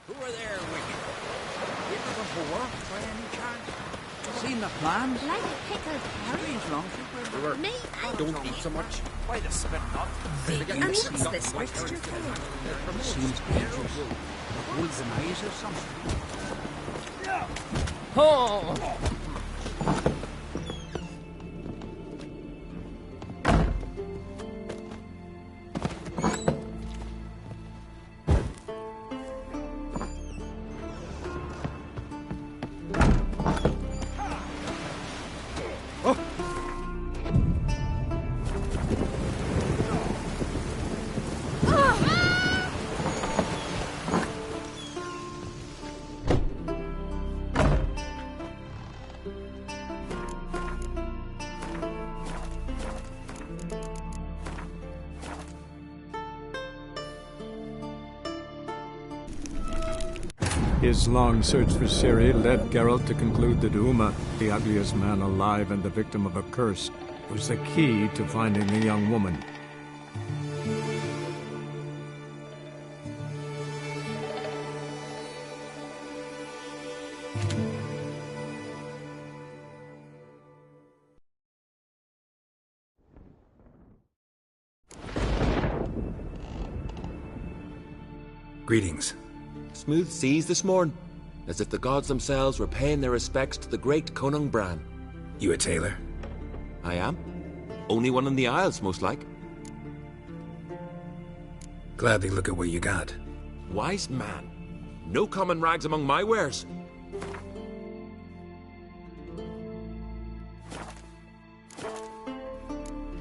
Who are there, Wicked? You ever before, by any chance? Seen the plans? Like pickled carrot? Me, I Don't eat so much. Why the spit not? And what's this mixture for? Seems dangerous. Poison eyes or something. Oh! His long search for Ciri led Geralt to conclude that Uma, the ugliest man alive and the victim of a curse, was the key to finding the young woman. Greetings. Smooth seas this morn, as if the gods themselves were paying their respects to the great Conung Bran. You a tailor? I am. Only one in the Isles, most like. Gladly look at what you got. Wise man. No common rags among my wares.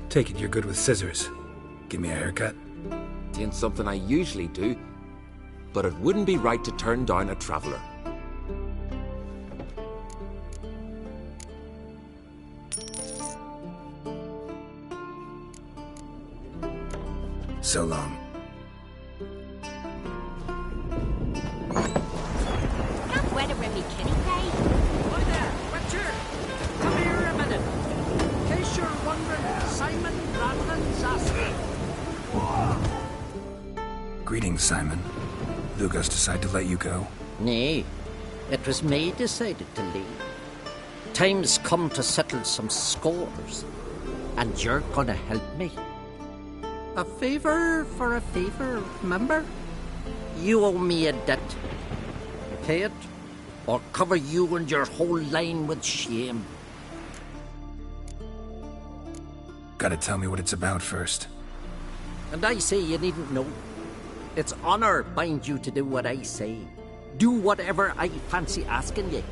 Take it you're good with scissors. Give me a haircut. Ain't something I usually do, but it wouldn't be right to turn down a traveller. So long. Can't weather with me, Kenny Day. Hi there, Witcher! Come here a minute. In case you're wondering, Simon Bradland's asking. Greetings, Simon. Lugas decided to let you go? Nay, it was me decided to leave. Time's come to settle some scores, and you're gonna help me. A favour for a favour, remember? You owe me a debt. Pay it, or cover you and your whole line with shame. Gotta tell me what it's about first. And I say you needn't know. It's honour binds you to do what I say. Do whatever I fancy asking you.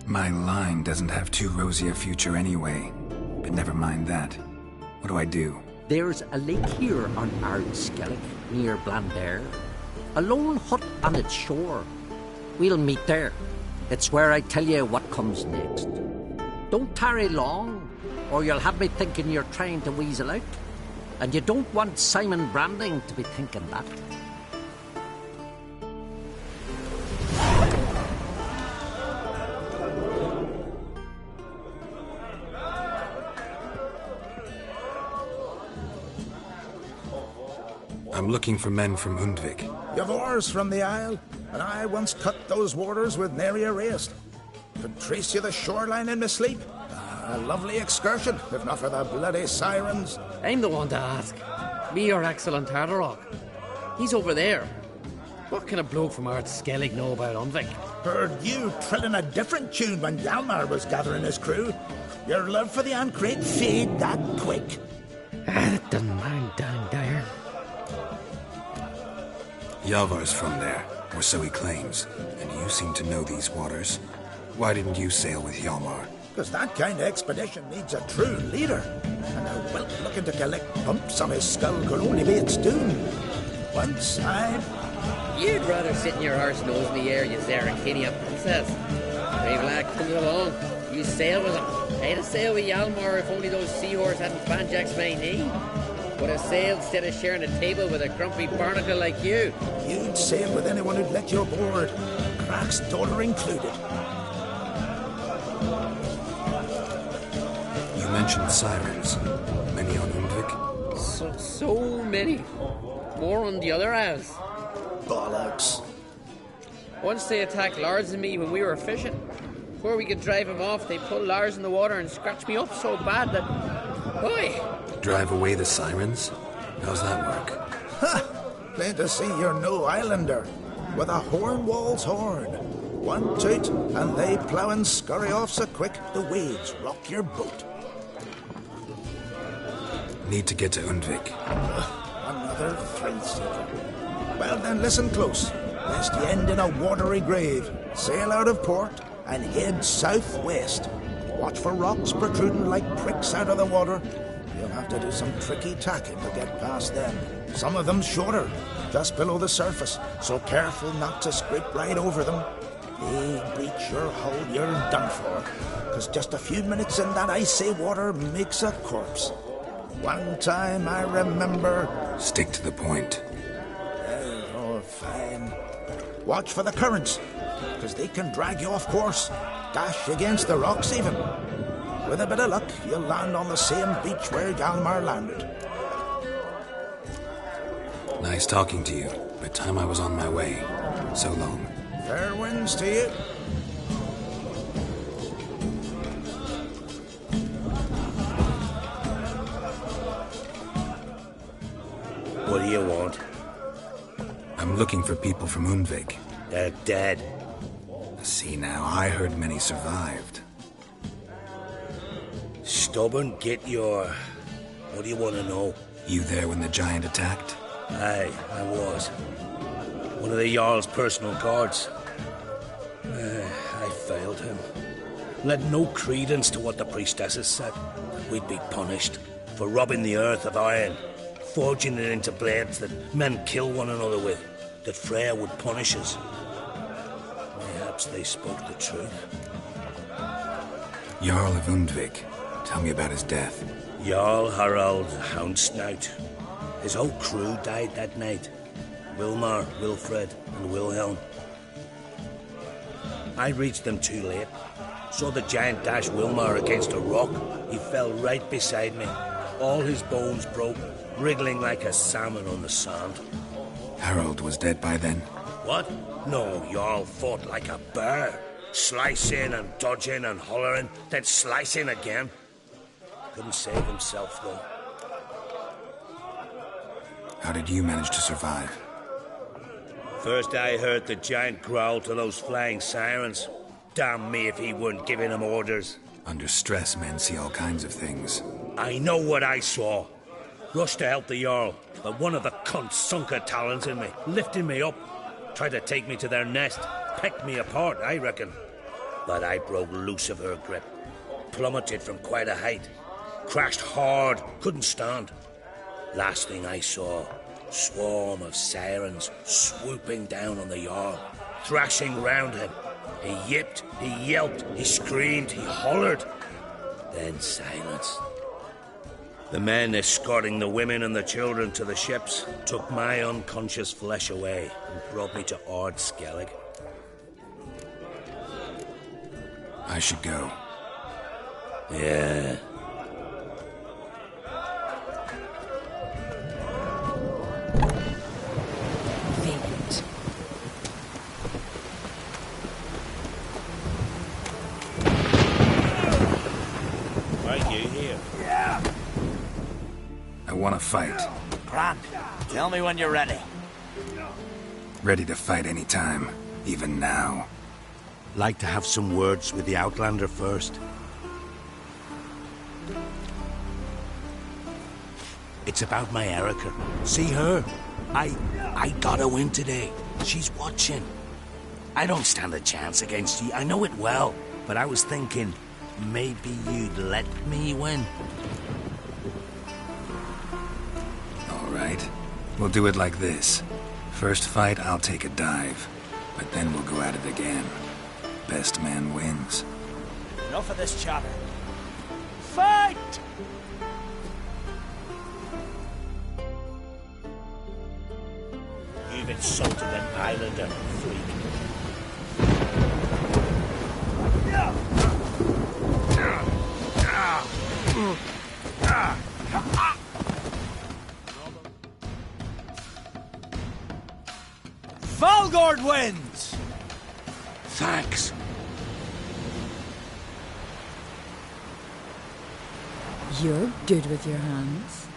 My line doesn't have too rosy a future anyway. But never mind that. What do I do? There's a lake here on Ardskellig, near Blandair. A lone hut on its shore. We'll meet there. It's where I tell you what comes next. Don't tarry long, or you'll have me thinking you're trying to weasel out. And you don't want Simon Branding to be thinking that. I'm looking for men from Undvik. You've oars from the Isle, and I once cut those waters with nary a raist. Could trace you the shoreline in my sleep. A lovely excursion, if not for the bloody sirens. I'm the one to ask. Me, your excellent Tardarok. He's over there. What can a bloke from Art Skellig know about Undvik? Heard you trilling a different tune when Hjalmar was gathering his crew. Your love for the Ancrate fade that quick. That doesn't mind dang dire. Hjalmar's from there, or so he claims. And you seem to know these waters. Why didn't you sail with Hjalmar? Because that kind of expedition needs a true leader. And a whelp looking to collect bumps on his skull could only be its doom. Once You'd rather sit in your arse nose in the air, you Zarakania princess. Brave lad comes along. You sail with him. I'd have sailed with Hjalmar if only those seahorse hadn't banjaxed my knee. Would have sailed instead of sharing a table with a grumpy barnacle like you. You'd sail with anyone who'd let you aboard. Cracks dollar included. You mentioned sirens. Many on Undvik? So many. More on the other isles. Bollocks. Once they attacked Lars and me when we were fishing. Before we could drive him off, they pulled Lars in the water and scratched me up so bad that... Oi! Drive away the sirens? How's that work? Ha! Plain to see you're no islander. With a horn wall's horn. One toot, and they plough and scurry off so quick the waves rock your boat. Need to get to Undvik. Another thrill-seeker. Well then, listen close, lest you end in a watery grave. Sail out of port and head southwest. Watch for rocks protruding like pricks out of the water. You'll have to do some tricky tacking to get past them. Some of them shorter, just below the surface, so careful not to scrape right over them. They breach your hull, you're done for. 'Cause just a few minutes in that icy water makes a corpse. One time I remember... Stick to the point. Oh, fine. Watch for the currents, because they can drag you off course. Dash against the rocks even. With a bit of luck, you'll land on the same beach where Hjalmar landed. Nice talking to you, but time I was on my way. So long. Fair winds to you. What do you want? I'm looking for people from Undvik. They're dead. See now, I heard many survived. Stubborn, get your... What do you want to know? You there when the giant attacked? Aye, I was. One of the Jarl's personal guards. I failed him. Led no credence to what the priestesses said. We'd be punished for robbing the earth of iron, forging it into blades that men kill one another with, that Freya would punish us. Perhaps they spoke the truth. Jarl of Undvik. Tell me about his death. Jarl Harald Houndsnout. His whole crew died that night. Wilmar, Wilfred, and Wilhelm. I reached them too late. Saw the giant dash Wilmar against a rock. He fell right beside me. All his bones broke, wriggling like a salmon on the sand. Harold was dead by then? What? No, Jarl fought like a bear. Slicing and dodging and hollering, then slicing again. Couldn't save himself, though. How did you manage to survive? First I heard the giant growl to those flying sirens. Damn me if he weren't giving them orders. Under stress, men see all kinds of things. I know what I saw. Rushed to help the Jarl, but one of the cunts sunk her talons in me, lifting me up. Tried to take me to their nest. Pecked me apart, I reckon. But I broke loose of her grip. Plummeted from quite a height. Crashed hard, couldn't stand. Last thing I saw, swarm of sirens swooping down on the Jarl, thrashing round him. He yipped, he yelped, he screamed, he hollered. Then silence. The men escorting the women and the children to the ships took my unconscious flesh away and brought me to Ard Skellig. I should go. Yeah. want to fight. Grant, tell me when you're ready. Ready to fight anytime, even now. Like to have some words with the Outlander first. It's about my Erica. See her? I got her win today. She's watching. I don't stand a chance against you. I know it well. But I was thinking, maybe you'd let me win. All right. We'll do it like this. First fight, I'll take a dive. But then we'll go at it again. Best man wins. Enough of this chatter. Fight! You've insulted an Islander, freak. Valgord wins! Thanks. You're good with your hands.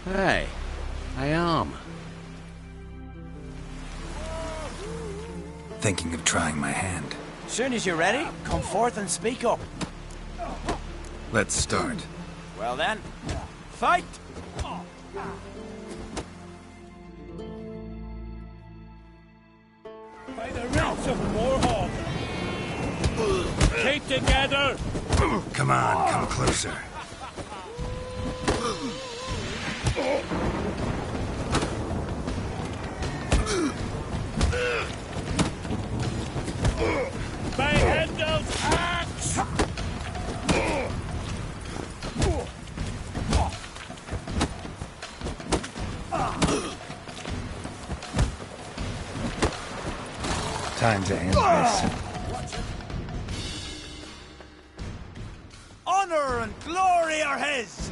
Hey, I am. Thinking of trying my hand. Soon as you're ready, come forth and speak up. Let's start. Well then, fight! By the roots of Warhawk! Keep together! Come on, come closer. By Hendel's axe! Time to end this. Honor and glory are his!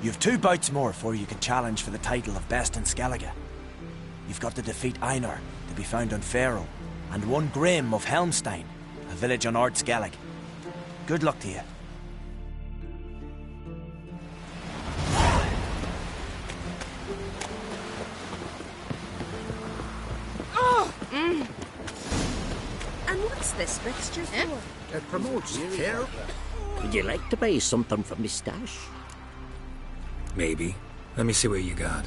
You've 2 bouts more before you can challenge for the title of Best in Skellige. You've got to defeat Einar, to be found on Faroe, and 1 Grim of Helmstein, a village on Ard Skellig. Good luck to you. And what's this mixture for? It promotes care. Would you like to buy something from me stash? Maybe. Let me see what you got.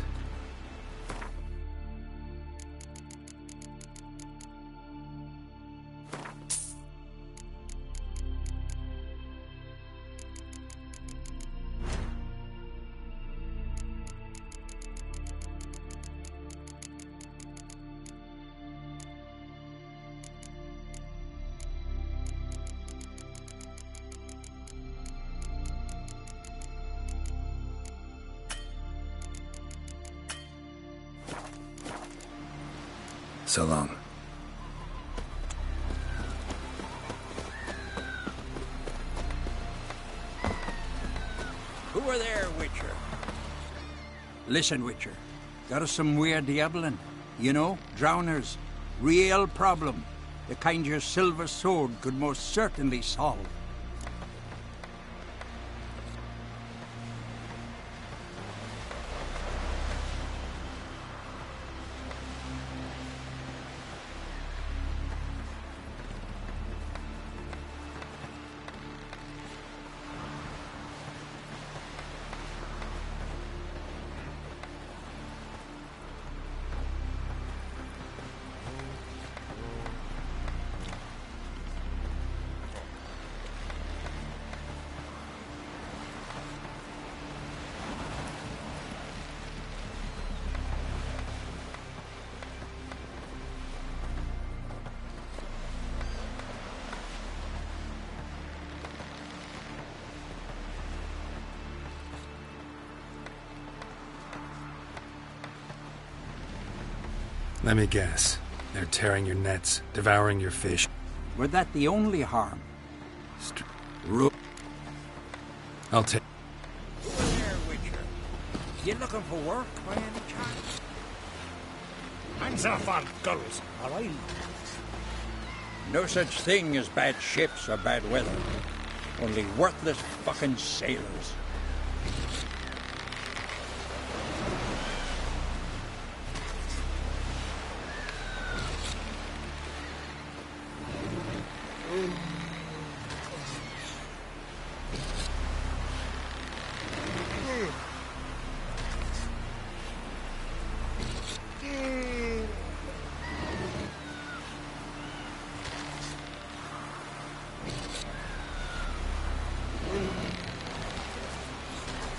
So long. Who are there, Witcher? Listen, Witcher. Got us some weird diabling. You know, drowners. Real problem. The kind your silver sword could most certainly solve. Let me guess. They're tearing your nets, devouring your fish. Were that the only harm? I'll take... Who are there, Witcher? You looking for work by any chance? Hands off on girls, or I'll... No such thing as bad ships or bad weather. Only worthless fucking sailors.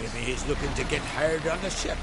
Maybe he's looking to get hired on the ship.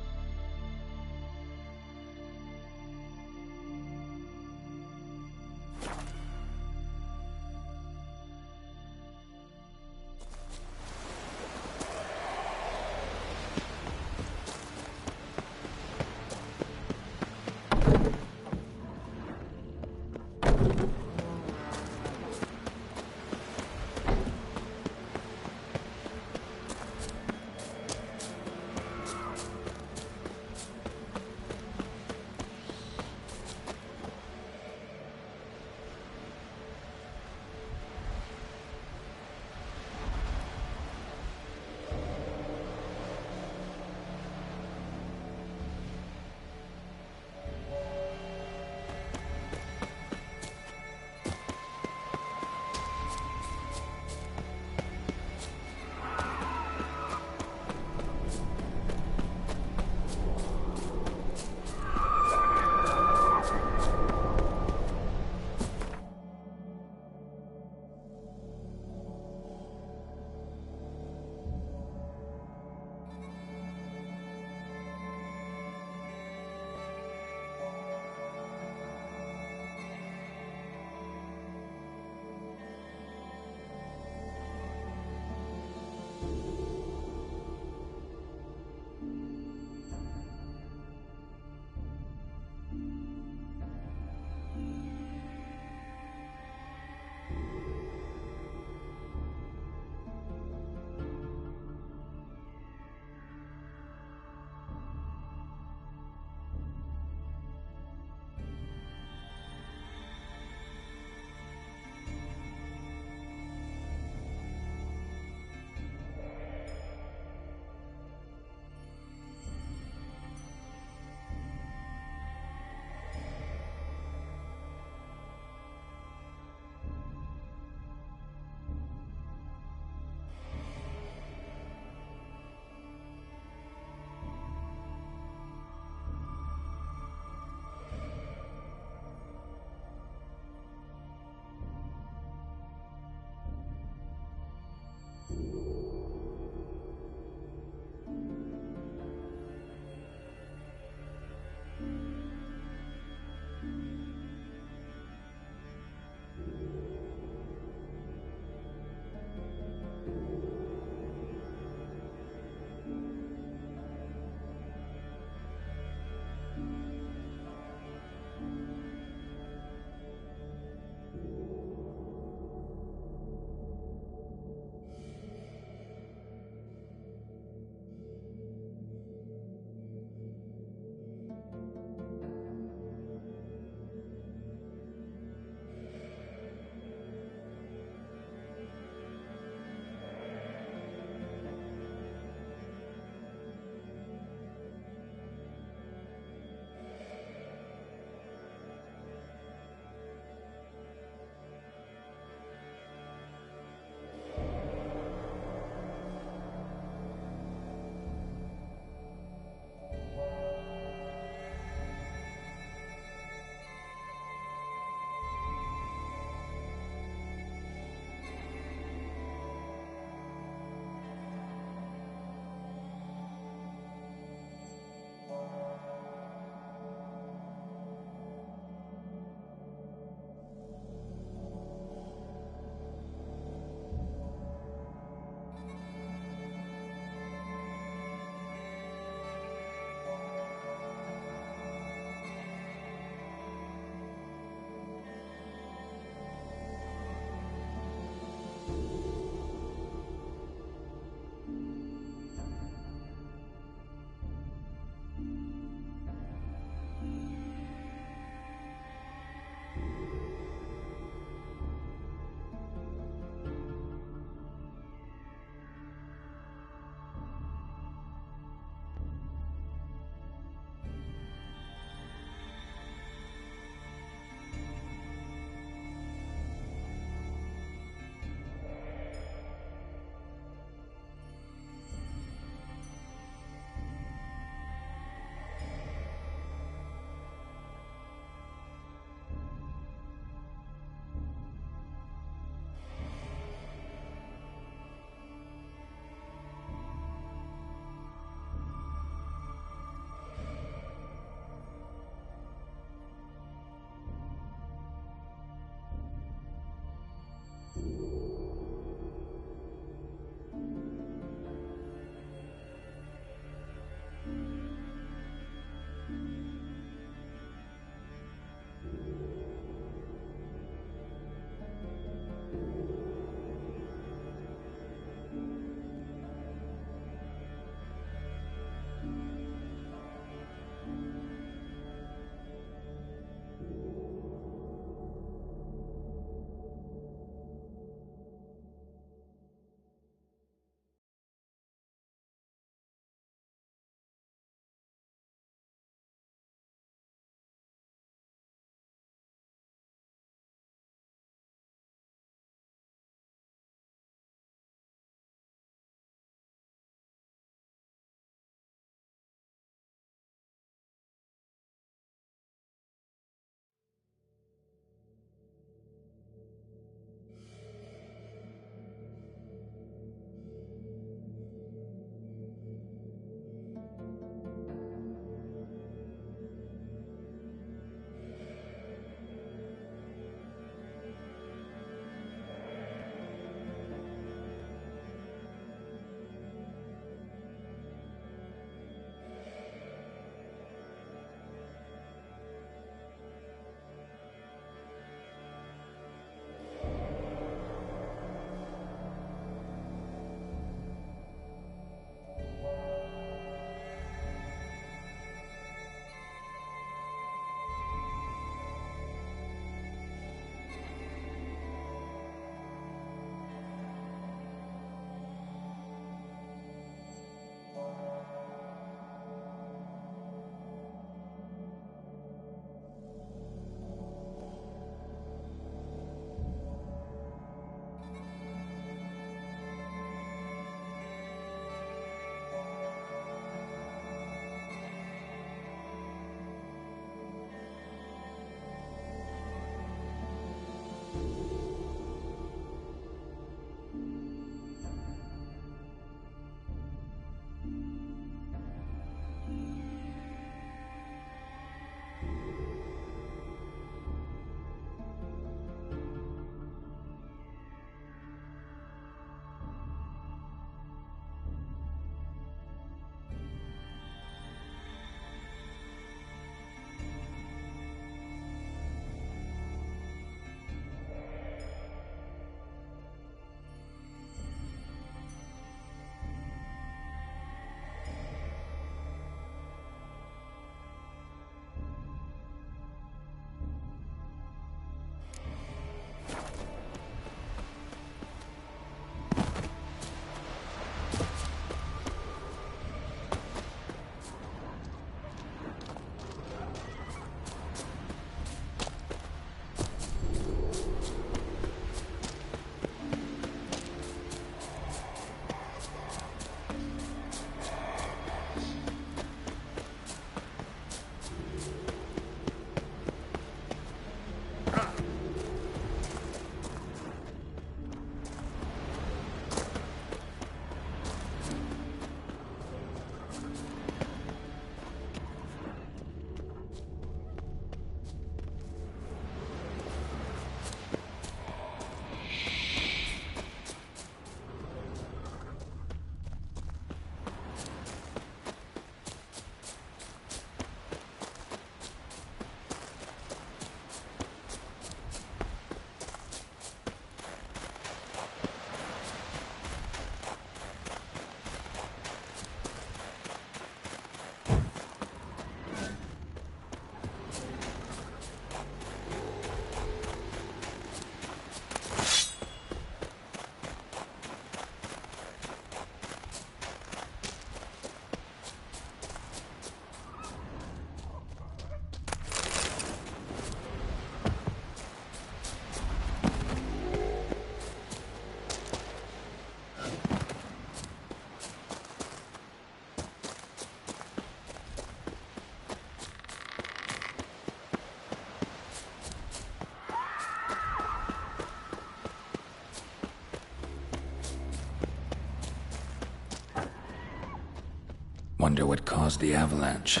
wonder what caused the avalanche.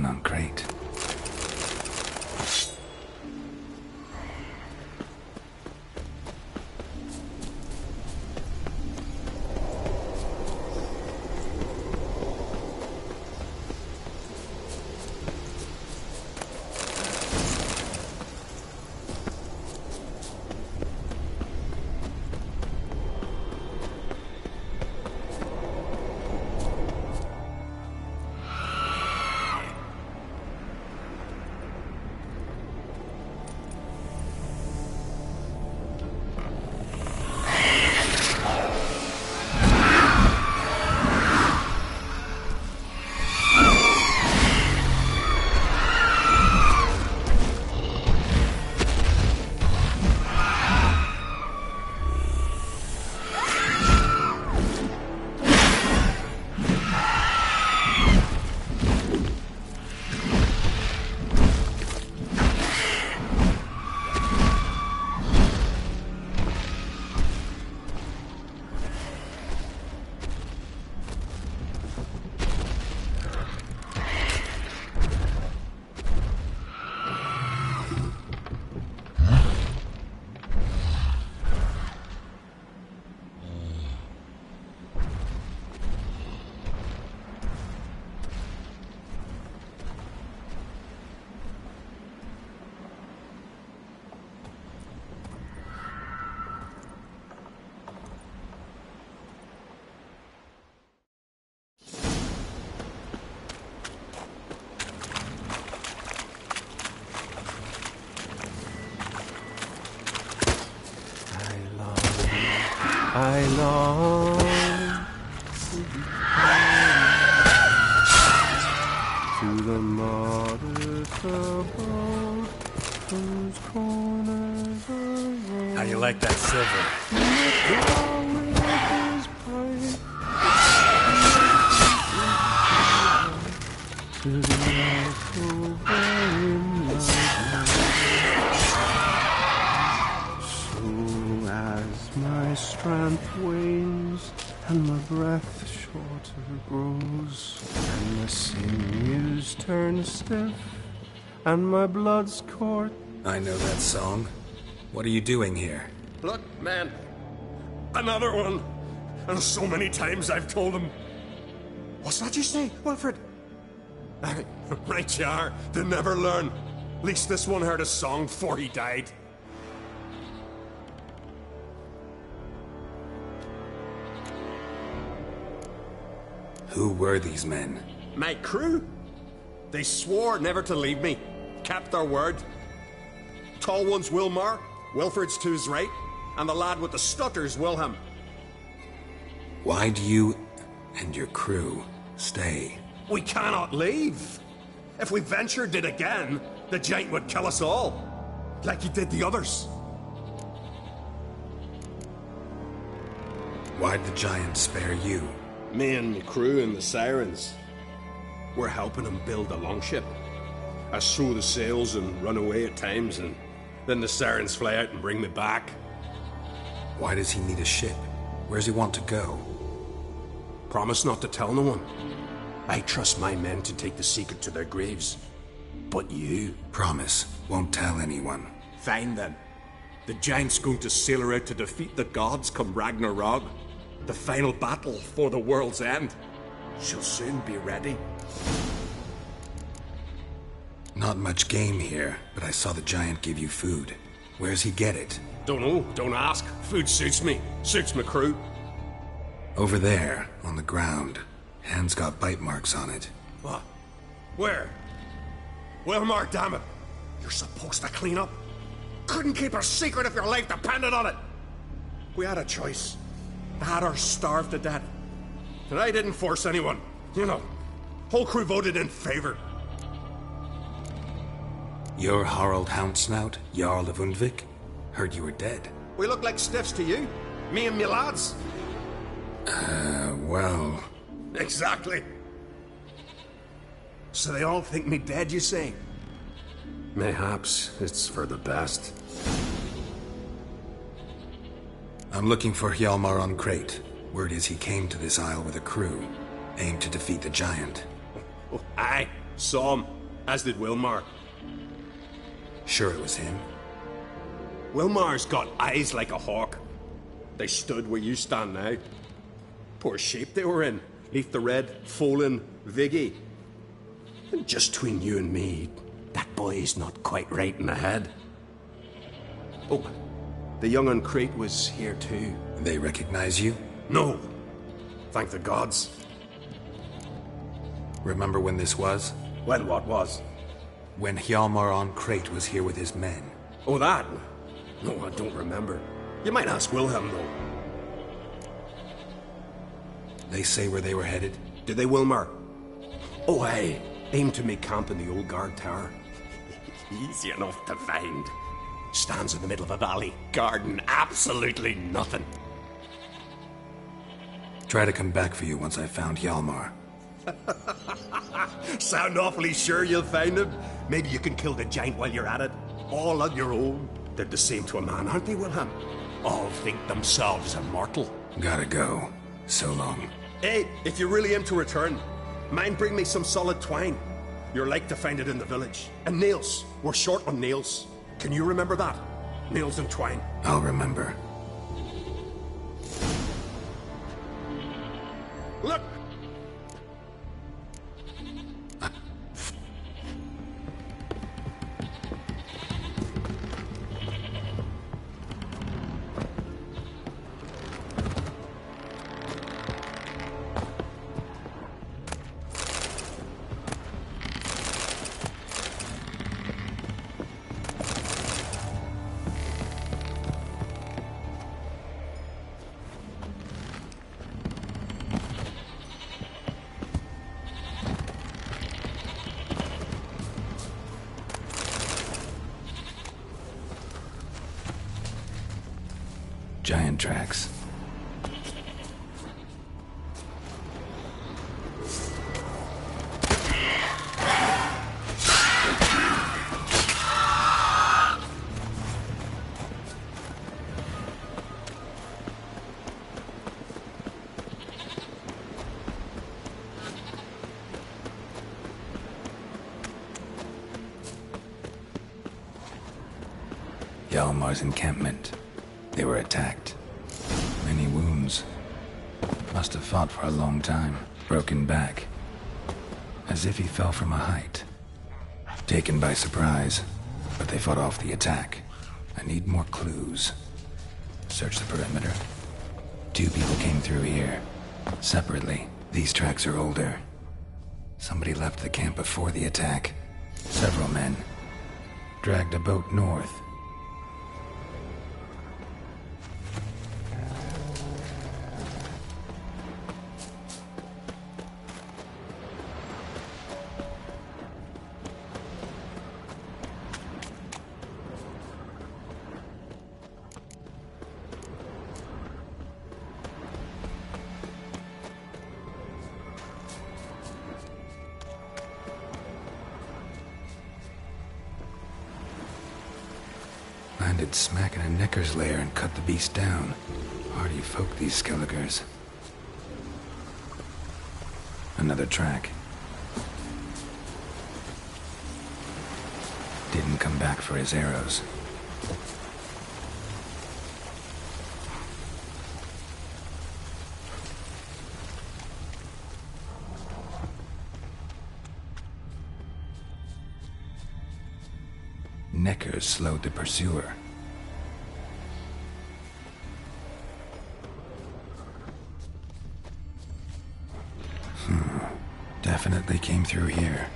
On crate. I long to be to the modest abode whose corners are How you like that silver? To the awful very so as my strength wanes and my breath shorter grows and my sinews turn stiff and my blood's court. I know that song. What are you doing here? Look, man. Another one. And so many times I've told him. What's that you say, Wilfred? Right you are. They never learn. At least this one heard a song before he died. Who were these men? My crew. They swore never to leave me. Kept their word. Tall one's Wilmar, Wilfred's to his right, and the lad with the stutter's Wilhelm. Why do you and your crew stay? We cannot leave. If we ventured it again, the giant would kill us all, like he did the others. Why'd the giant spare you? Me and my crew and the Sirens. We're helping him build a longship. I sew the sails and run away at times, and then the Sirens fly out and bring me back. Why does he need a ship? Where's he want to go? Promise not to tell no one. I trust my men to take the secret to their graves. But you... Promise, won't tell anyone. Fine then. The giant's going to sail her out to defeat the gods come Ragnarok. The final battle for the world's end. She'll soon be ready. Not much game here, but I saw the giant give you food. Where's he get it? Don't know, don't ask. Food suits me, suits my crew. Over there, on the ground. Hand's got bite marks on it. What? Where? Well, Mark, damn it. You're supposed to clean up. Couldn't keep her secret if your life depended on it. We had a choice. I had her starved to death. And I didn't force anyone. You know, whole crew voted in favor. You're Harald Houndsnout, Jarl of Undvik? Heard you were dead. We look like stiffs to you. Me and me lads. Well... Exactly. So they all think me dead, you say? Mayhaps it's for the best. I'm looking for Hjalmar on Crate. Word is he came to this isle with a crew, aimed to defeat the giant. Oh, aye, saw him, as did Wilmar. Sure it was him? Wilmar's got eyes like a hawk. They stood where you stand now. Poor shape they were in. Leaf the Red, Folin, Viggy. And just between you and me, that boy's not quite right in the head. Oh, the young on Crate was here too. They recognize you? No. Thank the gods. Remember when this was? When what was? When Hjalmar on Crate was here with his men. Oh, that? No, I don't remember. You might ask Wilhelm, though. They say where they were headed? Did they, Wilmar? Oh, aye. Aim to make camp in the old guard tower. Easy enough to find. Stands in the middle of a valley. Garden, absolutely nothing. Try to come back for you once I've found Hjalmar. Sound awfully sure you'll find him? Maybe you can kill the giant while you're at it. All on your own. They're the same to a man, aren't they, Wilhelm? All think themselves immortal. Gotta go. So long. Hey, if you really aim to return, mind bring me some solid twine. You're like to find it in the village. And nails. We're short on nails. Can you remember that? Nails and twine. I'll remember. Look! Giant tracks. Hjalmar's encampment. They were attacked. Many wounds. Must have fought for a long time. Broken back. As if he fell from a height. Taken by surprise. But they fought off the attack. I need more clues. Search the perimeter. 2 people came through here. Separately. These tracks are older. Somebody left the camp before the attack. Several men. Dragged a boat north. landed smack in a Necker's lair and cut the beast down. Hardy folk, these Skelligers. Another track. Didn't come back for his arrows. Neckers slowed the pursuer. Definitely came through here.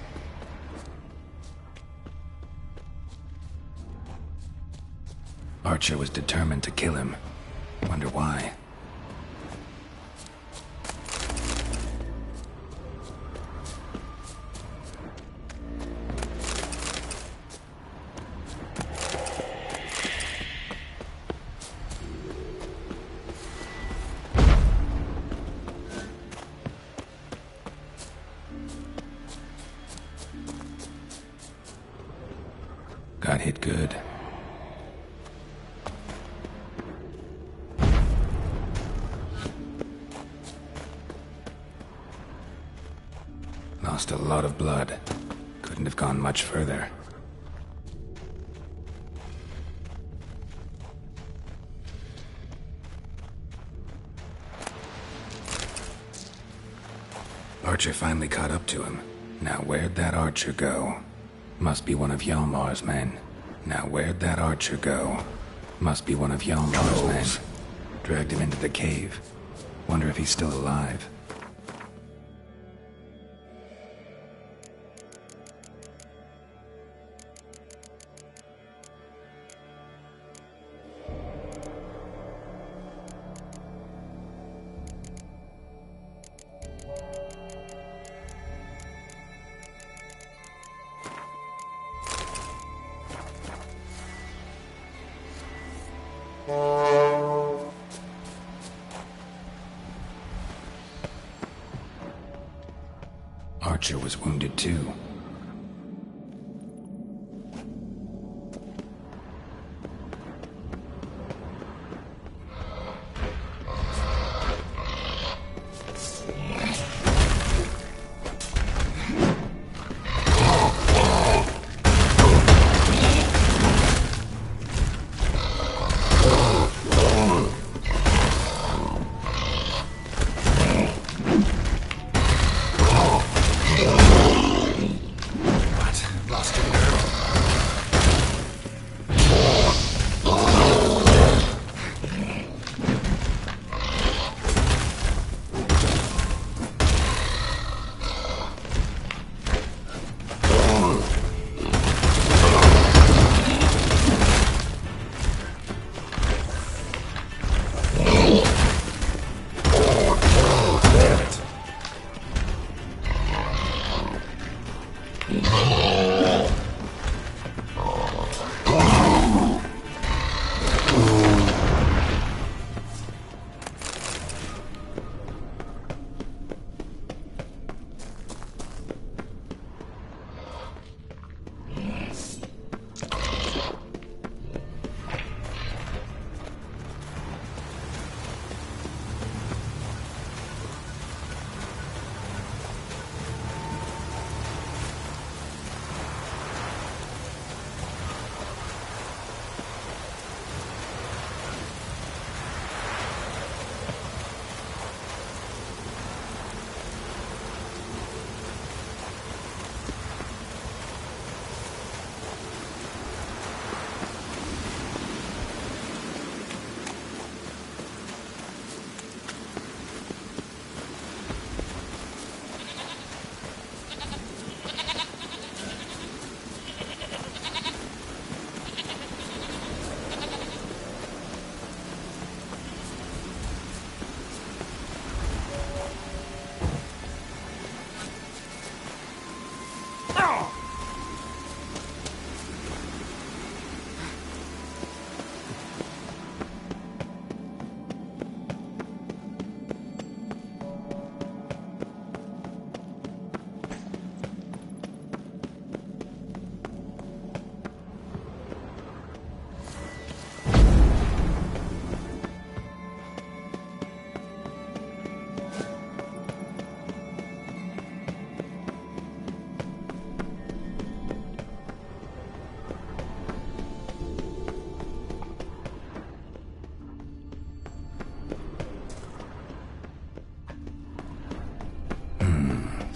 Archer was determined to kill him. Wonder why. Got hit good. Lost a lot of blood. Couldn't have gone much further. Archer finally caught up to him. Now where'd that archer go? Must be one of Hjalmar's men. Now where'd that archer go? Must be one of Hjalmar's men. Dragged him into the cave. Wonder if he's still alive. Archer was wounded too.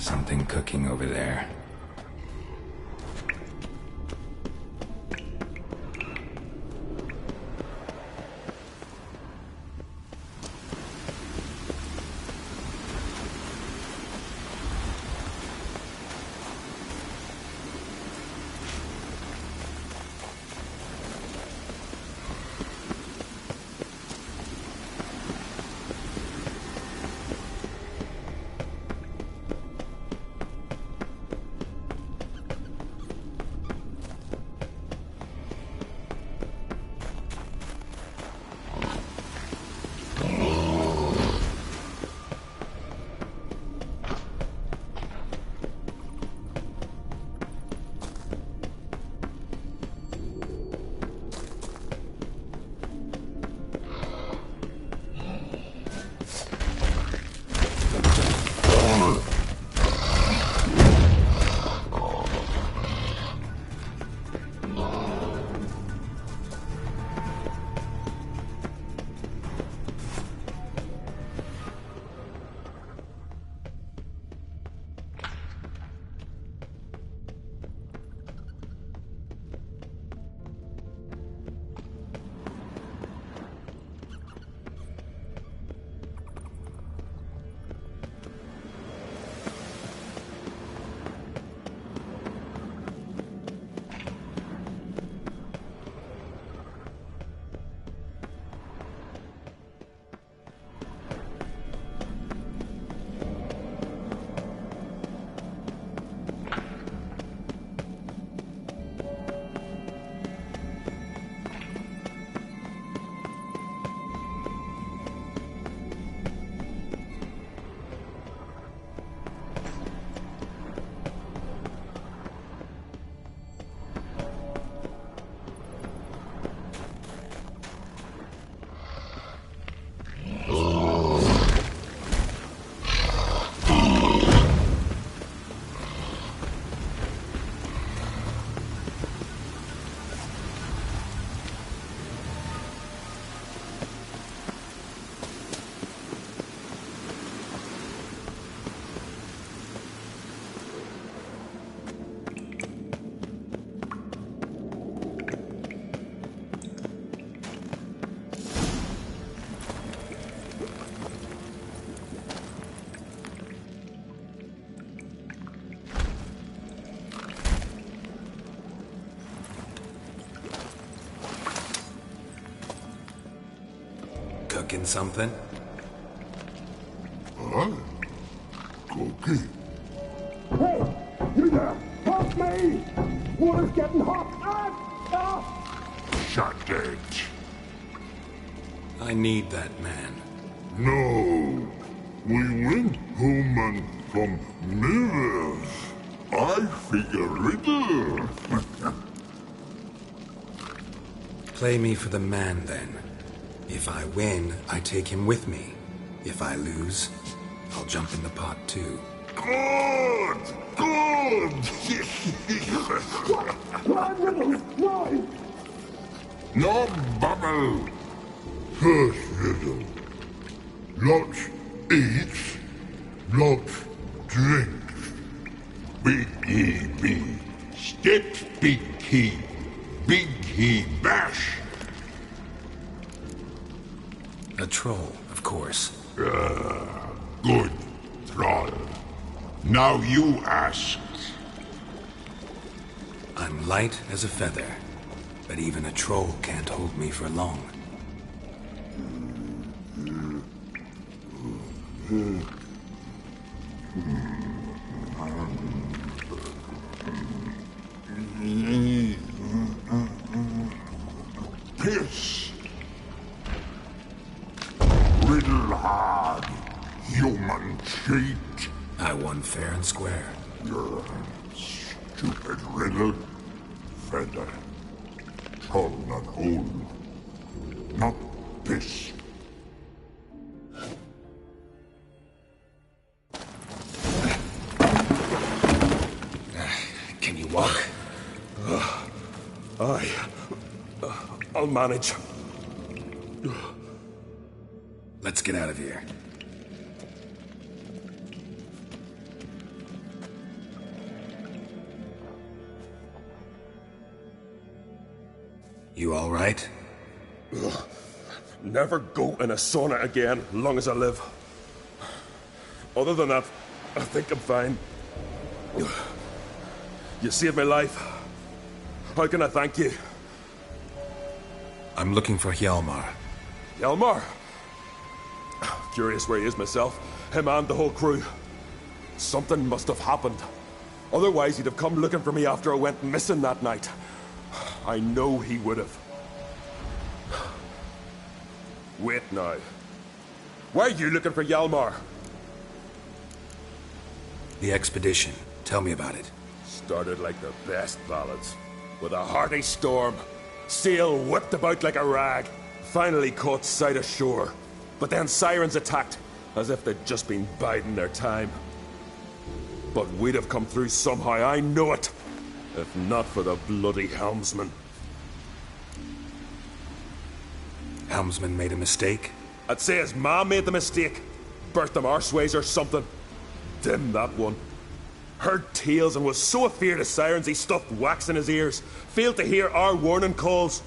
Something cooking over there. Cooking something? Huh? Cookie? Hey! You there! Help me! Water's getting hot! Shut it! I need that man. No. We went home and from mirrors. I figure riddle. Play me for the man, then. If I win, I take him with me. If I lose, I'll jump in the pot, too. Good! Good! What riddle? Why? No bubble. First riddle. Lots eats, lots drinks. Big he be. Steps big he bash. A troll, of course. Good, troll. Now you ask. I'm light as a feather, but even a troll can't hold me for long. Piss. Riddle hard, human cheat. I won fair and square. You're stupid riddle. Feather. Troll not hole. Not piss. Can you walk? I'll manage. Let's get out of here. You all right? Ugh. Never go in a sauna again, long as I live. Other than that, I think I'm fine. You saved my life. How can I thank you? I'm looking for Hjalmar. Hjalmar? Curious where he is myself. Him and the whole crew. Something must have happened. Otherwise, he'd have come looking for me after I went missing that night. I know he would have. Wait now. Why are you looking for Hjalmar? The expedition. Tell me about it. Started like the best ballads. With a hearty storm. Sail whipped about like a rag. Finally caught sight of shore. But then sirens attacked, as if they'd just been biding their time. But we'd have come through somehow, I know it. If not for the bloody helmsman. Helmsman made a mistake? I'd say his ma made the mistake. Burnt them arseways or something. Dim that one. Heard tales and was so afeard of sirens he stuffed wax in his ears. Failed to hear our warning calls.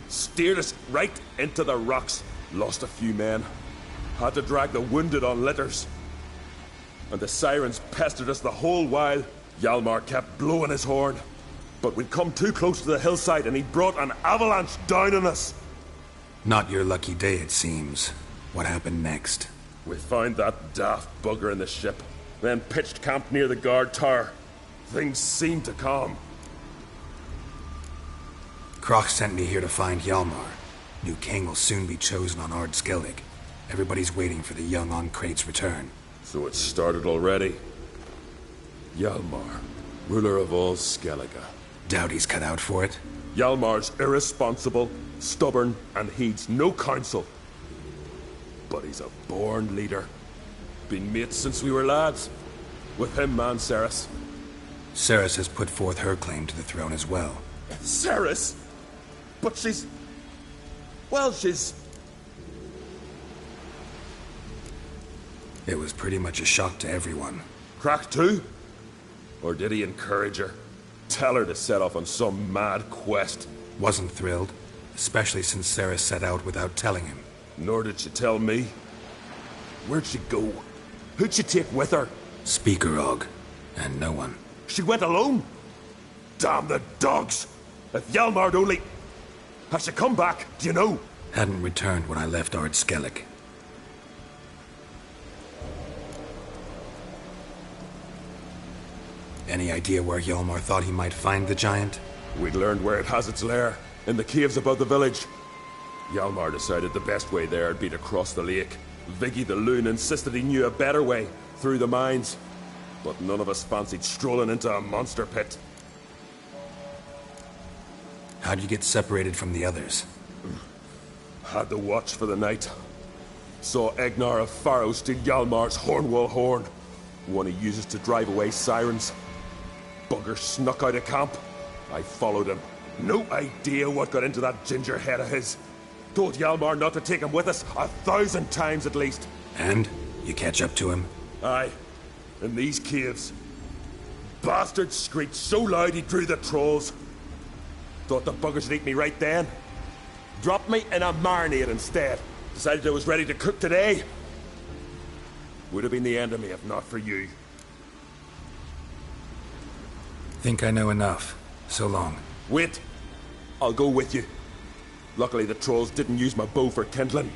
Steered us right into the rocks. Lost a few men. Had to drag the wounded on litters. And the sirens pestered us the whole while. Hjalmar kept blowing his horn. But we'd come too close to the hillside and he brought an avalanche down on us. Not your lucky day, it seems. What happened next? We found that daft bugger in the ship. Then pitched camp near the guard tower. Things seemed to calm. Kroch sent me here to find Hjalmar. New king will soon be chosen on Ard Skellig. Everybody's waiting for the young Oncrate's return. So it started already. Hjalmar, ruler of all Skellige. Doubt he's cut out for it. Hjalmar's irresponsible, stubborn, and heeds no counsel. But he's a born leader. Been mates since we were lads. With him and Ceres. Ceres has put forth her claim to the throne as well. Ceres? But she's... Well, she's... It was pretty much a shock to everyone. Crack too? Or did he encourage her? Tell her to set off on some mad quest? Wasn't thrilled, especially since Ceres set out without telling him. Nor did she tell me. Where'd she go? Who'd she take with her? Speakerog, and no one. She went alone? Damn the dogs! If Hjalmar'd only... Has she come back, do you know? Hadn't returned when I left Ard Skellig. Any idea where Hjalmar thought he might find the giant? We'd learned where it has its lair, in the caves above the village. Hjalmar decided the best way there would be to cross the lake. Viggy the Loon insisted he knew a better way, through the mines. But none of us fancied strolling into a monster pit. How'd you get separated from the others? Had to watch for the night. Saw Egnar of Pharaoh steal Hjalmar's Hornwall horn, one he uses to drive away sirens. Bugger snuck out of camp. I followed him. No idea what got into that ginger head of his. Told Hjalmar not to take him with us 1,000 times at least. And? You catch up to him? Aye. In these caves. Bastard screeched so loud he drew the trolls. Thought the buggers would eat me right then. Dropped me in a marinade instead. Decided I was ready to cook today. Would have been the end of me if not for you. Think I know enough. So long. Wait. I'll go with you. Luckily the trolls didn't use my bow for kindling.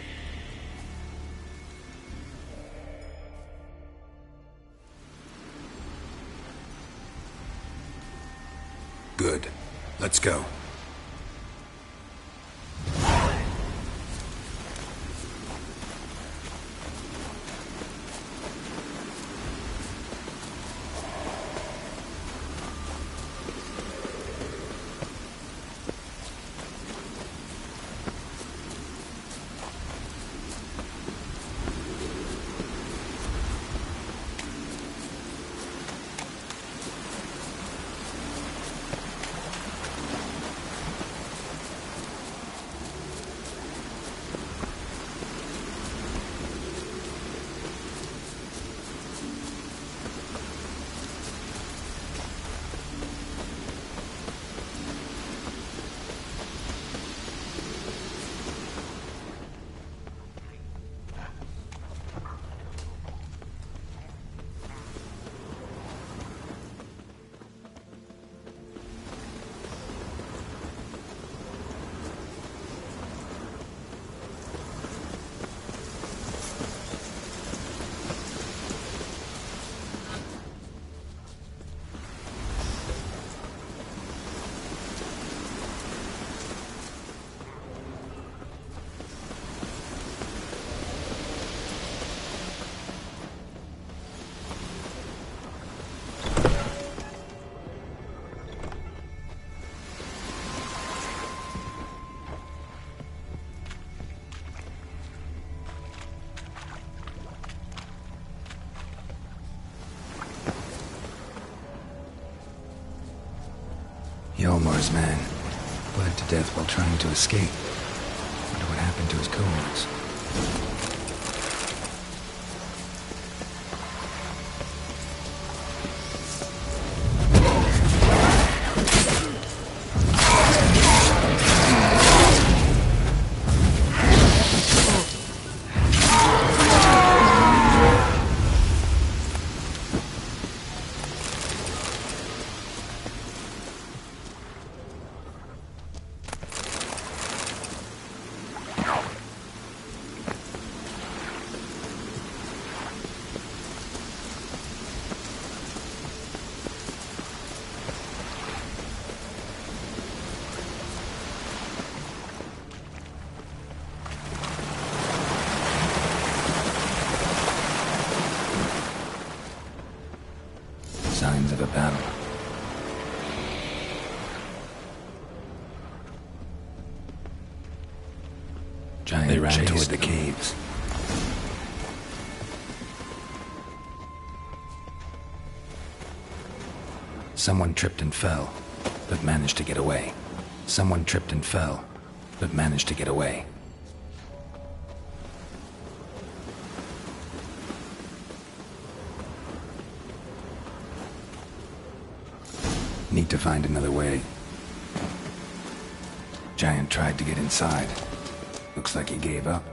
Good. Let's go. Hjalmar's man. Bled to death while trying to escape. Wonder what happened to his cohorts. Signs of a battle. Giant ran toward the caves. Someone tripped and fell, but managed to get away. Someone tripped and fell, but managed to get away. Need to find another way. Giant tried to get inside. Looks like he gave up.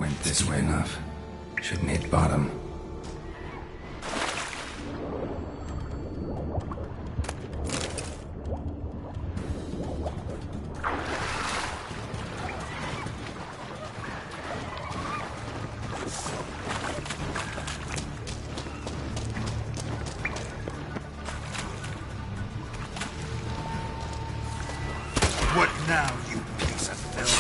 Went this way enough. Shouldn't hit bottom. What now, you piece of filth?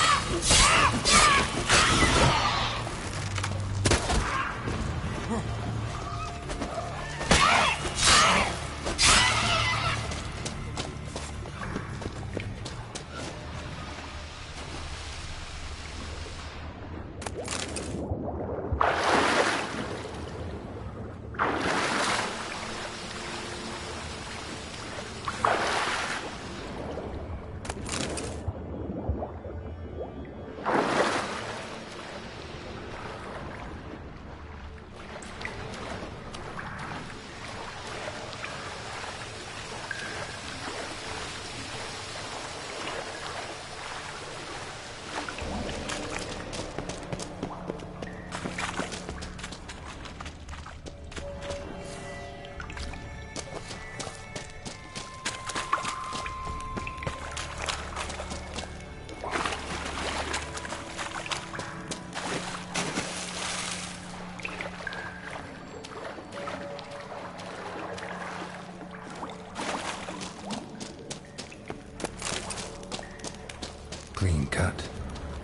Clean cut.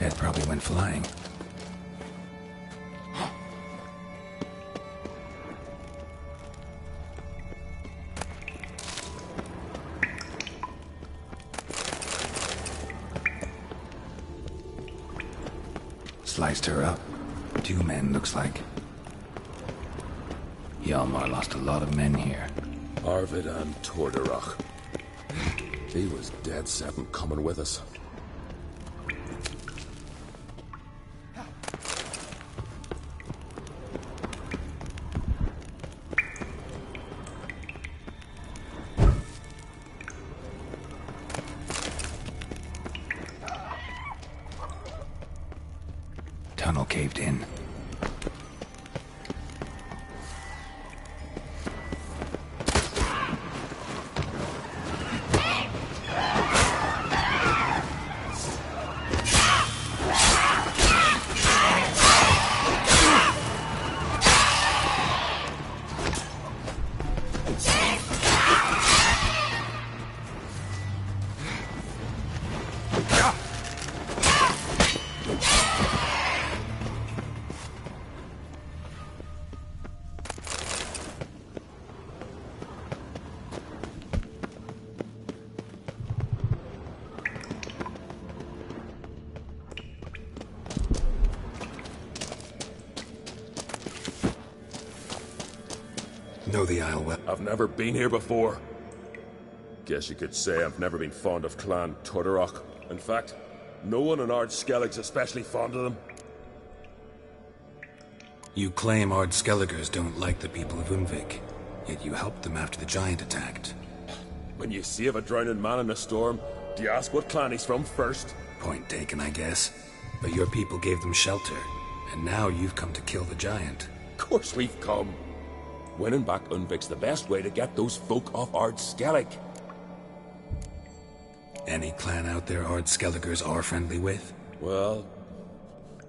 Head probably went flying. Sliced her up. 2 men, looks like. Hjalmar lost a lot of men here. Arvid and Torderach. He was dead set on coming with us. Tunnel caved in. Know the Isle well? I've never been here before. Guess you could say I've never been fond of Clan Tudorok. In fact, no one in Ard Skellig's especially fond of them. You claim Ard Skelligers don't like the people of Unvik, yet you helped them after the giant attacked. When you save a drowning man in a storm, do you ask what clan he's from first? Point taken, I guess. But your people gave them shelter, and now you've come to kill the giant. Of course we've come. Winning back Unvik's the best way to get those folk off Ard Skellig. Any clan out there Ard Skelligers are friendly with? Well,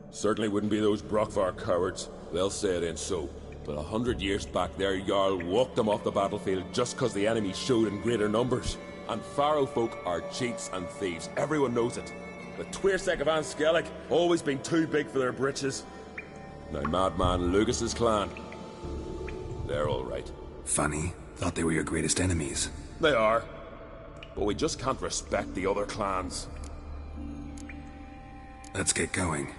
certainly wouldn't be those Brockvar cowards. They'll say it ain't so. But 100 years back, their Jarl walked them off the battlefield just because the enemy showed in greater numbers. And Pharaoh folk are cheats and thieves. Everyone knows it. The Twirsek of An Skellig always been too big for their britches. Now Madman Lucas's clan, they're all right. Funny. Thought they were your greatest enemies. They are. But we just can't respect the other clans. Let's get going.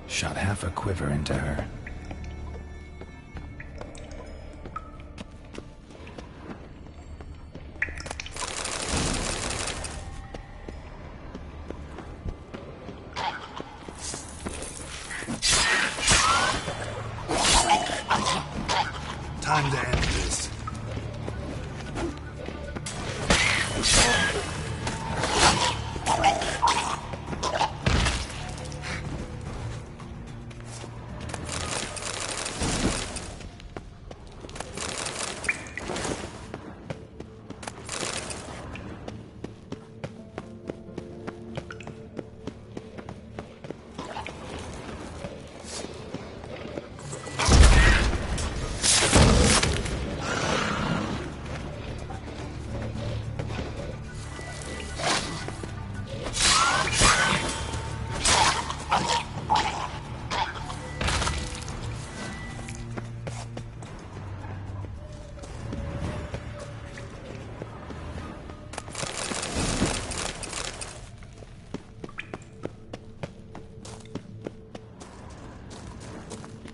Shot half a quiver into her. Time to end this.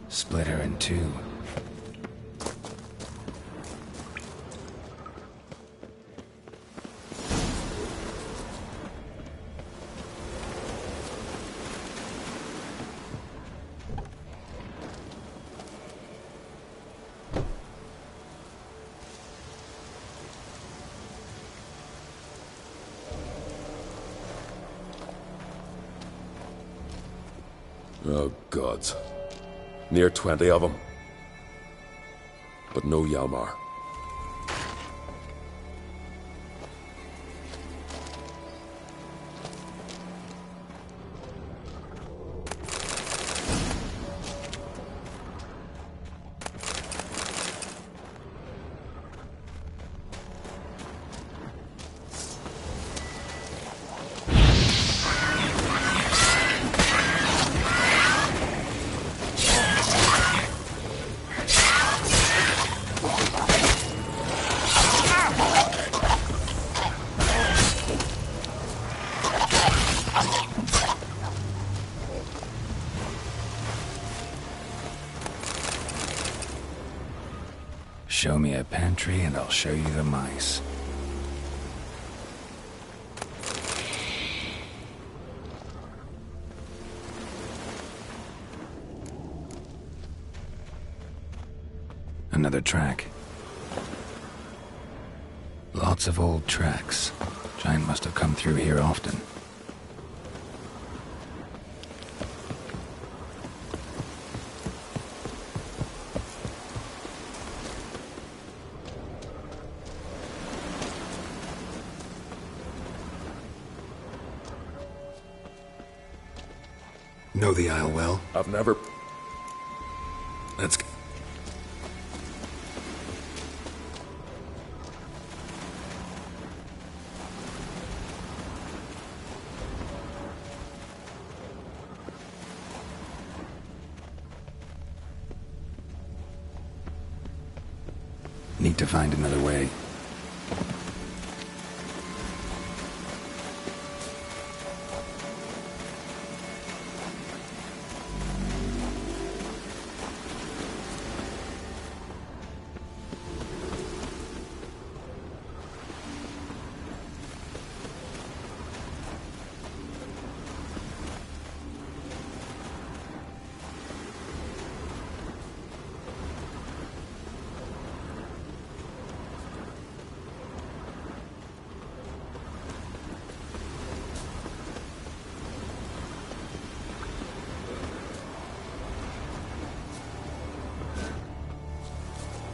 Split her in two. Oh, gods. Near 20 of them. But no Yalmar. Show me a pantry and I'll show you the mice. Another track. Lots of old tracks. Giant must have come through here often. Know the Isle well? I've never... Let's go. Need to find another way.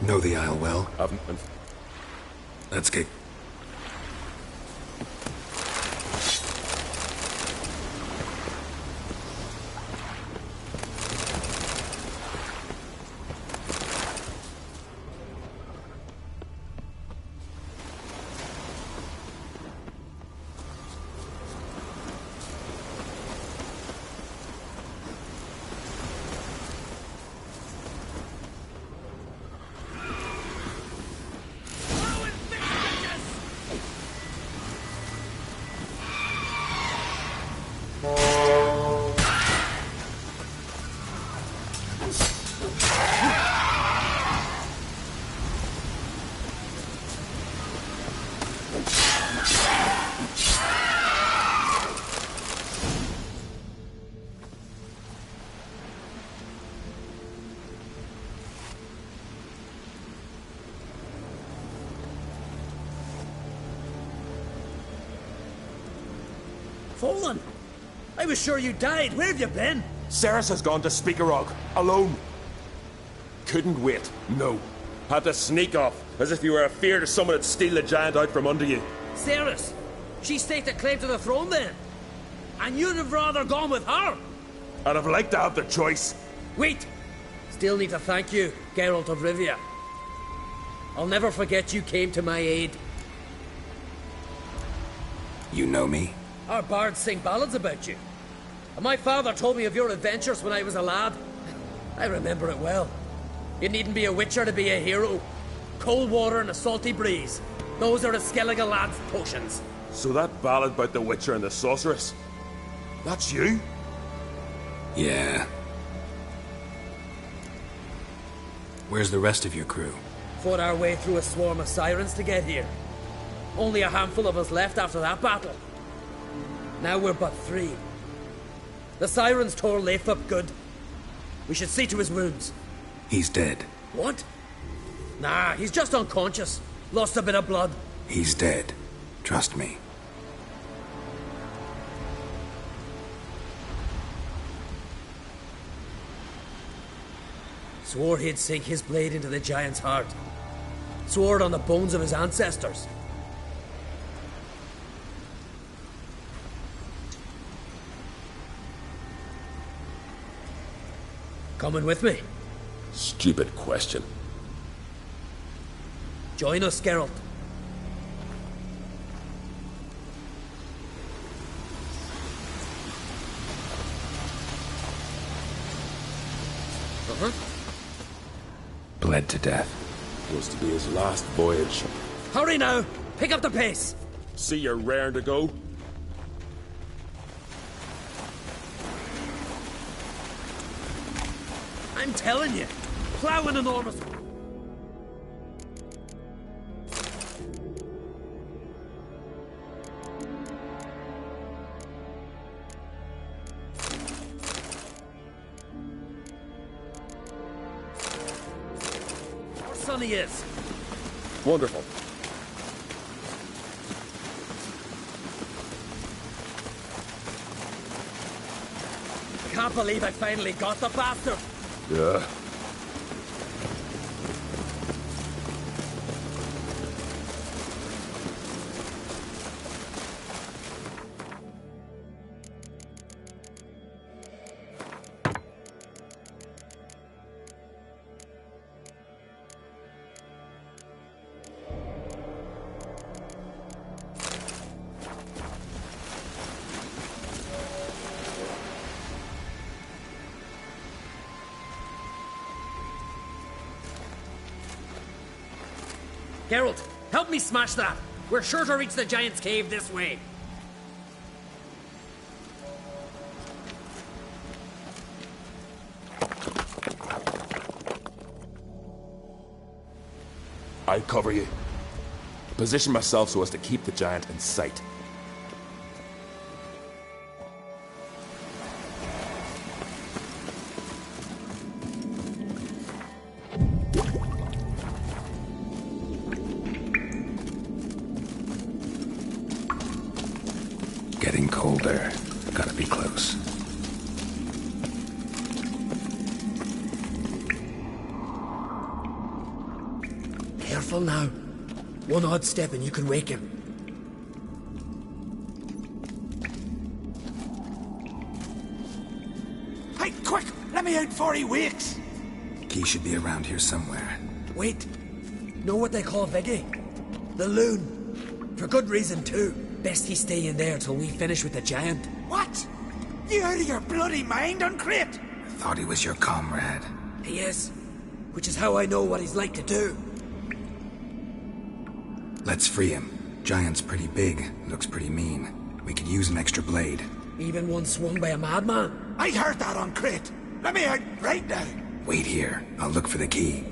Know the Isle well? Let's get... Fallen! I was sure you died. Where have you been? Ceres has gone to Speakerog, alone. Couldn't wait, no. Had to sneak off, as if you were afeard someone would steal the giant out from under you. Ceres! She staked a claim to the throne then. And you'd have rather gone with her. I'd have liked to have the choice. Wait! Still need to thank you, Geralt of Rivia. I'll never forget you came to my aid. You know me? Our bards sing ballads about you. And my father told me of your adventures when I was a lad. I remember it well. You needn't be a witcher to be a hero. Cold water and a salty breeze. Those are a Skellige lad's potions. So that ballad about the witcher and the sorceress, that's you? Yeah. Where's the rest of your crew? Fought our way through a swarm of sirens to get here. Only a handful of us left after that battle. Now we're but 3. The sirens tore Leif up good. We should see to his wounds. He's dead. What? Nah, he's just unconscious. Lost a bit of blood. He's dead. Trust me. Swore he'd sink his blade into the giant's heart. Swore it on the bones of his ancestors. Coming with me? Stupid question. Join us, Geralt. Bled to death. Was to be his last voyage. Hurry now! Pick up the pace! See you're raring to go? I'm telling you, plowing enormous. Our son he is. Wonderful. Can't believe I finally got the bastard. Yeah. Geralt, help me smash that. We're sure to reach the giant's cave this way. I'll cover you. Position myself so as to keep the giant in sight. Getting colder. Gotta be close. Careful now. One odd step and you can wake him. Hey, quick! Let me out before he wakes! Key should be around here somewhere. Wait. Know what they call Viggy? The loon. For good reason, too. Best he stay in there till we finish with the giant. What? You out of your bloody mind, Uncrate? Thought he was your comrade. He is. Which is how I know what he's like to do. Let's free him. Giant's pretty big, looks pretty mean. We could use an extra blade. Even one swung by a madman. I heard that, Uncrate. Let me out right now. Wait here. I'll look for the key.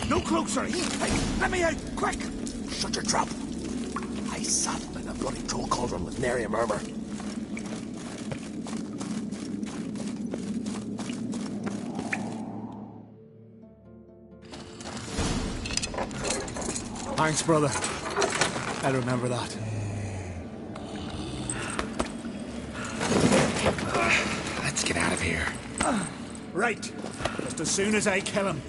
No closer! Hey, let me out! Quick! Shut your trap! I sat in a bloody troll cauldron with nary a murmur. Thanks, brother. I'll remember that. Let's get out of here. Right. Just as soon as I kill him.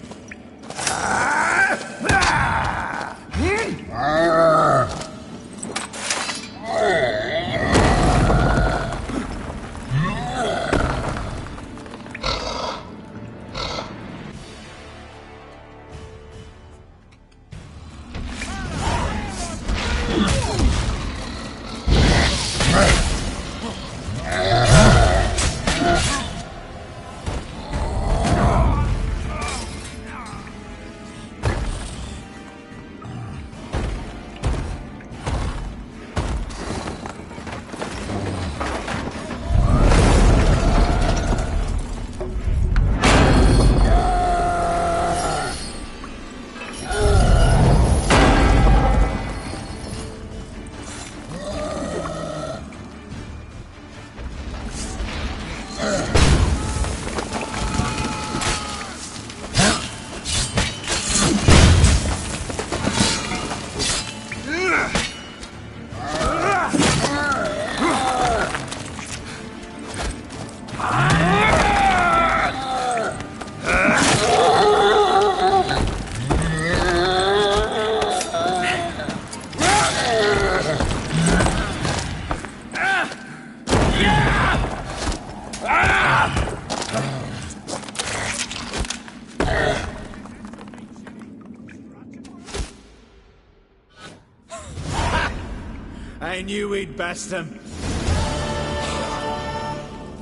I knew we'd best him.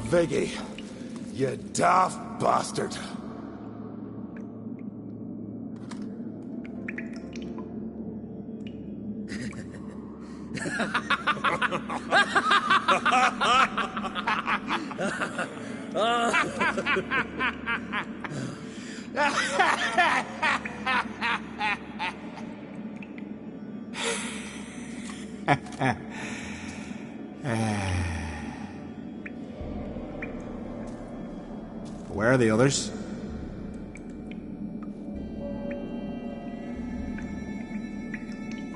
Viggy, you daft bastard. Where are the others?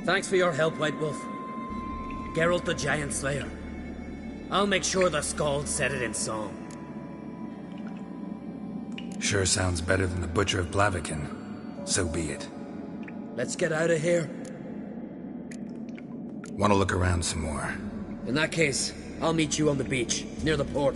Thanks for your help, White Wolf. Geralt the Giant Slayer. I'll make sure the Scald said it in song. Sure sounds better than the Butcher of Blaviken. So be it. Let's get out of here. Want to look around some more? In that case, I'll meet you on the beach, near the port.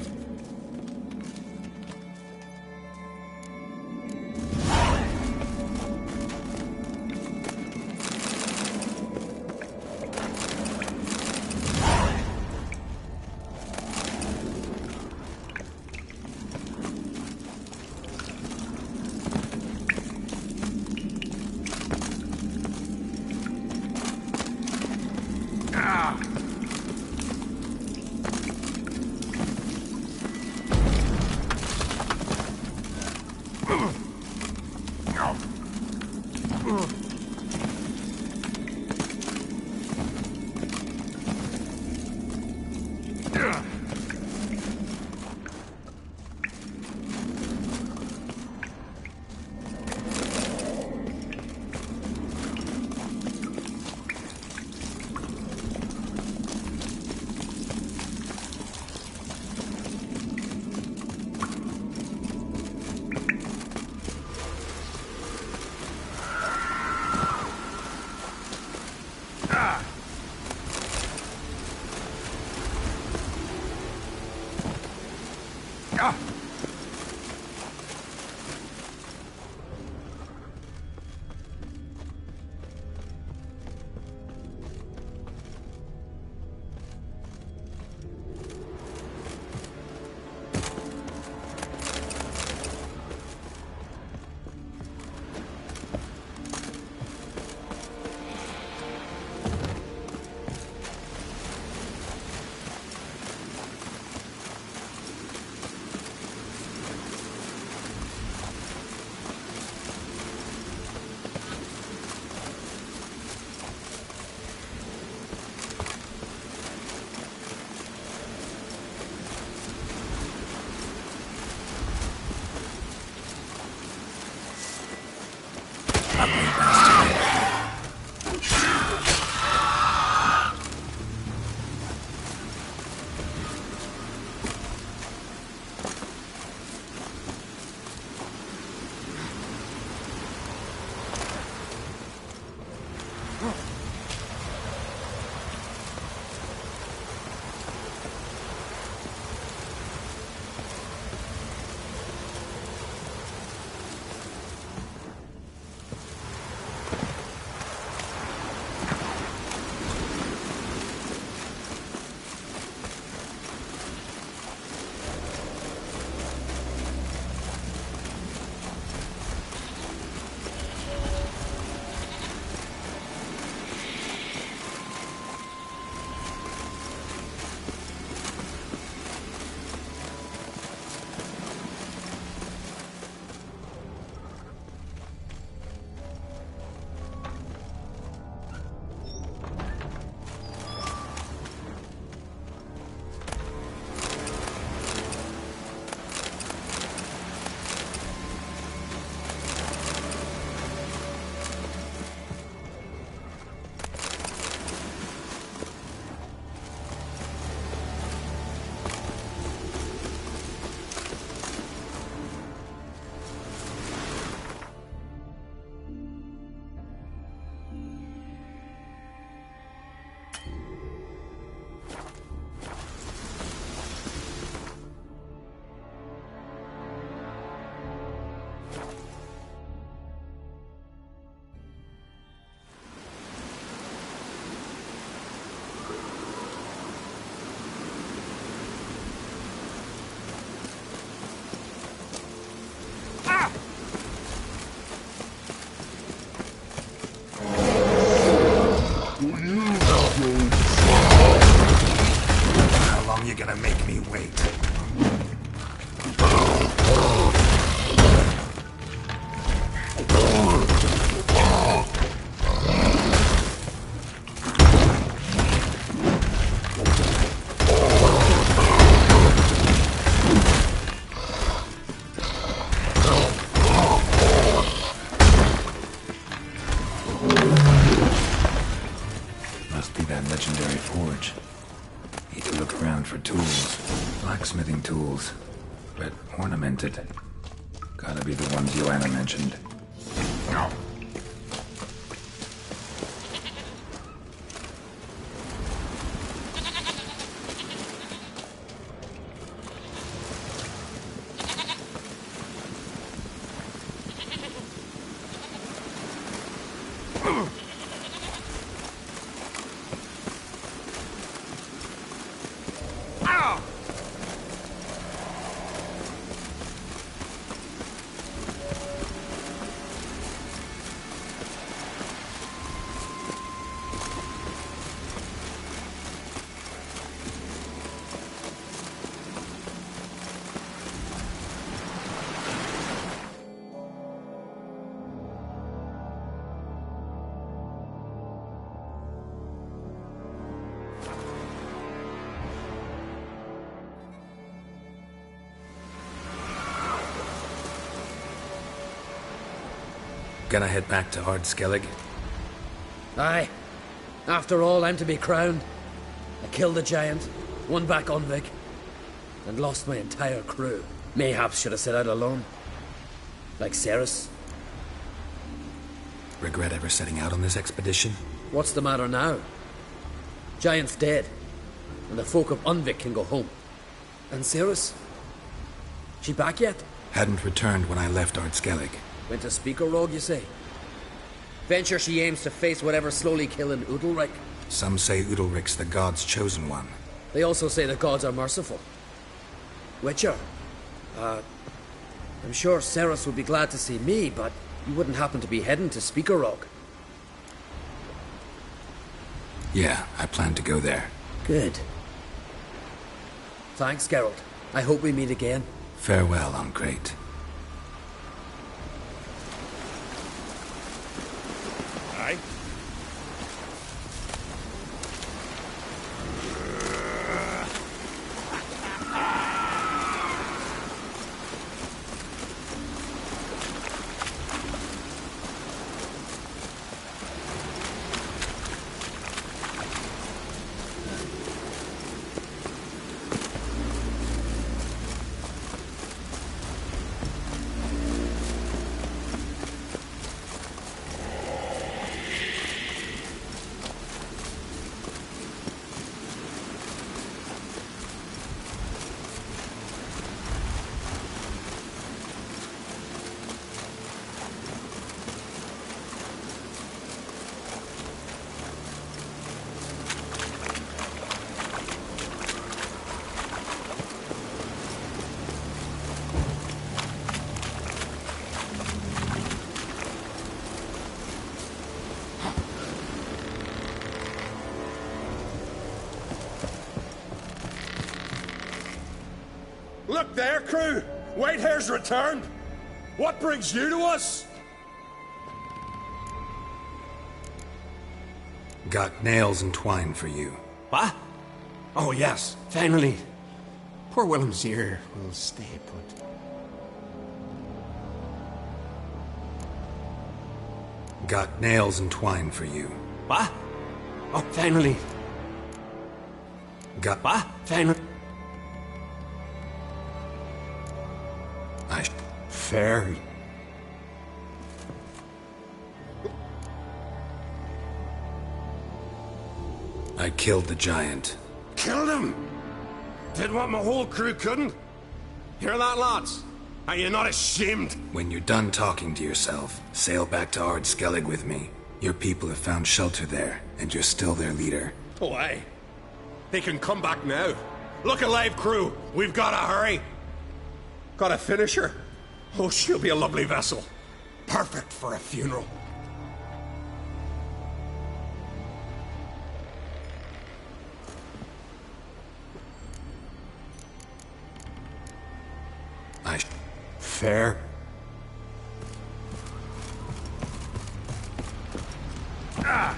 Blacksmithing tools, but ornamented. Gotta be the ones Joanna mentioned. No. Gonna head back to Ard-Skellig? Aye. After all, I'm to be crowned. I killed the giant, won back Unvik, and lost my entire crew. Mayhaps should have set out alone. Like Ceres. Regret ever setting out on this expedition? What's the matter now? Giant's dead, and the folk of Unvik can go home. And Ceres? She back yet? Hadn't returned when I left Ard-Skellig. Went to Speakerog, you say? Venture she aims to face whatever's slowly killing Udalric. Some say Udalric's the god's chosen one. They also say the gods are merciful. Witcher? I'm sure Ceres would be glad to see me, but you wouldn't happen to be heading to Speakerog. Yeah, I plan to go there. Good. Thanks, Geralt. I hope we meet again. Farewell, Uncrate. Aye. Look there, crew! Whitehair's returned! What brings you to us? Got nails and twine for you. What? Oh, yes, finally. Poor Willem's here will stay put. Got nails and twine for you. What? Oh, finally. Got what? Finally. Fair. I killed the giant. Killed him? Did what my whole crew couldn't? Hear that, lads? Are you not ashamed? When you're done talking to yourself, sail back to Ard-Skellig with me. Your people have found shelter there, and you're still their leader. Oh, aye. They can come back now. Look alive, crew. We've got to hurry. Got to finish her. Oh, she'll be a lovely vessel. Perfect for a funeral. Fair. Ah!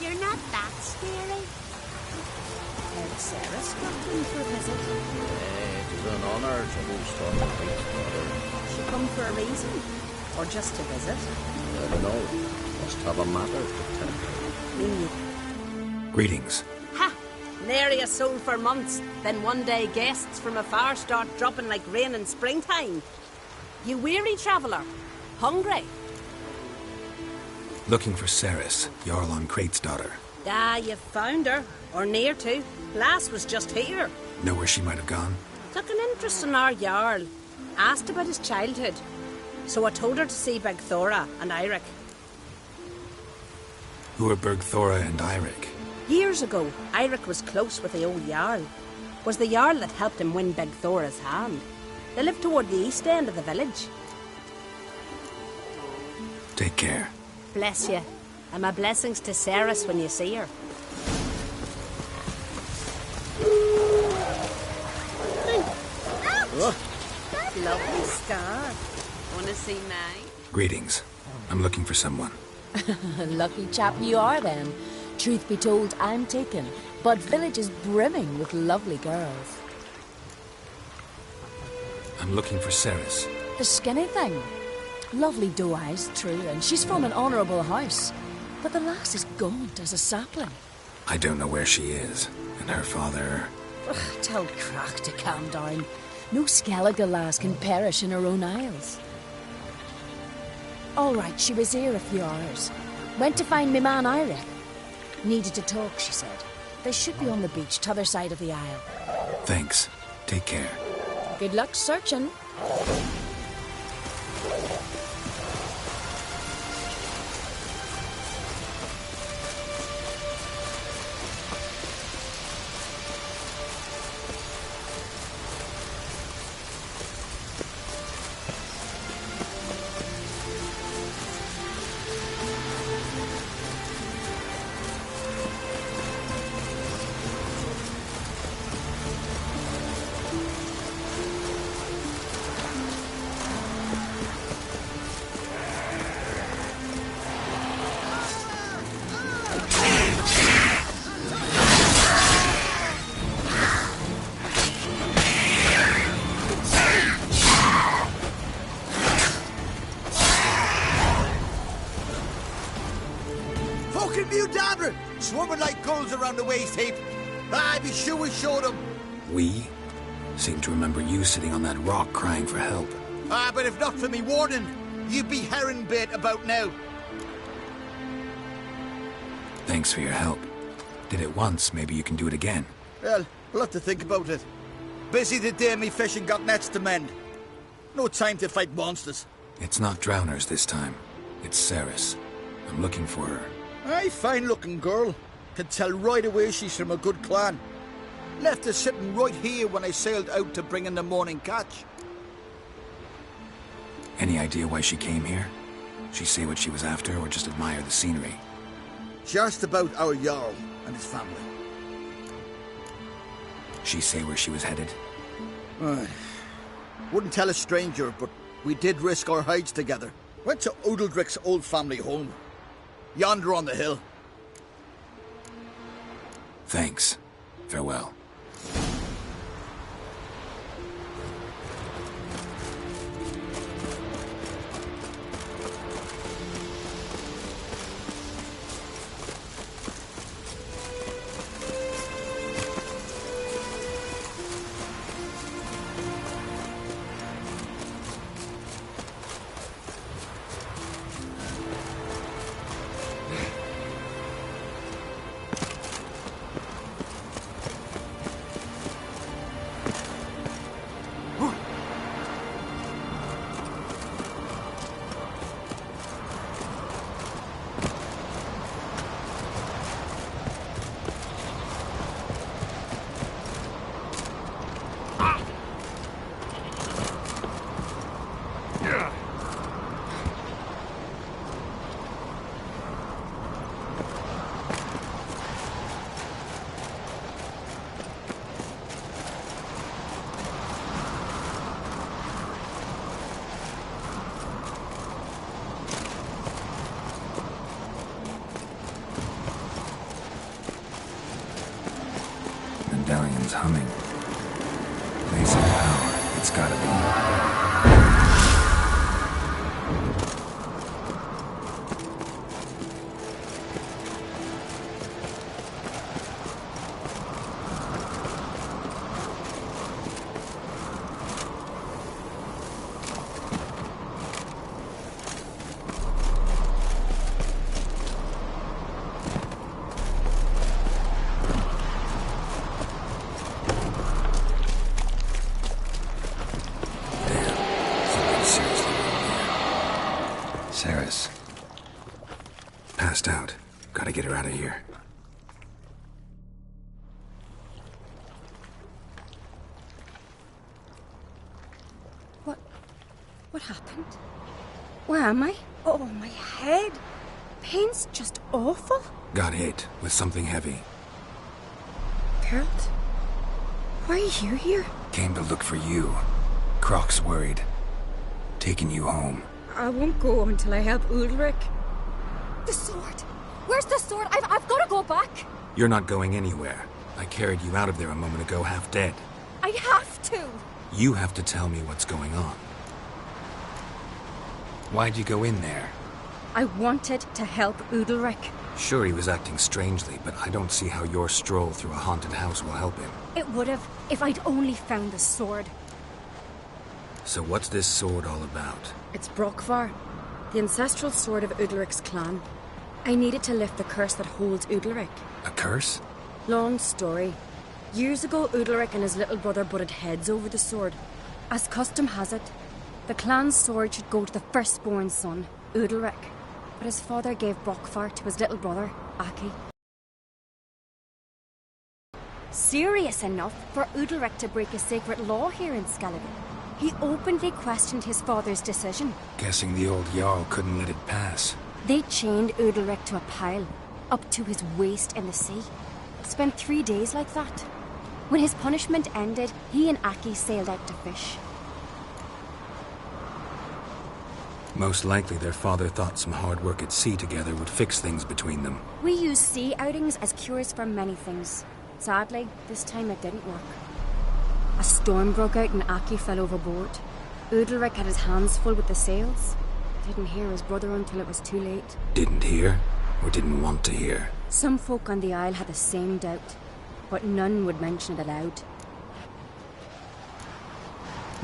You're not that scary. Had Sarah stopped in for a visit? It is an honour to host our great mother. She come for a reason? Or just to visit? never know. Must have a matter to tell. Greetings. Ha! Nary a soul for months. Then one day guests from afar start dropping like rain in springtime. You weary traveller? Hungry? Looking for Ceres, Jarl on Crate's daughter. Ah, you've found her. Or near to. Lass was just here. Know where she might have gone? Took an interest in our Jarl. Asked about his childhood. So I told her to see Bergthora and Eirik. Who are Bergthora and Eirik? Years ago, Eirik was close with the old Jarl. Was the Jarl that helped him win Bergthora's hand. They lived toward the east end of the village. Take care. Bless you. And my blessings to Ceres when you see her. Lovely scar. Wanna see mine? Greetings. I'm looking for someone. Lucky chap you are then. Truth be told, I'm taken, but village is brimming with lovely girls. I'm looking for Ceres. The skinny thing. Lovely doe eyes, true, and she's from an honourable house. But the lass is gaunt as a sapling. I don't know where she is, and her father... Ugh, tell Crack to calm down. No Skellige lass can perish in her own isles. All right, she was here a few hours. Went to find me man Eirik. Needed to talk, she said. They should be on the beach, t'other side of the isle. Thanks. Take care. Good luck searching. Swarming like gulls around the waist heap. I'd be sure we showed them. We? Seem to remember you sitting on that rock crying for help. But if not for me warning, you'd be herring bait about now. Thanks for your help. Did it once, maybe you can do it again. Well, we'll have to think about it. Busy the day me fishing got nets to mend. No time to fight monsters. It's not drowners this time. It's Ceres. I'm looking for her. Aye, fine-looking girl. Can tell right away she's from a good clan. Left her sitting right here when I sailed out to bring in the morning catch. Any idea why she came here? She say what she was after, or just admire the scenery? She asked about our Jarl and his family. She say where she was headed? Wouldn't tell a stranger, but we did risk our hides together. Went to Odeldrick's old family home. Yonder on the hill. Thanks. Farewell. Medallion's humming. Place of power. It's gotta be. What happened? Where am I? Oh, my head. Pain's just awful. Got hit with something heavy. Geralt? Why are you here? Came to look for you. Croc's worried. Taking you home. I won't go until I help Ulrich. The sword! Where's the sword? I've got to go back! You're not going anywhere. I carried you out of there a moment ago half dead. I have to! You have to tell me what's going on. Why'd you go in there? I wanted to help Ulrich. Sure, he was acting strangely, but I don't see how your stroll through a haunted house will help him. It would have, if I'd only found the sword. So what's this sword all about? It's Brokvar, the ancestral sword of Udalric's clan. I needed to lift the curse that holds Udalric. A curse? Long story. Years ago, Udalric and his little brother butted heads over the sword. As custom has it, the clan's sword should go to the firstborn son, Udalric. But his father gave Brokvar to his little brother, Aki. Serious enough for Udalric to break a sacred law here in Skellige. He openly questioned his father's decision. Guessing the old Jarl couldn't let it pass. They chained Udalric to a pile, up to his waist in the sea. Spent 3 days like that. When his punishment ended, he and Aki sailed out to fish. Most likely their father thought some hard work at sea together would fix things between them. We use sea outings as cures for many things. Sadly, this time it didn't work. A storm broke out and Aki fell overboard. Udalric had his hands full with the sails. Didn't hear his brother until it was too late. Didn't hear? Or didn't want to hear? Some folk on the Isle had the same doubt, but none would mention it aloud.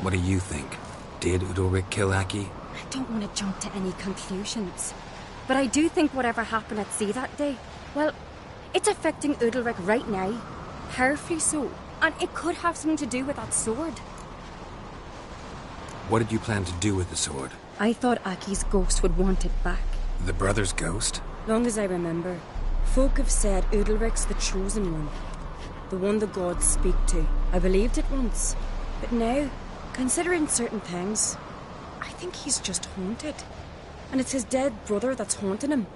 What do you think? Did Udalric kill Aki? I don't want to jump to any conclusions, but I do think whatever happened at sea that day, well, it's affecting Udalric right now. Powerfully so, and it could have something to do with that sword. What did you plan to do with the sword? I thought Aki's ghost would want it back. The brother's ghost? Long as I remember, folk have said Udalric's the chosen one. The one the gods speak to. I believed it once, but now, considering certain things, I think he's just haunted. And it's his dead brother that's haunting him.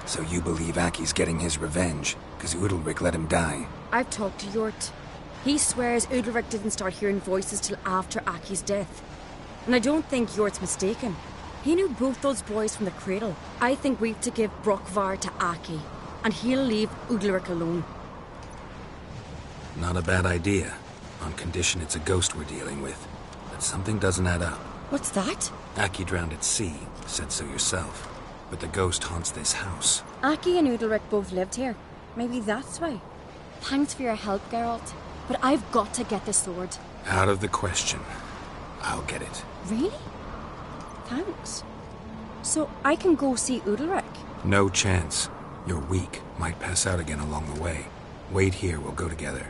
So you believe Aki's getting his revenge, because Udalric let him die? I've talked to Yort. He swears Udalric didn't start hearing voices till after Aki's death. And I don't think Yort's mistaken. He knew both those boys from the cradle. I think we've to give Brokvar to Aki, and he'll leave Udalric alone. Not a bad idea, on condition it's a ghost we're dealing with. But something doesn't add up. What's that? Aki drowned at sea, said so yourself. But the ghost haunts this house. Aki and Udalric both lived here. Maybe that's why. Thanks for your help, Geralt. But I've got to get the sword. Out of the question. I'll get it. Really? Thanks. So I can go see Udalric? No chance. You're weak. Might pass out again along the way. Wait here, we'll go together.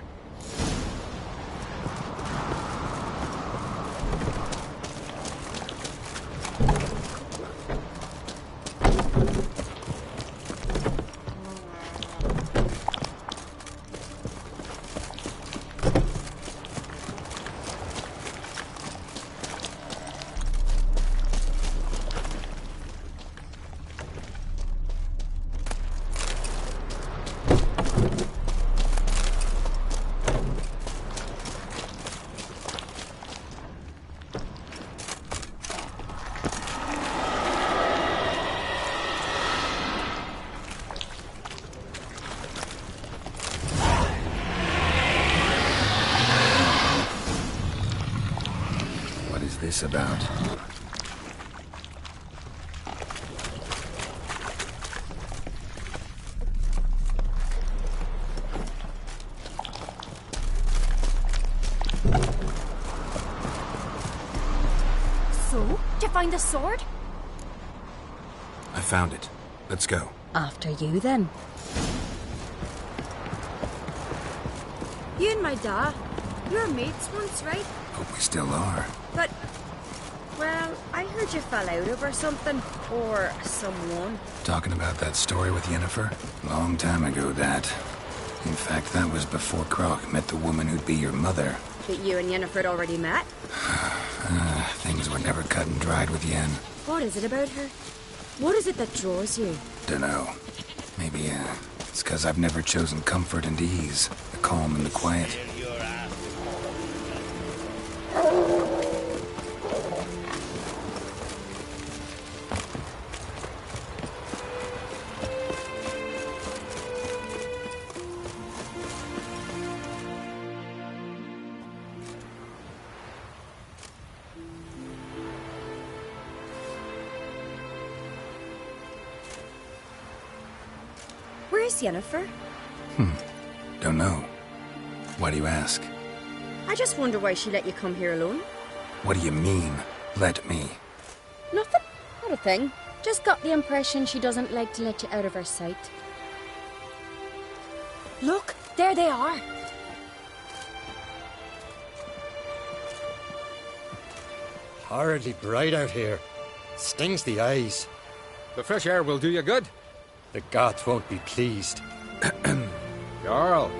This about? So, did you find the sword? I found it. Let's go. After you, then. You and my dad, you were mates once, right? Hope we still are. But, well, I heard you fell out over something, or someone. Talking about that story with Yennefer? Long time ago, that. In fact, that was before Croc met the woman who'd be your mother. But you and Yennefer had already met. Things were never cut and dried with Yen. What is it about her? What is it that draws you? Dunno. Maybe, it's because I've never chosen comfort and ease, the calm and the quiet. Where's Yennefer? Don't know. Why do you ask? I just wonder why she let you come here alone. What do you mean, let me? Nothing. Not a thing. Just got the impression she doesn't like to let you out of her sight. Look, there they are. Horridly bright out here. Stings the eyes. The fresh air will do you good. The gods won't be pleased. Jarl,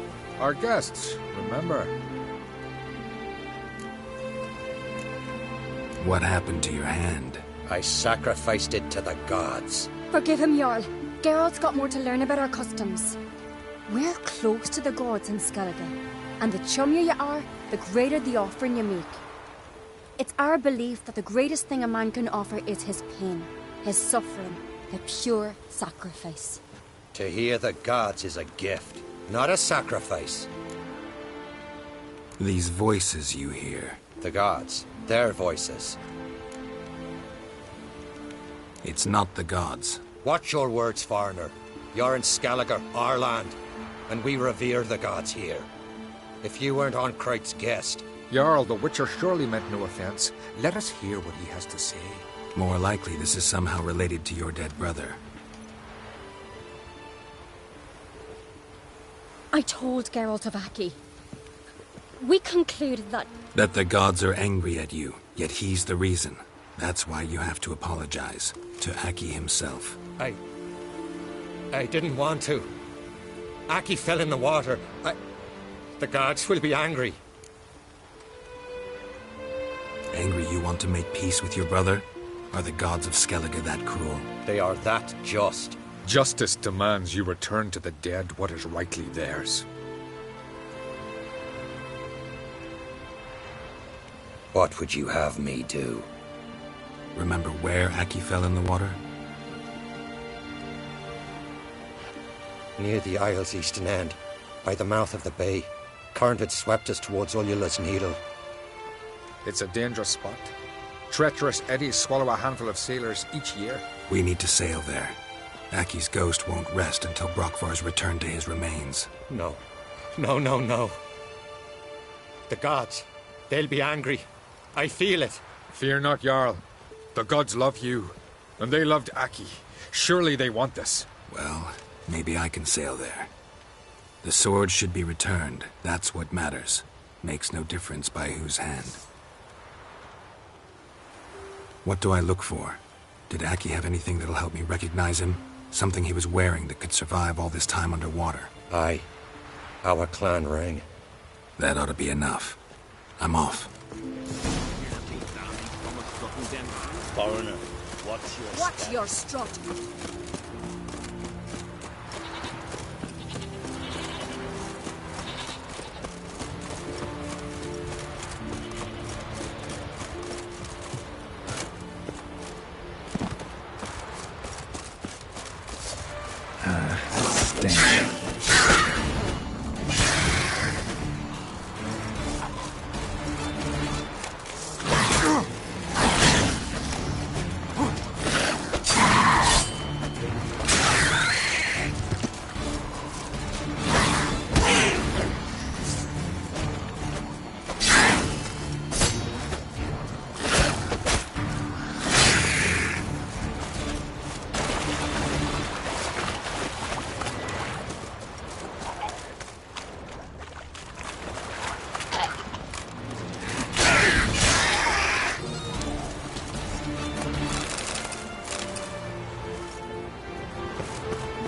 our guests, remember. What happened to your hand? I sacrificed it to the gods. Forgive him, Jarl. Geralt's got more to learn about our customs. We're close to the gods in Skellige, and the chummier you are, the greater the offering you make. It's our belief that the greatest thing a man can offer is his pain, his suffering, the pure sacrifice. To hear the gods is a gift, not a sacrifice. These voices you hear. The gods, their voices. It's not the gods. Watch your words, foreigner. You're in Skellige, our land, and we revere the gods here. If you weren't on Kright's guest... Jarl, the Witcher surely meant no offense. Let us hear what he has to say. More likely this is somehow related to your dead brother. I told Geralt of Aki. We concluded that... That the gods are angry at you, yet he's the reason. That's why you have to apologize. To Aki himself. I didn't want to. Aki fell in the water. The gods will be angry. Angry you want to make peace with your brother? Are the gods of Skellige that cruel? They are that just. Justice demands you return to the dead what is rightly theirs. What would you have me do? Remember where Aki fell in the water? Near the Isle's eastern end, by the mouth of the bay. Current had swept us towards Ullula's Needle. It's a dangerous spot. Treacherous eddies swallow a handful of sailors each year. We need to sail there. Aki's ghost won't rest until Brokvar's returned to his remains. No. No. The gods, they'll be angry. I feel it. Fear not, Jarl. The gods love you, and they loved Aki. Surely they want this. Well, maybe I can sail there. The sword should be returned. That's what matters. Makes no difference by whose hand. What do I look for? Did Aki have anything that'll help me recognize him? Something he was wearing that could survive all this time underwater? Aye. Our clan ring. That ought to be enough. I'm off. Foreigner, Watch your strut.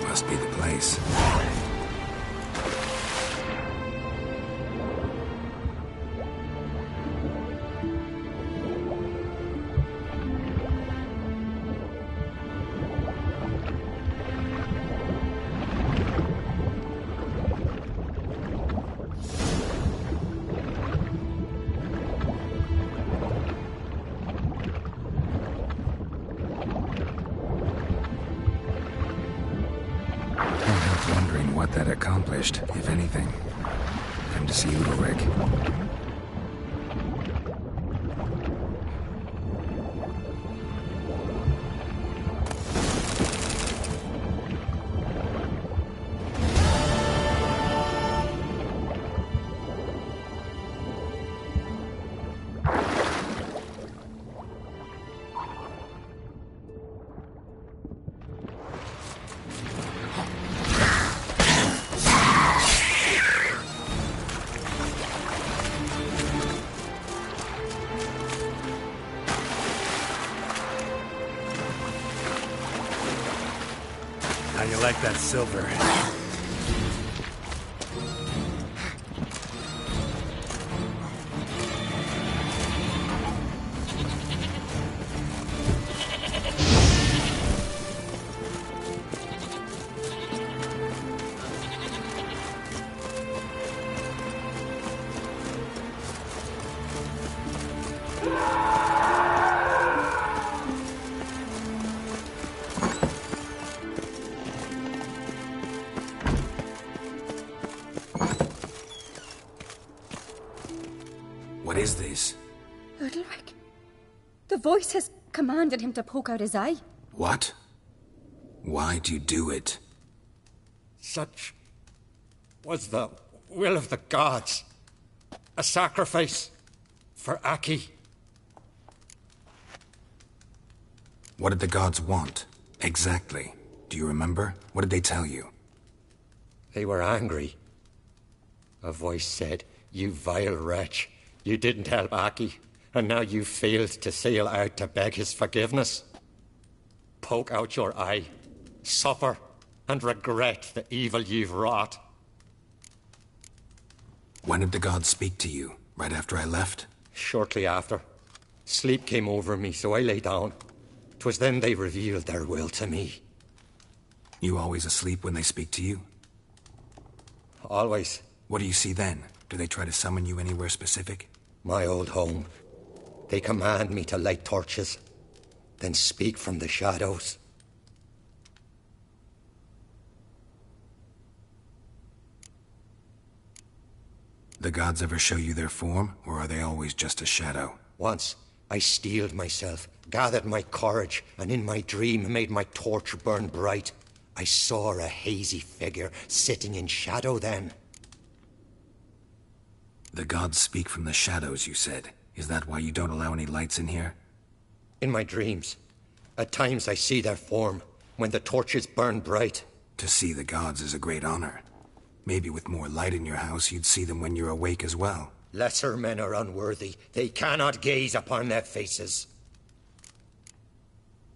Must be the place. Can't help wondering what that accomplished, if anything. Time to see Udalric. How you like that silver? What is this? Udalric. The voice has commanded him to poke out his eye. What? Why do you do it? Such was the will of the gods. A sacrifice for Aki. What did the gods want? Exactly. Do you remember? What did they tell you? They were angry. A voice said, "You vile wretch. You didn't help Aki, and now you failed to sail out to beg his forgiveness. Poke out your eye, suffer, and regret the evil you've wrought." When did the gods speak to you? Right after I left? Shortly after. Sleep came over me, so I lay down. 'Twas then they revealed their will to me. You always asleep when they speak to you? Always. What do you see then? Do they try to summon you anywhere specific? My old home. They command me to light torches, then speak from the shadows. The gods ever show you their form, or are they always just a shadow? Once, I steeled myself, gathered my courage, and in my dream made my torch burn bright. I saw a hazy figure sitting in shadow then. The gods speak from the shadows, you said. Is that why you don't allow any lights in here? In my dreams. At times I see their form, when the torches burn bright. To see the gods is a great honor. Maybe with more light in your house, you'd see them when you're awake as well. Lesser men are unworthy. They cannot gaze upon their faces.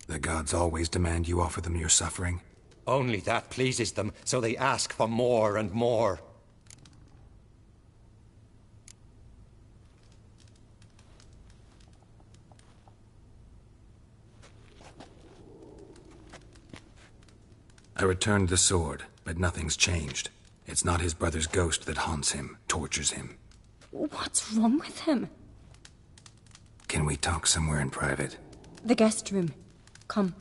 The gods always demand you offer them your suffering? Only that pleases them, so they ask for more and more. I returned the sword, but nothing's changed. It's not his brother's ghost that haunts him, tortures him. What's wrong with him? Can we talk somewhere in private? The guest room. Come.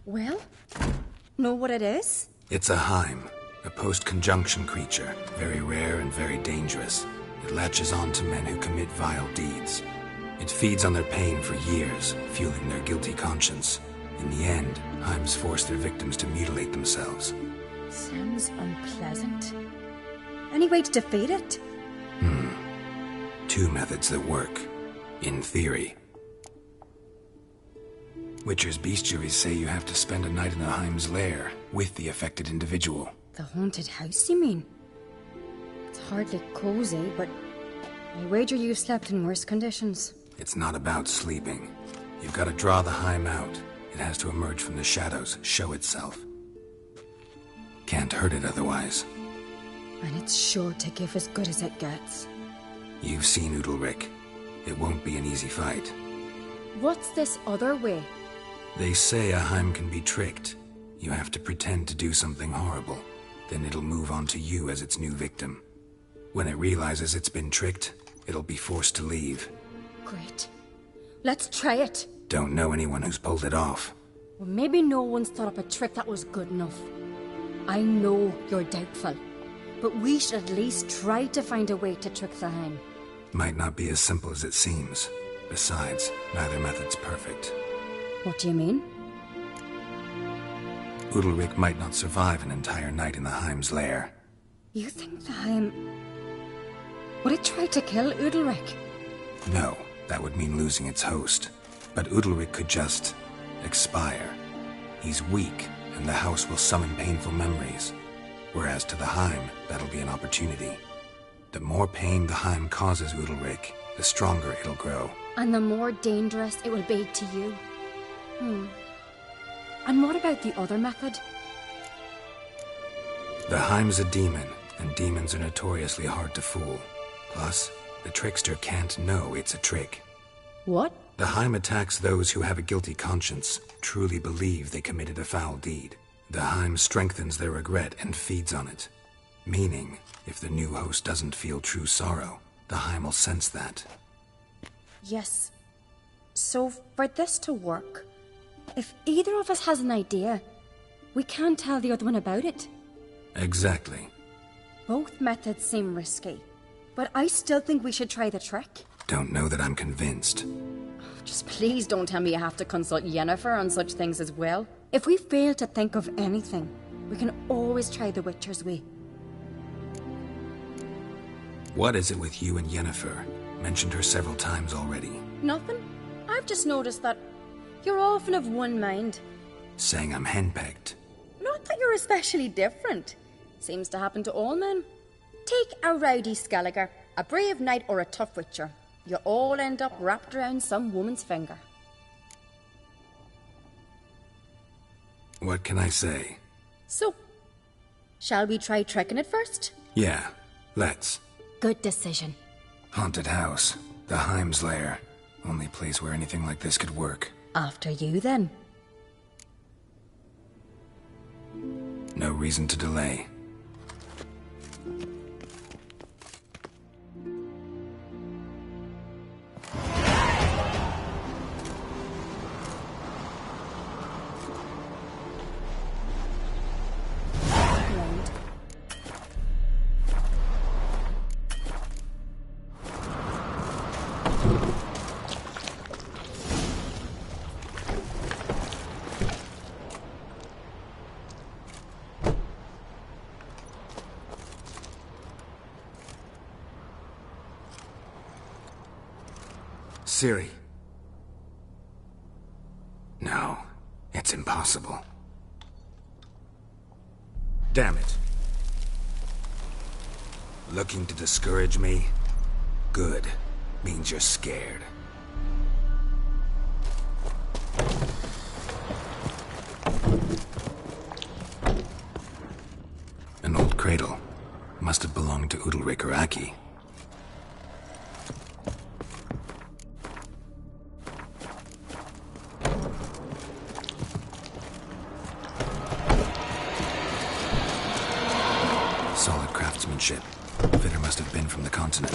Well? Know what it is? It's a Heim, a post-conjunction creature, very rare and very dangerous. It latches on to men who commit vile deeds. It feeds on their pain for years, fueling their guilty conscience. In the end, Heims force their victims to mutilate themselves. Sounds unpleasant. Any way to defeat it? Two methods that work. In theory. Witcher's bestiaries say you have to spend a night in the Heim's lair with the affected individual. The haunted house, you mean? It's hardly cozy, but I wager you've slept in worse conditions. It's not about sleeping. You've got to draw the Heim out. It has to emerge from the shadows, show itself. Can't hurt it otherwise. And it's sure to give as good as it gets. You've seen Udalric. It won't be an easy fight. What's this other way? They say a Heim can be tricked. You have to pretend to do something horrible. Then it'll move on to you as its new victim. When it realizes it's been tricked, it'll be forced to leave. Great. Let's try it. Don't know anyone who's pulled it off. Well, maybe no one's thought up a trick that was good enough. I know you're doubtful, but we should at least try to find a way to trick the Heim. Might not be as simple as it seems. Besides, neither method's perfect. What do you mean? Udalric might not survive an entire night in the Heim's lair. You think the Heim... would it try to kill Udalric? No, that would mean losing its host. But Udalric could just... expire. He's weak, and the house will summon painful memories. Whereas to the Heim, that'll be an opportunity. The more pain the Heim causes Udalric, the stronger it'll grow. And the more dangerous it will be to you. And what about the other method? The Heim's a demon, and demons are notoriously hard to fool. Plus, the trickster can't know it's a trick. What? The Heim attacks those who have a guilty conscience, truly believe they committed a foul deed. The Heim strengthens their regret and feeds on it. Meaning, if the new host doesn't feel true sorrow, the Heim will sense that. Yes. So, for this to work, if either of us has an idea, we can't tell the other one about it. Exactly. Both methods seem risky, but I still think we should try the trick. Don't know that I'm convinced. Just please don't tell me you have to consult Yennefer on such things as well. If we fail to think of anything, we can always try the Witcher's way. What is it with you and Yennefer? Mentioned her several times already. Nothing. I've just noticed that you're often of one mind. Saying I'm henpecked. Not that you're especially different. Seems to happen to all men. Take a rowdy Skelliger, a brave knight or a tough witcher. You all end up wrapped around some woman's finger. What can I say? So, shall we try tricking it first? Yeah, let's. Good decision. Haunted house. The Heim's lair. Only place where anything like this could work. After you, then. No reason to delay. Ciri. No, it's impossible. Damn it. Looking to discourage me? Good. Means you're scared. An old cradle. Must have belonged to Udalric or Aki. Solid craftsmanship. Fitter must have been from the continent.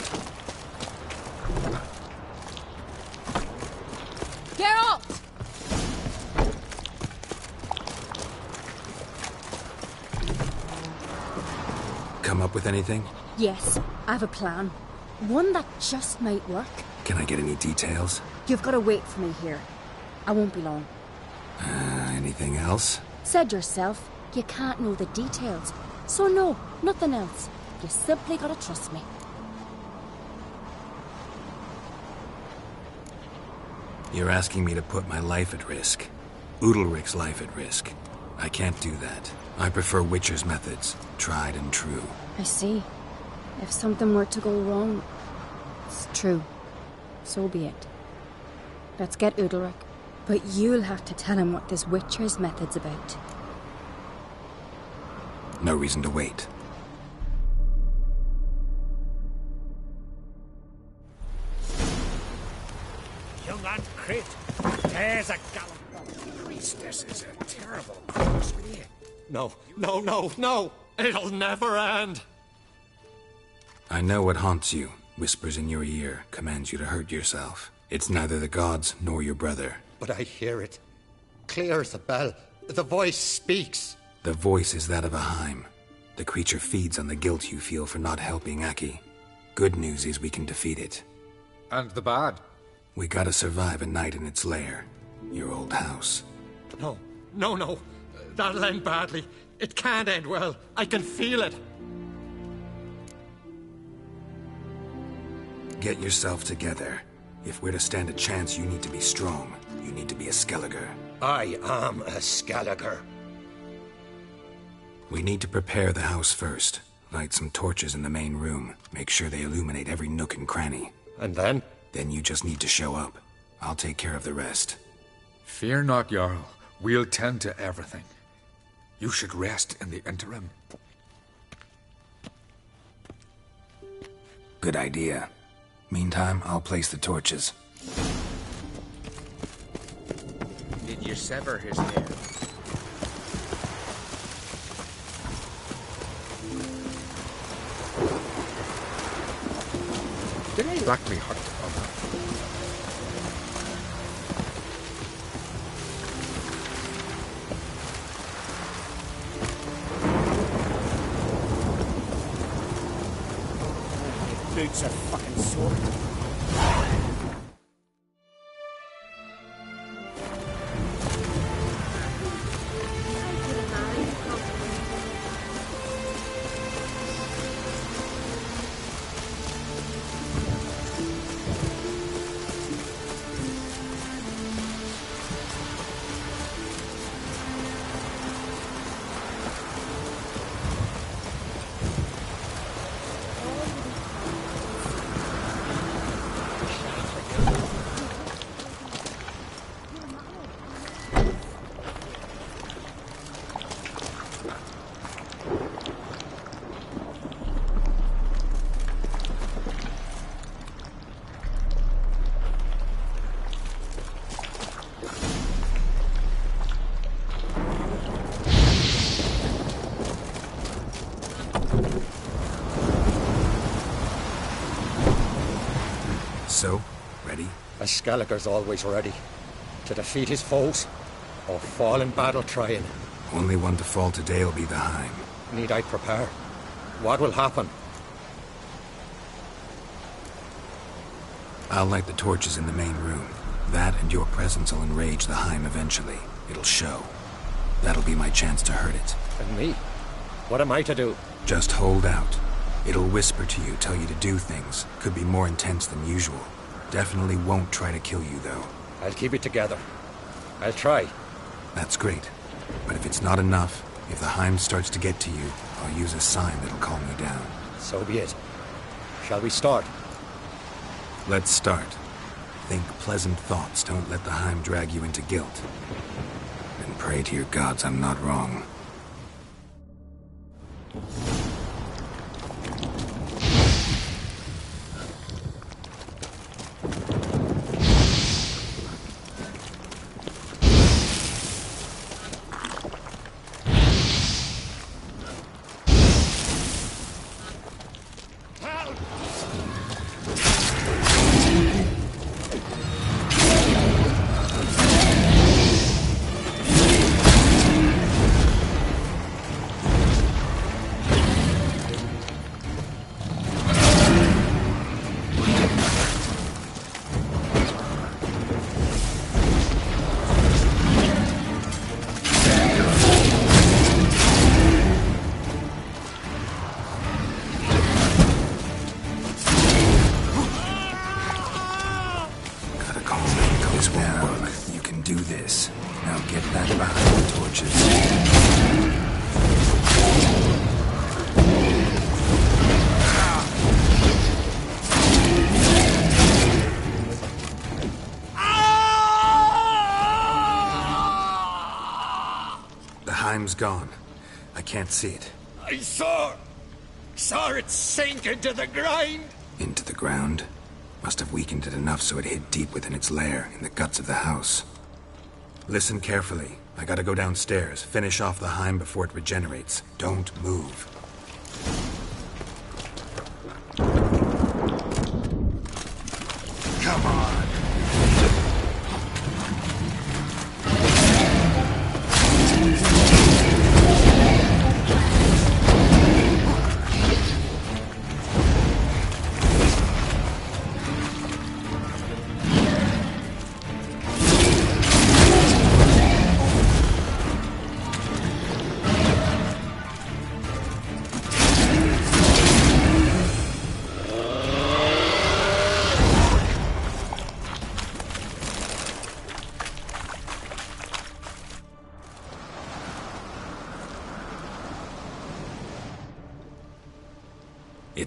Geralt! Come up with anything? Yes, I have a plan. One that just might work. Can I get any details? You've got to wait for me here. I won't be long. Anything else? Said yourself, you can't know the details. So no, nothing else. You simply gotta trust me. You're asking me to put my life at risk. Udalric's life at risk. I can't do that. I prefer Witcher's methods, tried and true. I see. If something were to go wrong, it's true. So be it. Let's get Udalric. But you'll have to tell him what this Witcher's method's about. No reason to wait. Young Aunt Crit, there's a gallant priestess is a terrible cross with you. No, no, no, no! It'll never end! I know what haunts you. whispers in your ear, commands you to hurt yourself. It's neither the gods nor your brother. But I hear it. Clear as a bell. The voice speaks. The voice is that of a Heim. The creature feeds on the guilt you feel for not helping Aki. Good news is we can defeat it. And the bad? We gotta survive a night in its lair. Your old house. No. That'll end badly. It can't end well. I can feel it. Get yourself together. If we're to stand a chance, you need to be strong. You need to be a Skelliger. I am a Skelliger. We need to prepare the house first. Light some torches in the main room. Make sure they illuminate every nook and cranny. And then? Then you just need to show up. I'll take care of the rest. Fear not, Jarl. We'll tend to everything. You should rest in the interim. Good idea. Meantime, I'll place the torches. Did you sever his head? Did he lack me hurt on that? Boots are fucking sore. So, ready? A Skelliger's always ready. To defeat his foes, or fall in battle trying. Only one to fall today will be the Heim. Need I prepare? What will happen? I'll light the torches in the main room. That and your presence will enrage the Heim eventually. It'll show. That'll be my chance to hurt it. And me? What am I to do? Just hold out. It'll whisper to you, tell you to do things. Could be more intense than usual. Definitely won't try to kill you, though. I'll keep it together. I'll try. That's great. But if it's not enough, if the Heim starts to get to you, I'll use a sign that'll calm you down. So be it. Shall we start? Let's start. Think pleasant thoughts. Don't let the Heim drag you into guilt. And pray to your gods I'm not wrong. Gone. I can't see it. I saw it sink into the ground. Into the ground? Must have weakened it enough so it hid deep within its lair, in the guts of the house. Listen carefully. I gotta go downstairs, finish off the Heim before it regenerates. Don't move.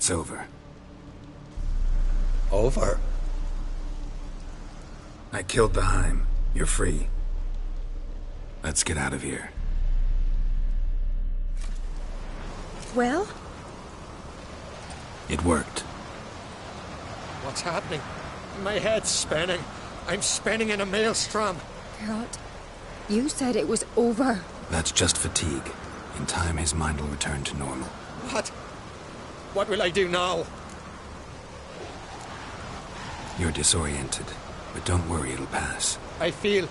It's over. Over? I killed the Heim. You're free. Let's get out of here. Well? It worked. What's happening? My head's spinning. I'm spinning in a maelstrom. Geralt, you said it was over. That's just fatigue. In time, his mind will return to normal. What? What will I do now? You're disoriented, but don't worry, it'll pass. I feel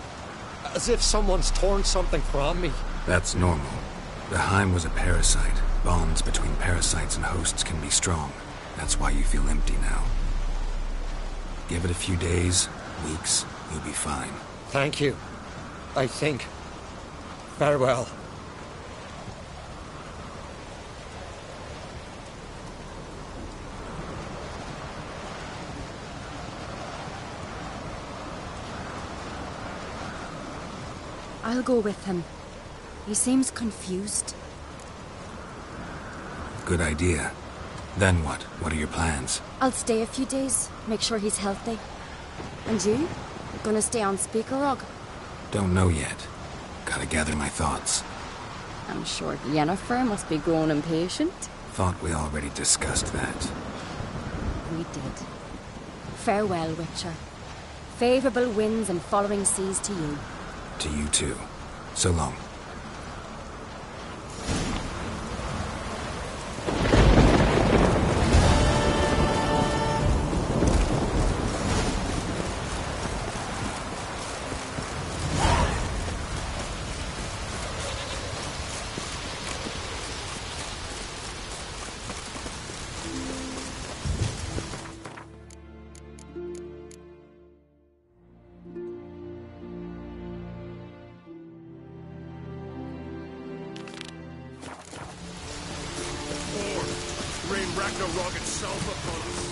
as if someone's torn something from me. That's normal. The Heim was a parasite. Bonds between parasites and hosts can be strong. That's why you feel empty now. Give it a few days, weeks, you'll be fine. Thank you. I think. Farewell. I'll go with him. He seems confused. Good idea. Then what? What are your plans? I'll stay a few days, make sure he's healthy. And you? Gonna stay on Speaker Rog? Don't know yet. Gotta gather my thoughts. I'm sure Yennefer must be growing impatient. Thought we already discussed that. We did. Farewell, Witcher. Favourable winds and following seas to you. To you too. So long. Rain Ragnarok itself upon us.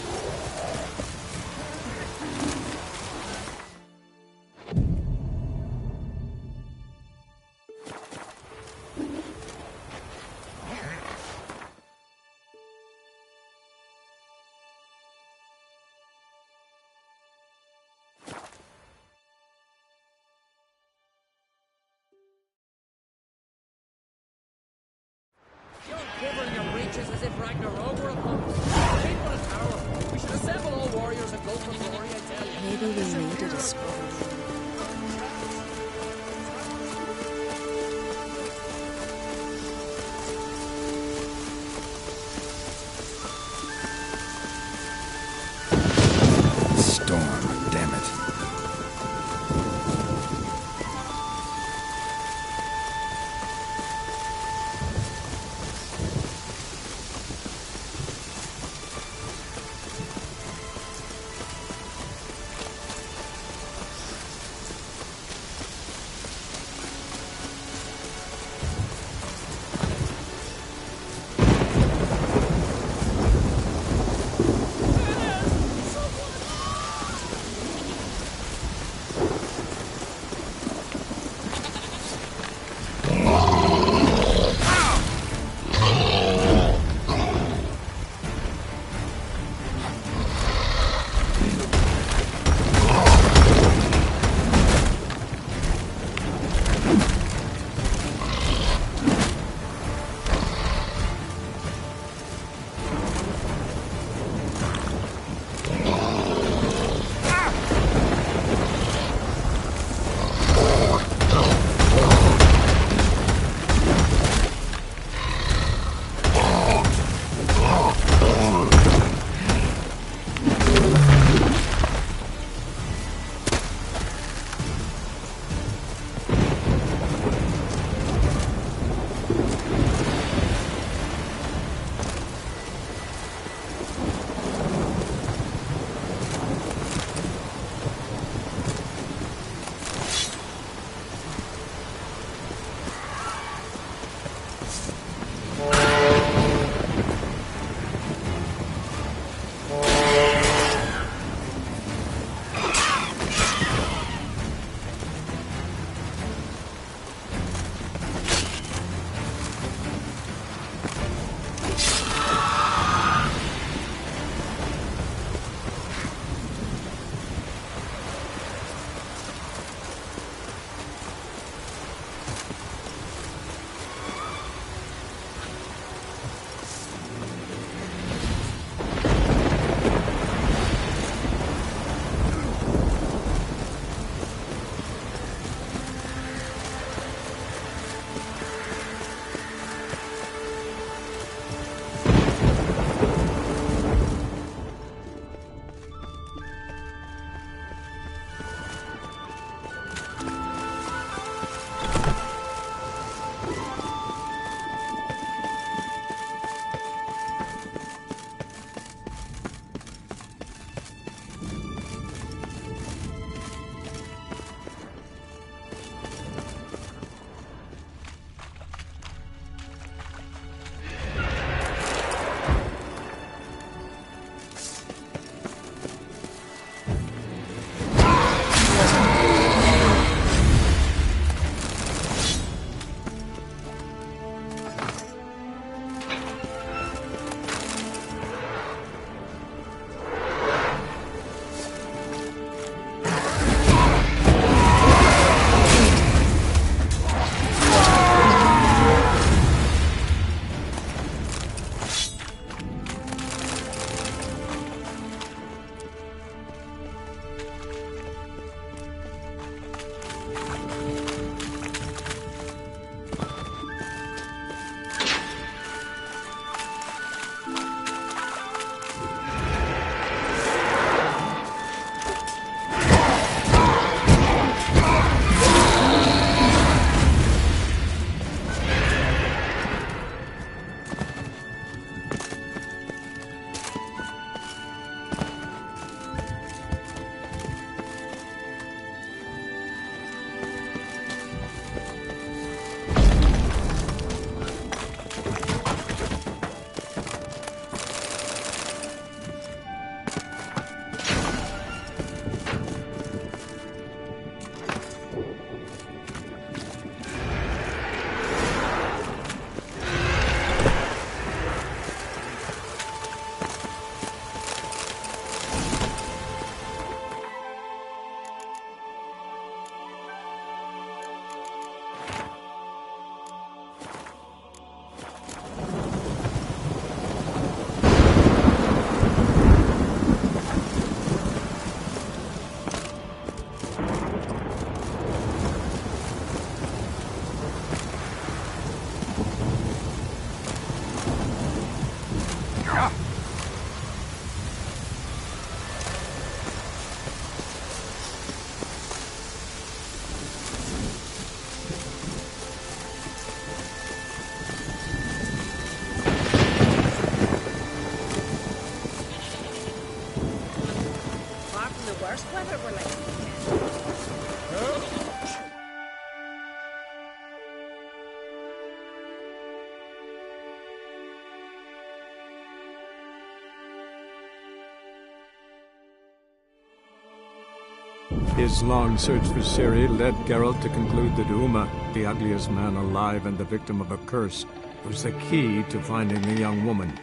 You're quivering your breeches as if Ragnarok were upon us. Think what a tower. We should assemble all warriors and go for glory, I tell you. Maybe we needed a squad. Storm, damn it. the worst weather we're likely to get. His long search for Ciri led Geralt to conclude that Uma, the ugliest man alive and the victim of a curse, was the key to finding the young woman.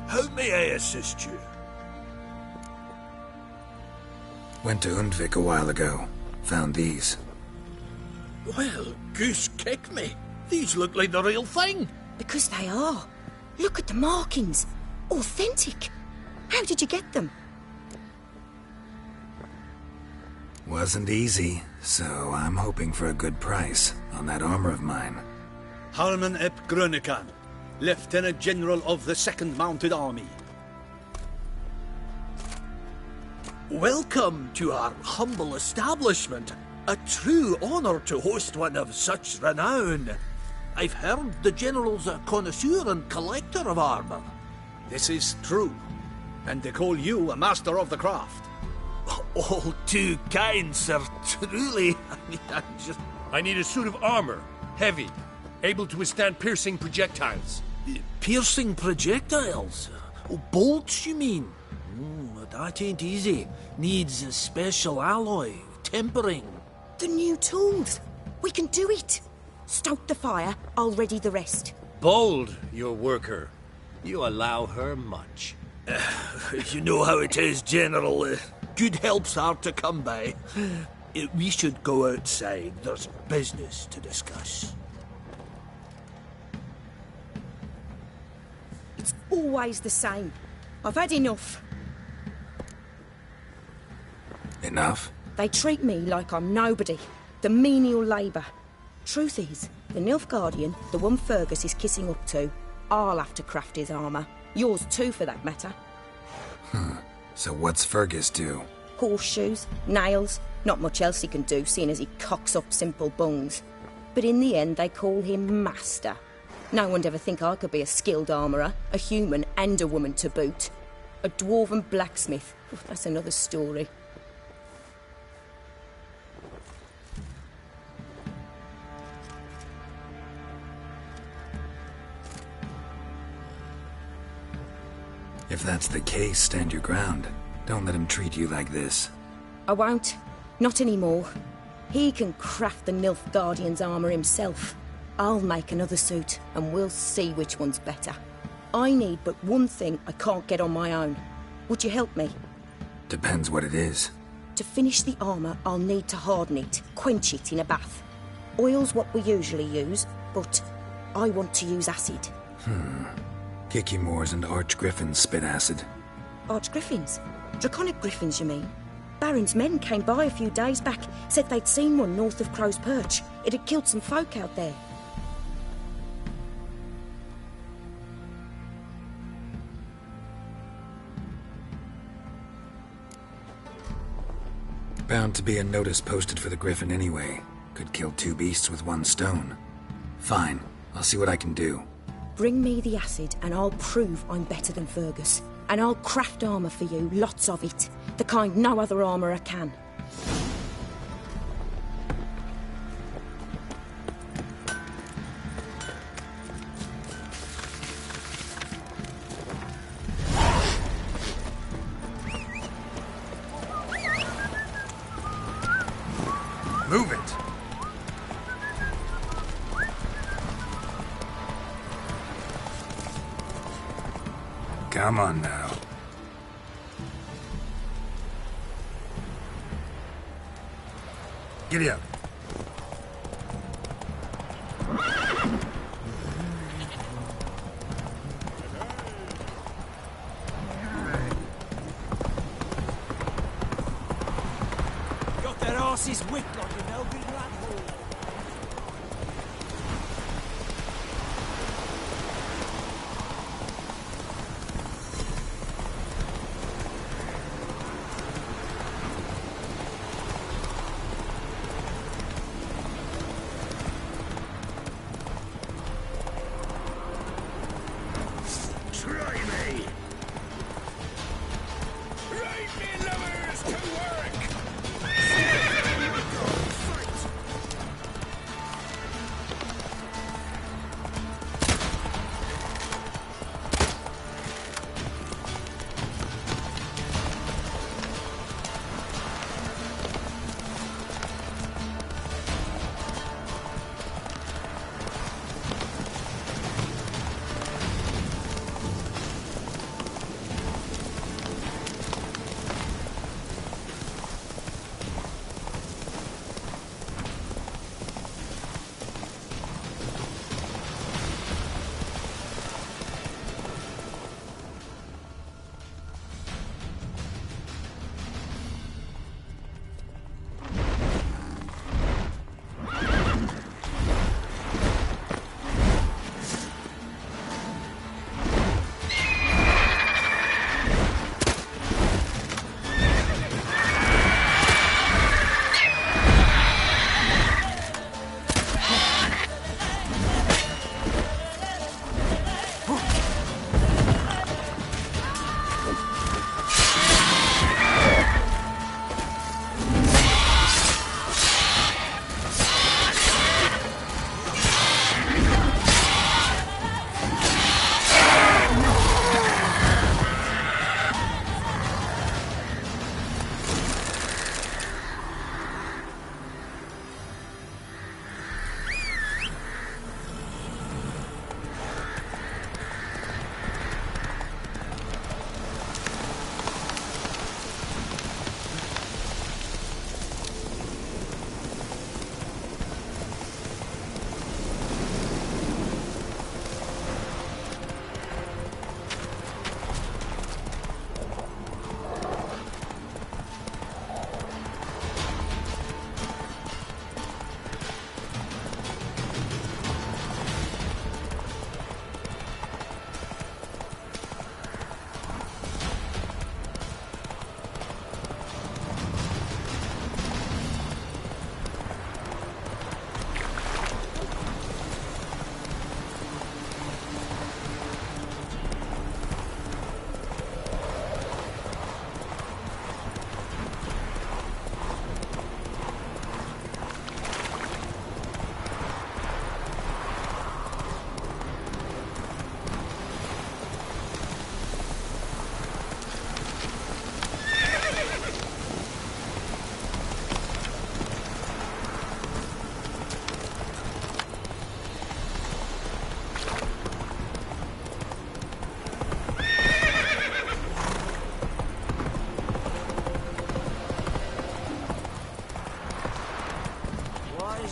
How may I assist you? Went to Undvik a while ago. Found these. Well, goose kick me. These look like the real thing. Because they are. Look at the markings. Authentic. How did you get them? Wasn't easy, so I'm hoping for a good price on that armor of mine. Harman ep Grönekan, Lieutenant General of the 2nd Mounted Army. Welcome to our humble establishment. A true honor to host one of such renown. I've heard the General's a connoisseur and collector of armor. This is true, and they call you a master of the craft. All too kind, sir. Truly. I need a suit of armor. Heavy. Able to withstand piercing projectiles. Piercing projectiles? Oh, bolts, you mean? That ain't easy. Needs a special alloy. Tempering. The new tools. We can do it. Stoke the fire, I'll ready the rest. Bold, your worker. You allow her much. You know how it is, General. Good help's hard to come by. We should go outside. There's business to discuss. It's always the same. I've had enough. Enough? They treat me like I'm nobody. The menial labour. Truth is, the Nilfgaardian, the one Fergus is kissing up to, I'll have to craft his armour. Yours too, for that matter. So what's Fergus do? Horseshoes, nails, not much else he can do, seeing as he cocks up simple bungs. But in the end, they call him Master. No one'd ever think I could be a skilled armourer, a human and a woman to boot. A dwarven blacksmith, that's another story. If that's the case, stand your ground. Don't let him treat you like this. I won't. Not anymore. He can craft the Nilfgaardian's armour himself. I'll make another suit, and we'll see which one's better. I need but one thing I can't get on my own. Would you help me? Depends what it is. To finish the armour, I'll need to harden it, quench it in a bath. Oil's what we usually use, but I want to use acid. Kicky Moors and Archgriffins spit acid. Archgriffins? Draconic griffins, you mean? Baron's men came by a few days back, said they'd seen one north of Crow's Perch. It had killed some folk out there. Bound to be a notice posted for the Griffin anyway. Could kill two beasts with one stone. Fine, I'll see what I can do. Bring me the acid and I'll prove I'm better than Fergus. And I'll craft armour for you, lots of it. The kind no other armourer can. Move it! Come on now. Giddy up. Got that arse's wick on you, Melvin Rat hole. Try me! Right, me lovers, to work!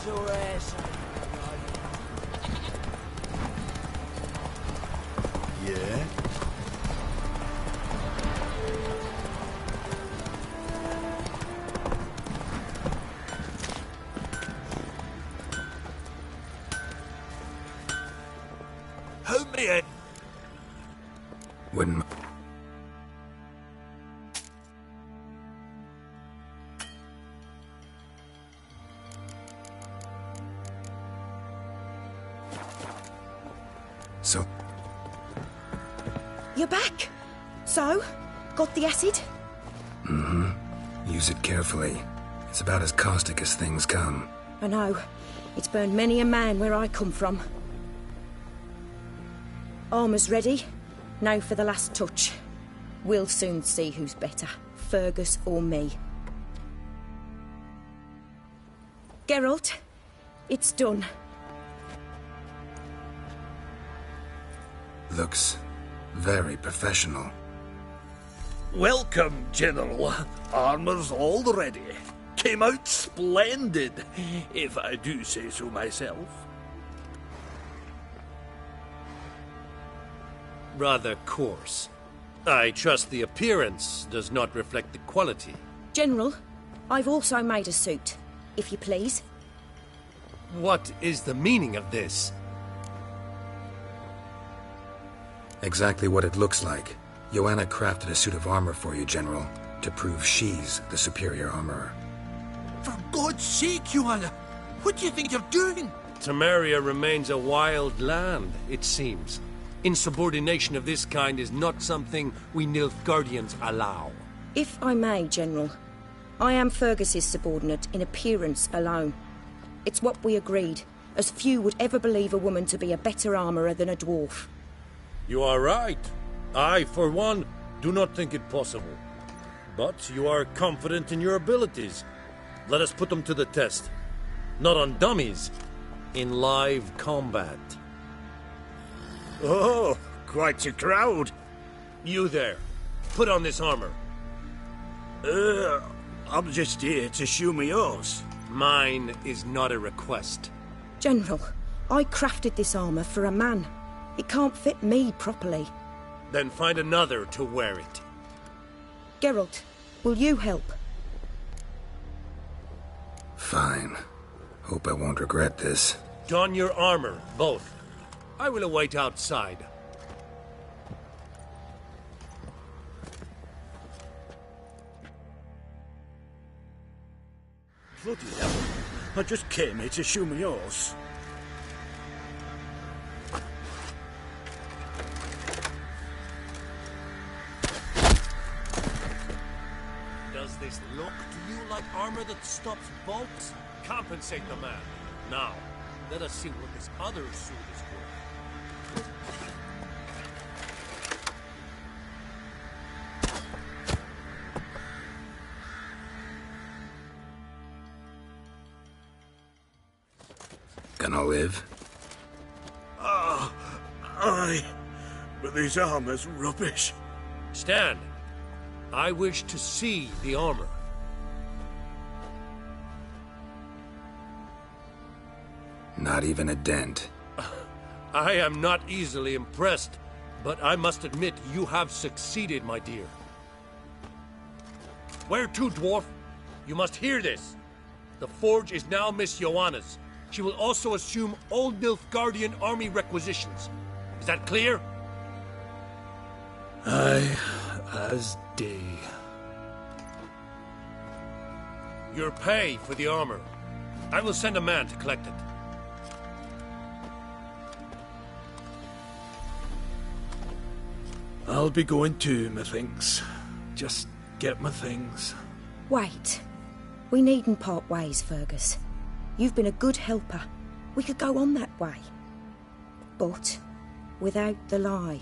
your ass. Yeah? Help me in. Wouldn't... So, You're back. So, got the acid? Mm-hmm. Use it carefully. It's about as caustic as things come. I know. It's burned many a man where I come from. Armour's ready. Now for the last touch. We'll soon see who's better, Fergus or me. Geralt, it's done. Looks very professional. Welcome, General. Armour's all ready. Came out splendid, if I do say so myself. Rather coarse. I trust the appearance does not reflect the quality. General, I've also made a suit, if you please. What is the meaning of this? Exactly what it looks like. Joanna crafted a suit of armor for you, General, to prove she's the superior armorer. For God's sake, Joanna! What do you think you're doing? Temeria remains a wild land, it seems. Insubordination of this kind is not something we Nilfgaardians allow. If I may, General, I am Fergus's subordinate in appearance alone. It's what we agreed, as few would ever believe a woman to be a better armourer than a dwarf. You are right. I, for one, do not think it possible. But you are confident in your abilities. Let us put them to the test. Not on dummies, in live combat. Oh, quite a crowd. You there, put on this armor. I'm just here to show me yours. Mine is not a request. General, I crafted this armour for a man. It can't fit me properly. Then find another to wear it. Geralt, will you help? Fine. Hope I won't regret this. Don your armor, both. I will await outside. Bloody hell. I just came here to show me yours. Does this look to you like armor that stops bolts? Compensate the man. Now, let us see what this other suit is worth. Gonna live? Aye. But this armor's rubbish. Stand. I wish to see the armor. Not even a dent. I am not easily impressed, but I must admit you have succeeded, my dear. Where to, dwarf? You must hear this. The forge is now Miss Joanna's. She will also assume all Nilfgaardian army requisitions. Is that clear? Aye, as day. Your pay for the armor. I will send a man to collect it. I'll be going too, methinks. Just get my things. Wait. We needn't part ways, Fergus. You've been a good helper. We could go on that way. But without the lie.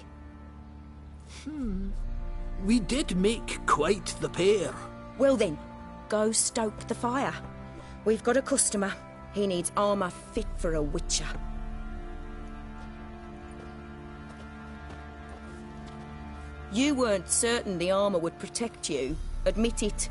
We did make quite the pair. Well then, go stoke the fire. We've got a customer. He needs armour fit for a witcher. You weren't certain the armour would protect you. Admit it.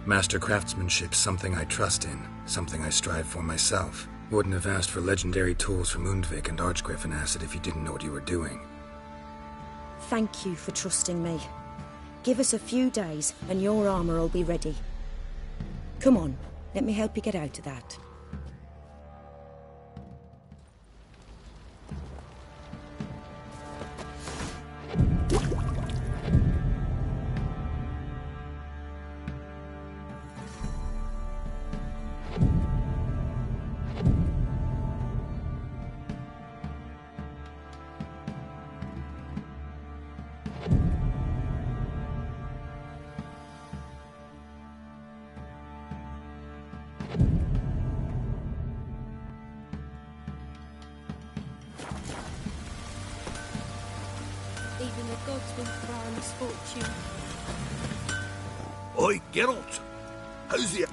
Master craftsmanship's something I trust in, something I strive for myself. Wouldn't have asked for legendary tools from Undvik and Archgriffin Acid if you didn't know what you were doing. Thank you for trusting me. Give us a few days and your armour will be ready. Come on, let me help you get out of that. gods will frown misfortune. Oi, Geralt! How's the...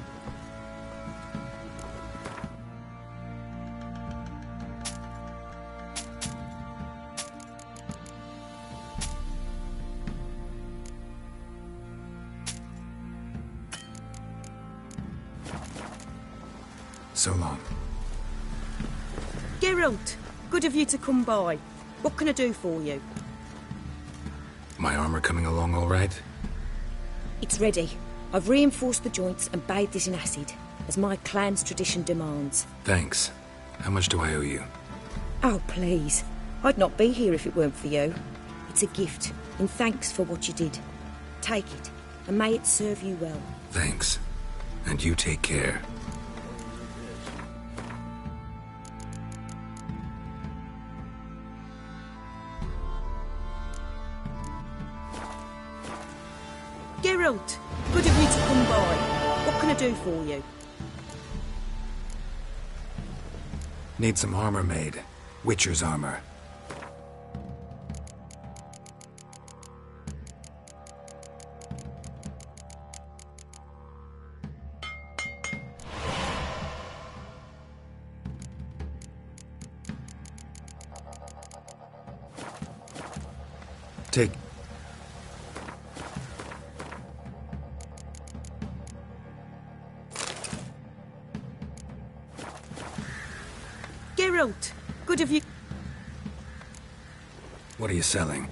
So long. Geralt, good of you to come by. What can I do for you? My armor coming along all right? It's ready. I've reinforced the joints and bathed it in acid, as my clan's tradition demands. Thanks. How much do I owe you? Oh, please. I'd not be here if it weren't for you. It's a gift, in thanks for what you did. Take it, and may it serve you well. Thanks. And you take care. Geralt, good of you to come by. What can I do for you? Need some armor made. Witcher's armor. Take... Geralt, good of you... What are you selling?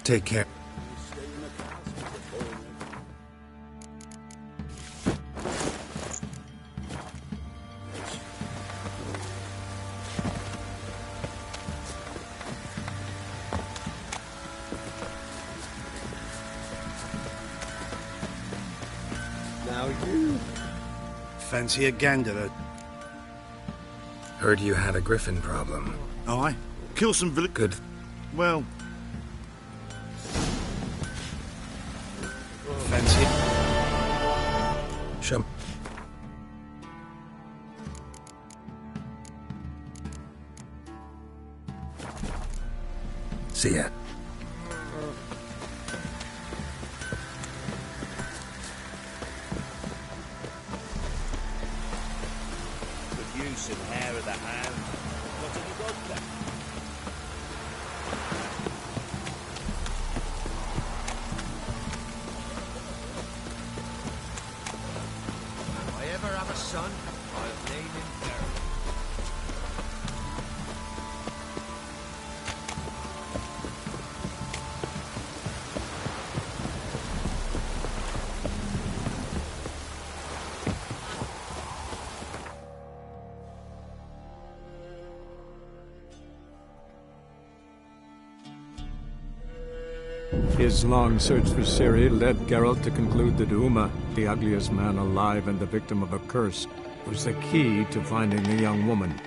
Take care. Now you... Fancy a gander? Heard you had a griffin problem. Aye. Kill some Good. Well... Fancy it? Shum. See ya. Good use and hair of the hand. What have you got there? If I ever have a son, I'll name him Geralt. His long search for Ciri led Geralt to conclude that Uma, the ugliest man alive and the victim of a curse, was the key to finding the young woman.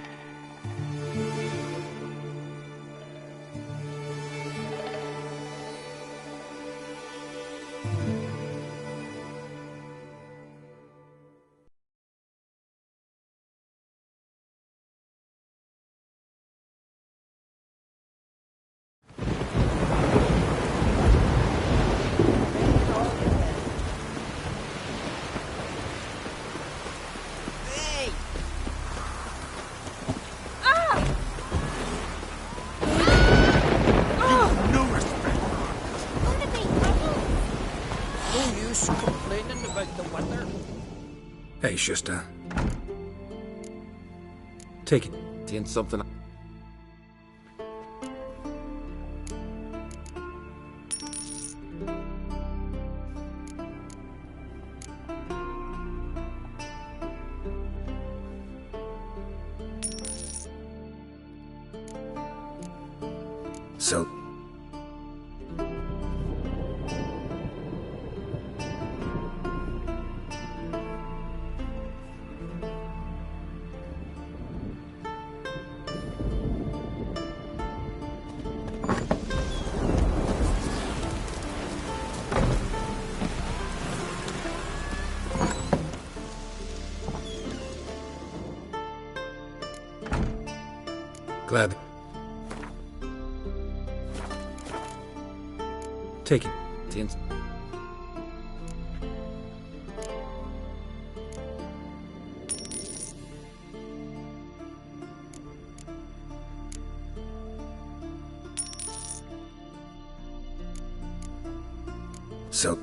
Hey, Schuster. Take it. Ain't something. So... Glad. Take it. So...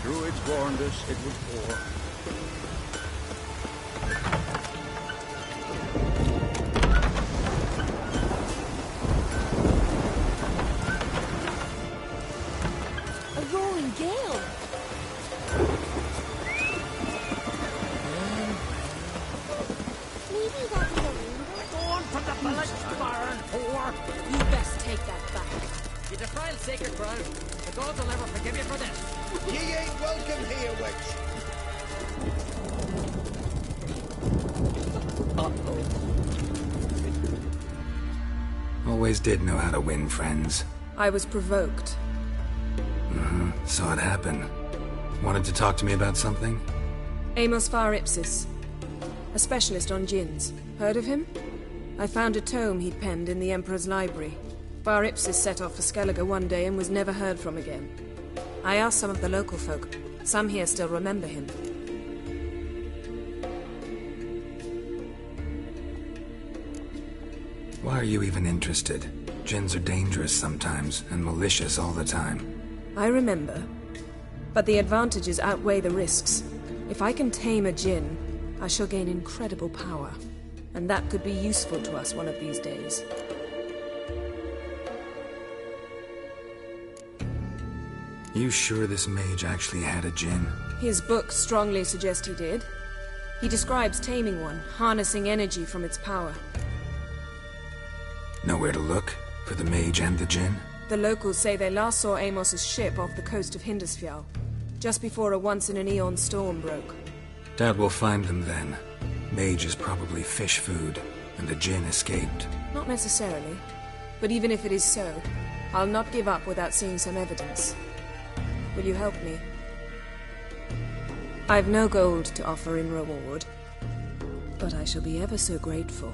Druids warned us it was war. A roaring gale. Maybe that was a rainbow. Go on from the village, barren whore! You best take that back. You defiled sacred ground. The gods will never forgive you for this. Ye ain't welcome here, witch. Always did know how to win friends. I was provoked. Saw it happen. Wanted to talk to me about something? Amos Far Ipsis, a specialist on djinns. Heard of him? I found a tome he'd penned in the Emperor's library. Far Ipsis set off for Skellige one day and was never heard from again. I asked some of the local folk. Some here still remember him. Why are you even interested? Djinns are dangerous sometimes, and malicious all the time. I remember. But the advantages outweigh the risks. If I can tame a djinn, I shall gain incredible power. And that could be useful to us one of these days. You sure this mage actually had a djinn? His books strongly suggest he did. He describes taming one, harnessing energy from its power. Nowhere to look? For the mage and the djinn? The locals say they last saw Amos's ship off the coast of Hindisfjall, just before a once-in-an-eon storm broke. Doubt we'll find them then. Mage is probably fish food, and the djinn escaped. Not necessarily. But even if it is so, I'll not give up without seeing some evidence. Will you help me? I've no gold to offer in reward, but I shall be ever so grateful.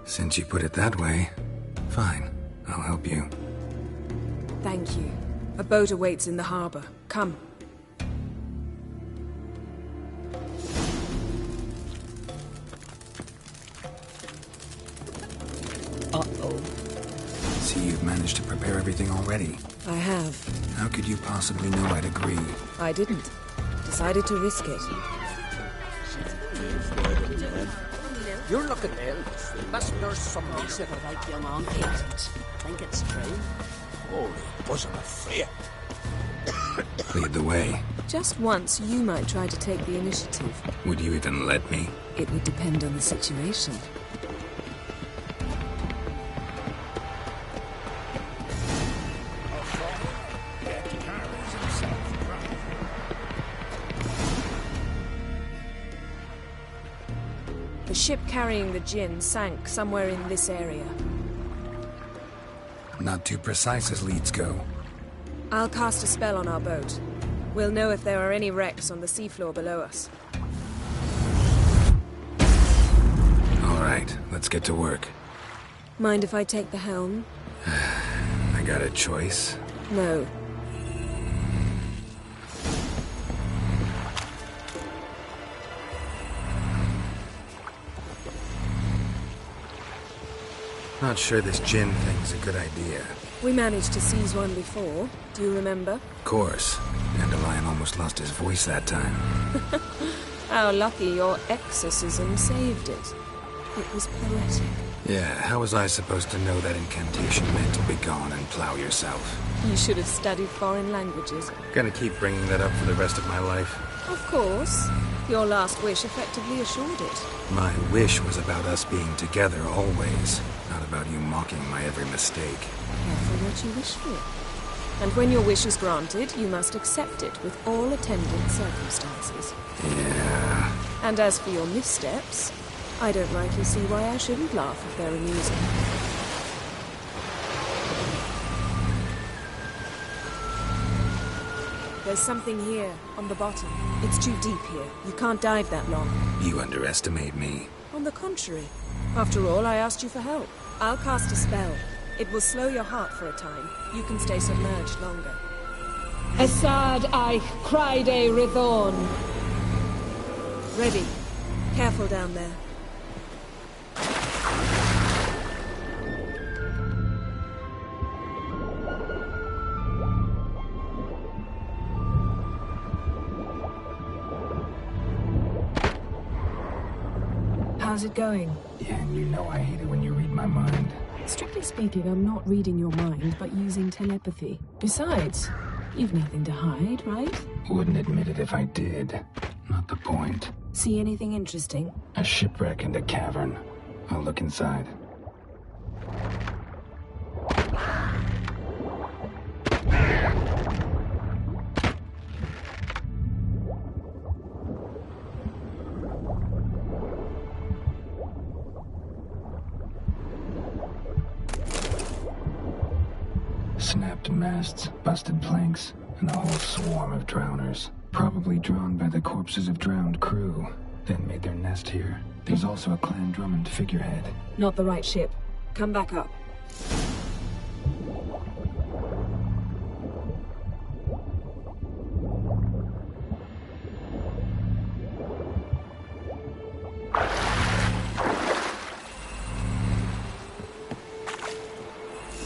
Since you put it that way, fine. I'll help you. Thank you. A boat awaits in the harbor. Come. Uh-oh. See, you've managed to prepare everything already. I have. How could you possibly know I'd agree? I didn't. Decided to risk it. You're looking ill. Must nurse some reason. Like young on agent. Think it's true. Holy bosom of fear. Lead the way. Just once, you might try to take the initiative. Would you even let me? It would depend on the situation. The ship carrying the gin sank somewhere in this area. Not too precise as leads go. I'll cast a spell on our boat. We'll know if there are any wrecks on the seafloor below us. All right, let's get to work. Mind if I take the helm? I got a choice. No. Not sure this gin thing's a good idea. We managed to seize one before. Do you remember? Of course. Dandelion almost lost his voice that time. How lucky your exorcism saved it. It was poetic. Yeah, how was I supposed to know that incantation meant to begone and plow yourself? You should have studied foreign languages. Gonna keep bringing that up for the rest of my life. Of course. Your last wish effectively assured it. My wish was about us being together always, not about you mocking my every mistake. Careful what you wish for. And when your wish is granted, you must accept it with all attendant circumstances. Yeah. And as for your missteps, I don't rightly see why I shouldn't laugh if they're amusing. There's something here, on the bottom. It's too deep here. You can't dive that long. You underestimate me. On the contrary. After all, I asked you for help. I'll cast a spell. It will slow your heart for a time. You can stay submerged longer. Assad I Cryde Rithorn. Ready. Careful down there. How's it going? Yeah, and you know I hate it when you read my mind. Strictly speaking, I'm not reading your mind, but using telepathy. Besides, you've nothing to hide, right? Wouldn't admit it if I did. Not the point. See anything interesting? A shipwreck and a cavern. I'll look inside. Snapped masts, busted planks, and a whole swarm of drowners. Probably drawn by the corpses of drowned crew, then made their nest here. There's also a Clan Drummond figurehead. Not the right ship. Come back up.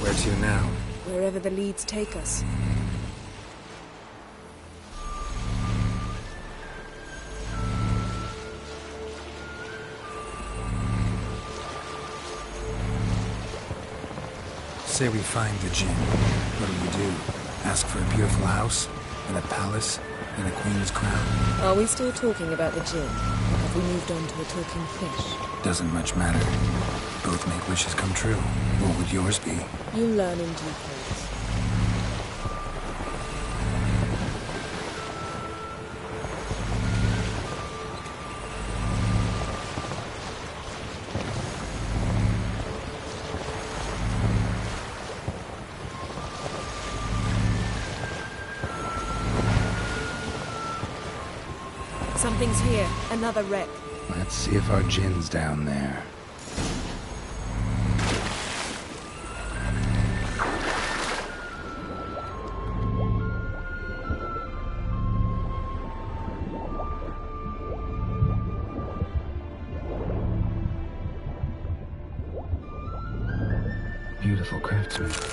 Where to now? Wherever the leads take us. Say we find the gin. What do? Ask for a beautiful house, and a palace, and a queen's crown? Are we still talking about the gin? Or have we moved on to a talking fish? Doesn't much matter. Both make wishes come true. What would yours be? You'll learn in due course. Something's here. Another wreck. Let's see if our gin's down there.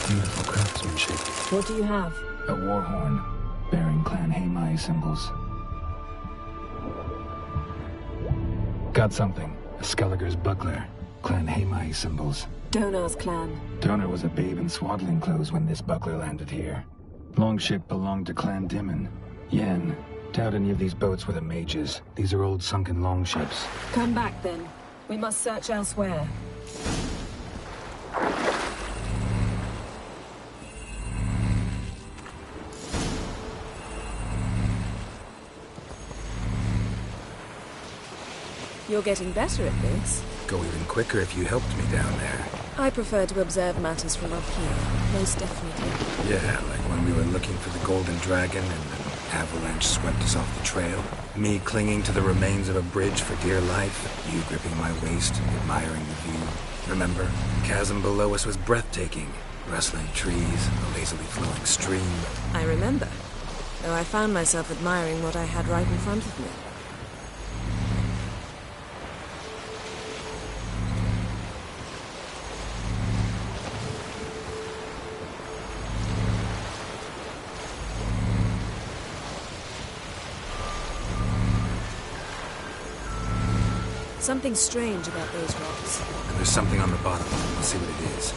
Beautiful craftsmanship. What do you have? A war horn, bearing Clan Haemai symbols. Got something. A Skelliger's buckler, Clan Haemai symbols. Donar's clan. Donar was a babe in swaddling clothes when this buckler landed here. Longship belonged to Clan Dimon. Yen, doubt any of these boats were the mages. These are old sunken longships. Come back then. We must search elsewhere. You're getting better at this. Go even quicker if you helped me down there. I prefer to observe matters from up here, most definitely. Yeah, like when we were looking for the Golden Dragon and an avalanche swept us off the trail. Me clinging to the remains of a bridge for dear life. You gripping my waist, admiring the view. Remember? The chasm below us was breathtaking. Rustling trees, a lazily flowing stream. I remember, though I found myself admiring what I had right in front of me. Something strange about those rocks. And there's something on the bottom. Let's see what it is.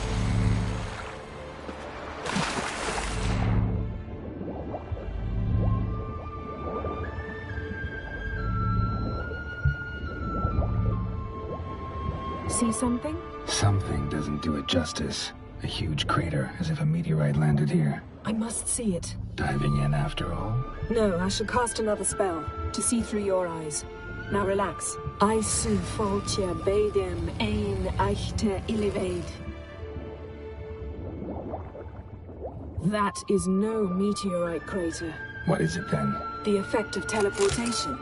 See something? Something doesn't do it justice. A huge crater, as if a meteorite landed here. I must see it. Diving in after all? No, I shall cast another spell, to see through your eyes. Now relax. Aisu foltje bedem ein eichte illiveid. That is no meteorite crater. What is it then? The effect of teleportation.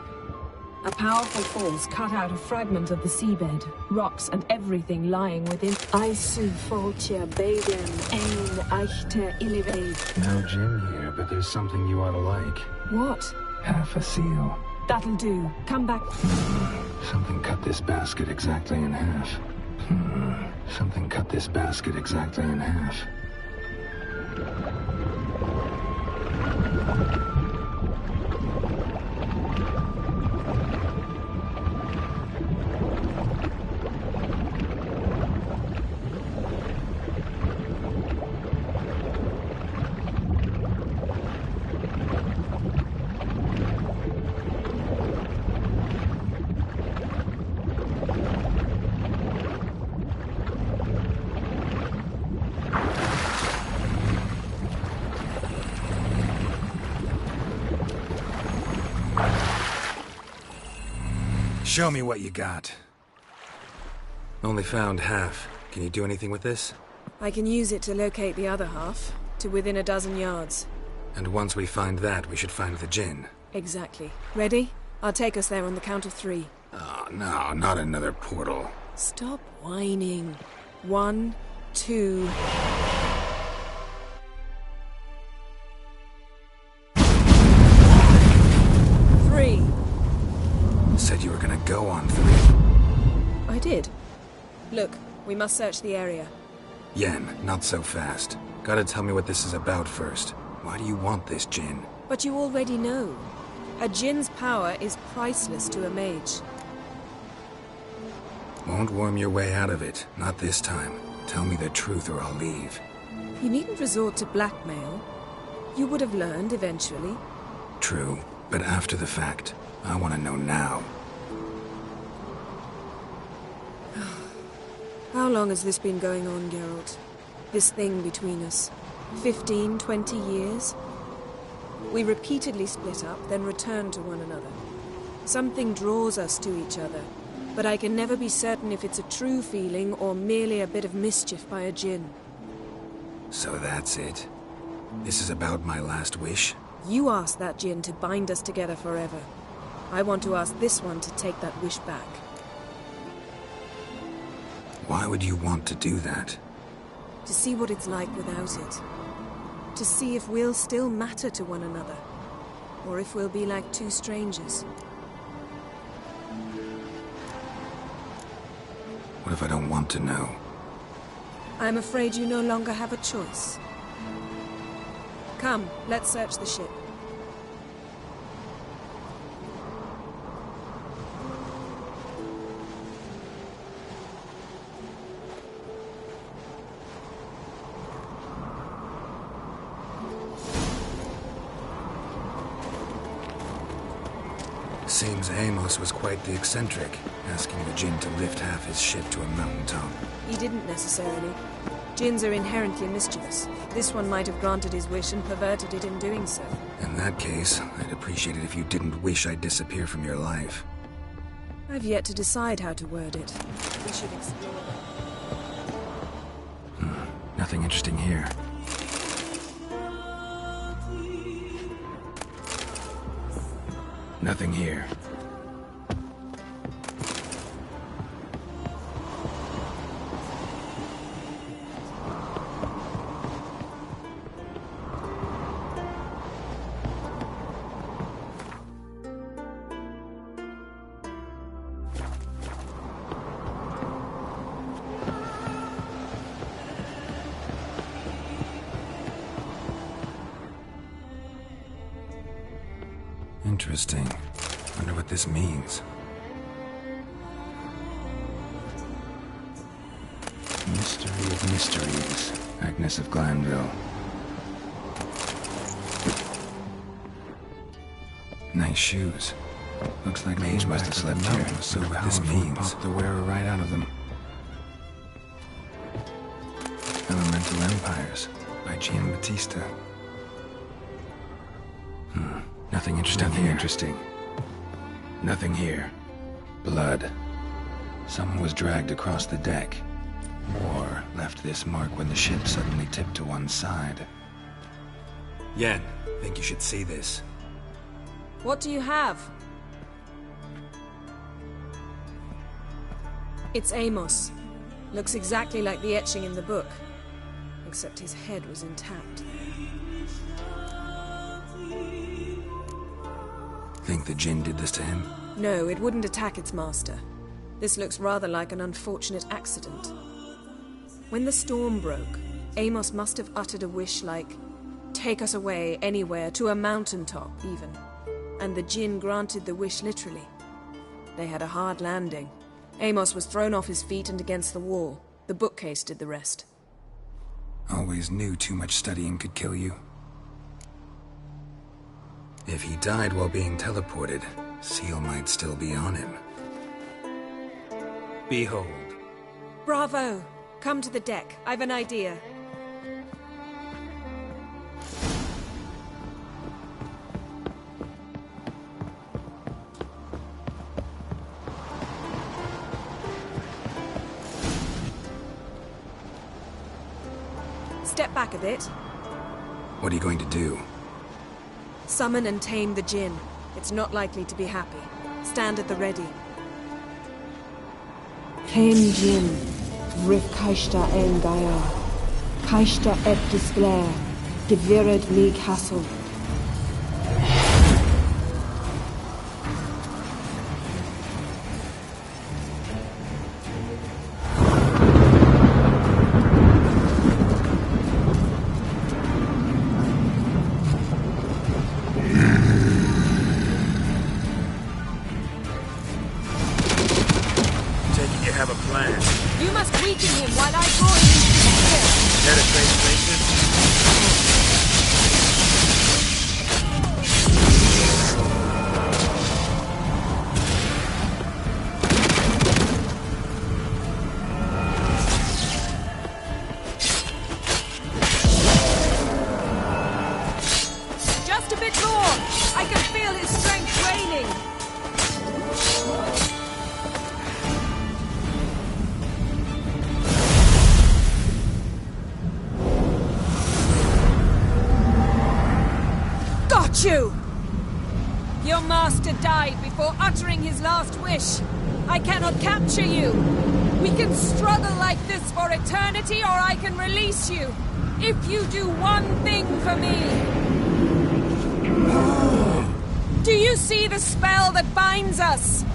A powerful force cut out a fragment of the seabed, rocks and everything lying within. Aisu foltje bedem ein eichte illiveid. No gin here, but there's something you ought to like. What? Half a seal. That'll do. Come back. Something cut this basket exactly in half. Something cut this basket exactly in half. Show me what you got. Only found half. Can you do anything with this? I can use it to locate the other half, to within a dozen yards. And once we find that, we should find the gin. Exactly. Ready? I'll take us there on the count of 3. Oh, no, not another portal. Stop whining. 1, 2... Said you were gonna go on 3. I did. Look, we must search the area. Yen, not so fast. Gotta tell me what this is about first. Why do you want this gin? But you already know. A djinn's power is priceless to a mage. Won't worm your way out of it. Not this time. Tell me the truth or I'll leave. You needn't resort to blackmail. You would have learned eventually. True, but after the fact. I want to know now. How long has this been going on, Geralt? This thing between us? 15, 20 years? We repeatedly split up, then returned to one another. Something draws us to each other, but I can never be certain if it's a true feeling or merely a bit of mischief by a djinn. So that's it? This is about my last wish? You asked that djinn to bind us together forever. I want to ask this one to take that wish back. Why would you want to do that? To see what it's like without it. To see if we'll still matter to one another. Or if we'll be like two strangers. What if I don't want to know? I'm afraid you no longer have a choice. Come, let's search the ship. Seems Amos was quite the eccentric, asking the djinn to lift half his ship to a mountaintop. He didn't necessarily. Djinns are inherently mischievous. This one might have granted his wish and perverted it in doing so. In that case, I'd appreciate it if you didn't wish I'd disappear from your life. I've yet to decide how to word it. We should explore that. Nothing interesting here. Nothing here. Interesting. Wonder what this means. Mystery of mysteries. Agnes of Glanville. Nice shoes. Looks like Mage must have slept here. So what this means. Pop the wearer right out of them. Elemental Empires by Gian Battista. Nothing interesting. Nothing interesting. Nothing here. Blood. Someone was dragged across the deck. Or left this mark when the ship suddenly tipped to one side. Yen, think you should see this. What do you have? It's Amos. Looks exactly like the etching in the book. Except his head was intact. Think the Jinn did this to him? No, it wouldn't attack its master. This looks rather like an unfortunate accident. When the storm broke, Amos must have uttered a wish like, "Take us away, anywhere, to a mountaintop, even." And the Jinn granted the wish literally. They had a hard landing. Amos was thrown off his feet and against the wall. The bookcase did the rest. Always knew too much studying could kill you. If he died while being teleported, Seal might still be on him. Behold. Bravo! Come to the deck. I've an idea. Step back a bit. What are you going to do? Summon and tame the Jinn. It's not likely to be happy. Stand at the ready. Tame Jinn, Rif Kaishta en Gaia, Kaishta et Displair, Gevired me Castle. You must weaken him while I draw him into despair. Care to trade places? Just a bit more. I can feel his strength waning. You! Your master died before uttering his last wish. I cannot capture you. We can struggle like this for eternity, or I can release you. If you do one thing for me. Do you see the spell that binds us?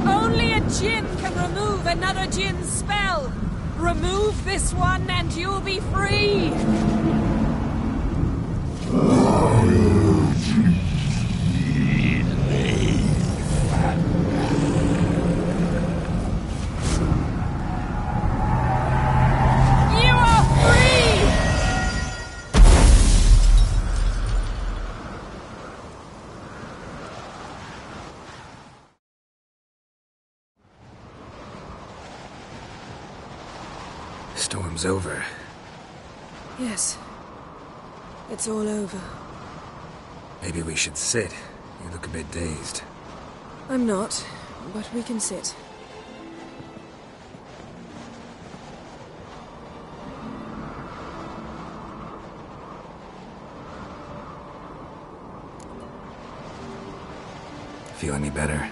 Only a Jinn can remove another Jinn's spell. Remove this one and you'll be free. Storm's over. Yes. It's all over. Maybe we should sit. You look a bit dazed. I'm not, but we can sit. Feel any better?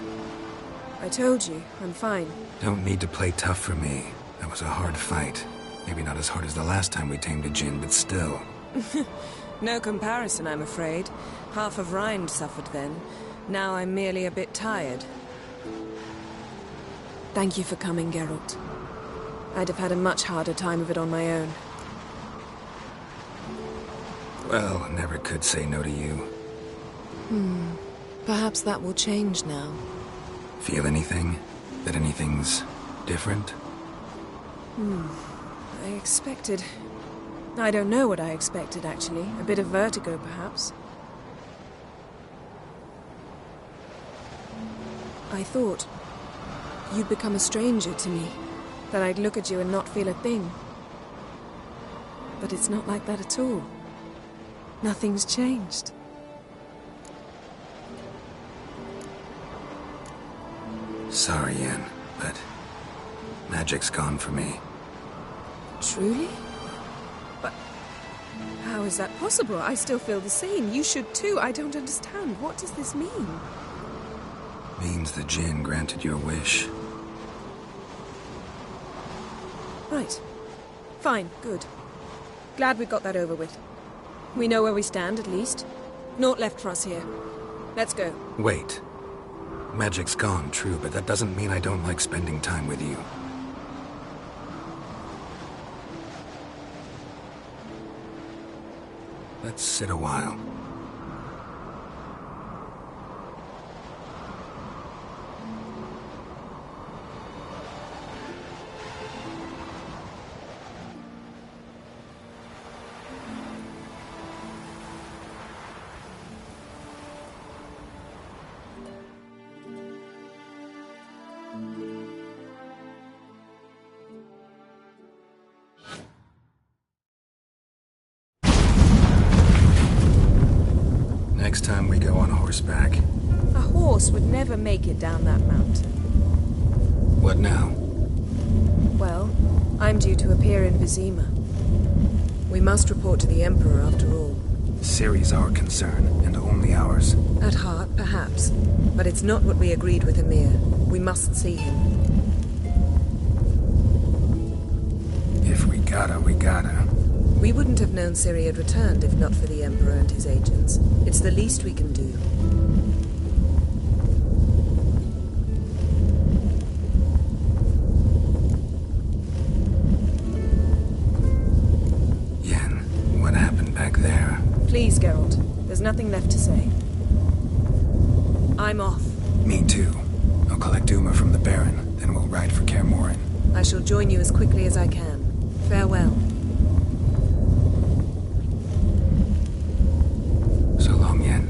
I told you, I'm fine. Don't need to play tough for me. That was a hard fight. Maybe not as hard as the last time we tamed a djinn, but still. No comparison, I'm afraid. Half of Rind suffered then. Now I'm merely a bit tired. Thank you for coming, Geralt. I'd have had a much harder time of it on my own. Well, never could say no to you. Perhaps that will change now. Feel anything? That anything's different? I expected... I don't know what I expected, actually. A bit of vertigo, perhaps. I thought you'd become a stranger to me. That I'd look at you and not feel a thing. But it's not like that at all. Nothing's changed. Sorry, Yen, but magic's gone for me. Truly? But how is that possible? I still feel the same. You should too. I don't understand. What does this mean? Means the djinn granted your wish. Right. Fine. Good. Glad we got that over with. We know where we stand, at least. Naught left for us here. Let's go. Wait. Magic's gone, true, but that doesn't mean I don't like spending time with you. Let's sit a while. Next time we go on horseback. A horse would never make it down that mountain. What now? Well, I'm due to appear in Vizima. We must report to the Emperor after all. Ciri's our concern, and only ours. At heart, perhaps. But it's not what we agreed with Emir. We must see him. If we gotta, we gotta. We wouldn't have known Ciri had returned if not for the Emperor and his agents. It's the least we can do. Yen, what happened back there? Please, Geralt. There's nothing left to say. I'm off. Me too. I'll collect Duma from the Baron, then we'll ride for Kaer Morhen. I shall join you as quickly as I can. Farewell. So long, Yen.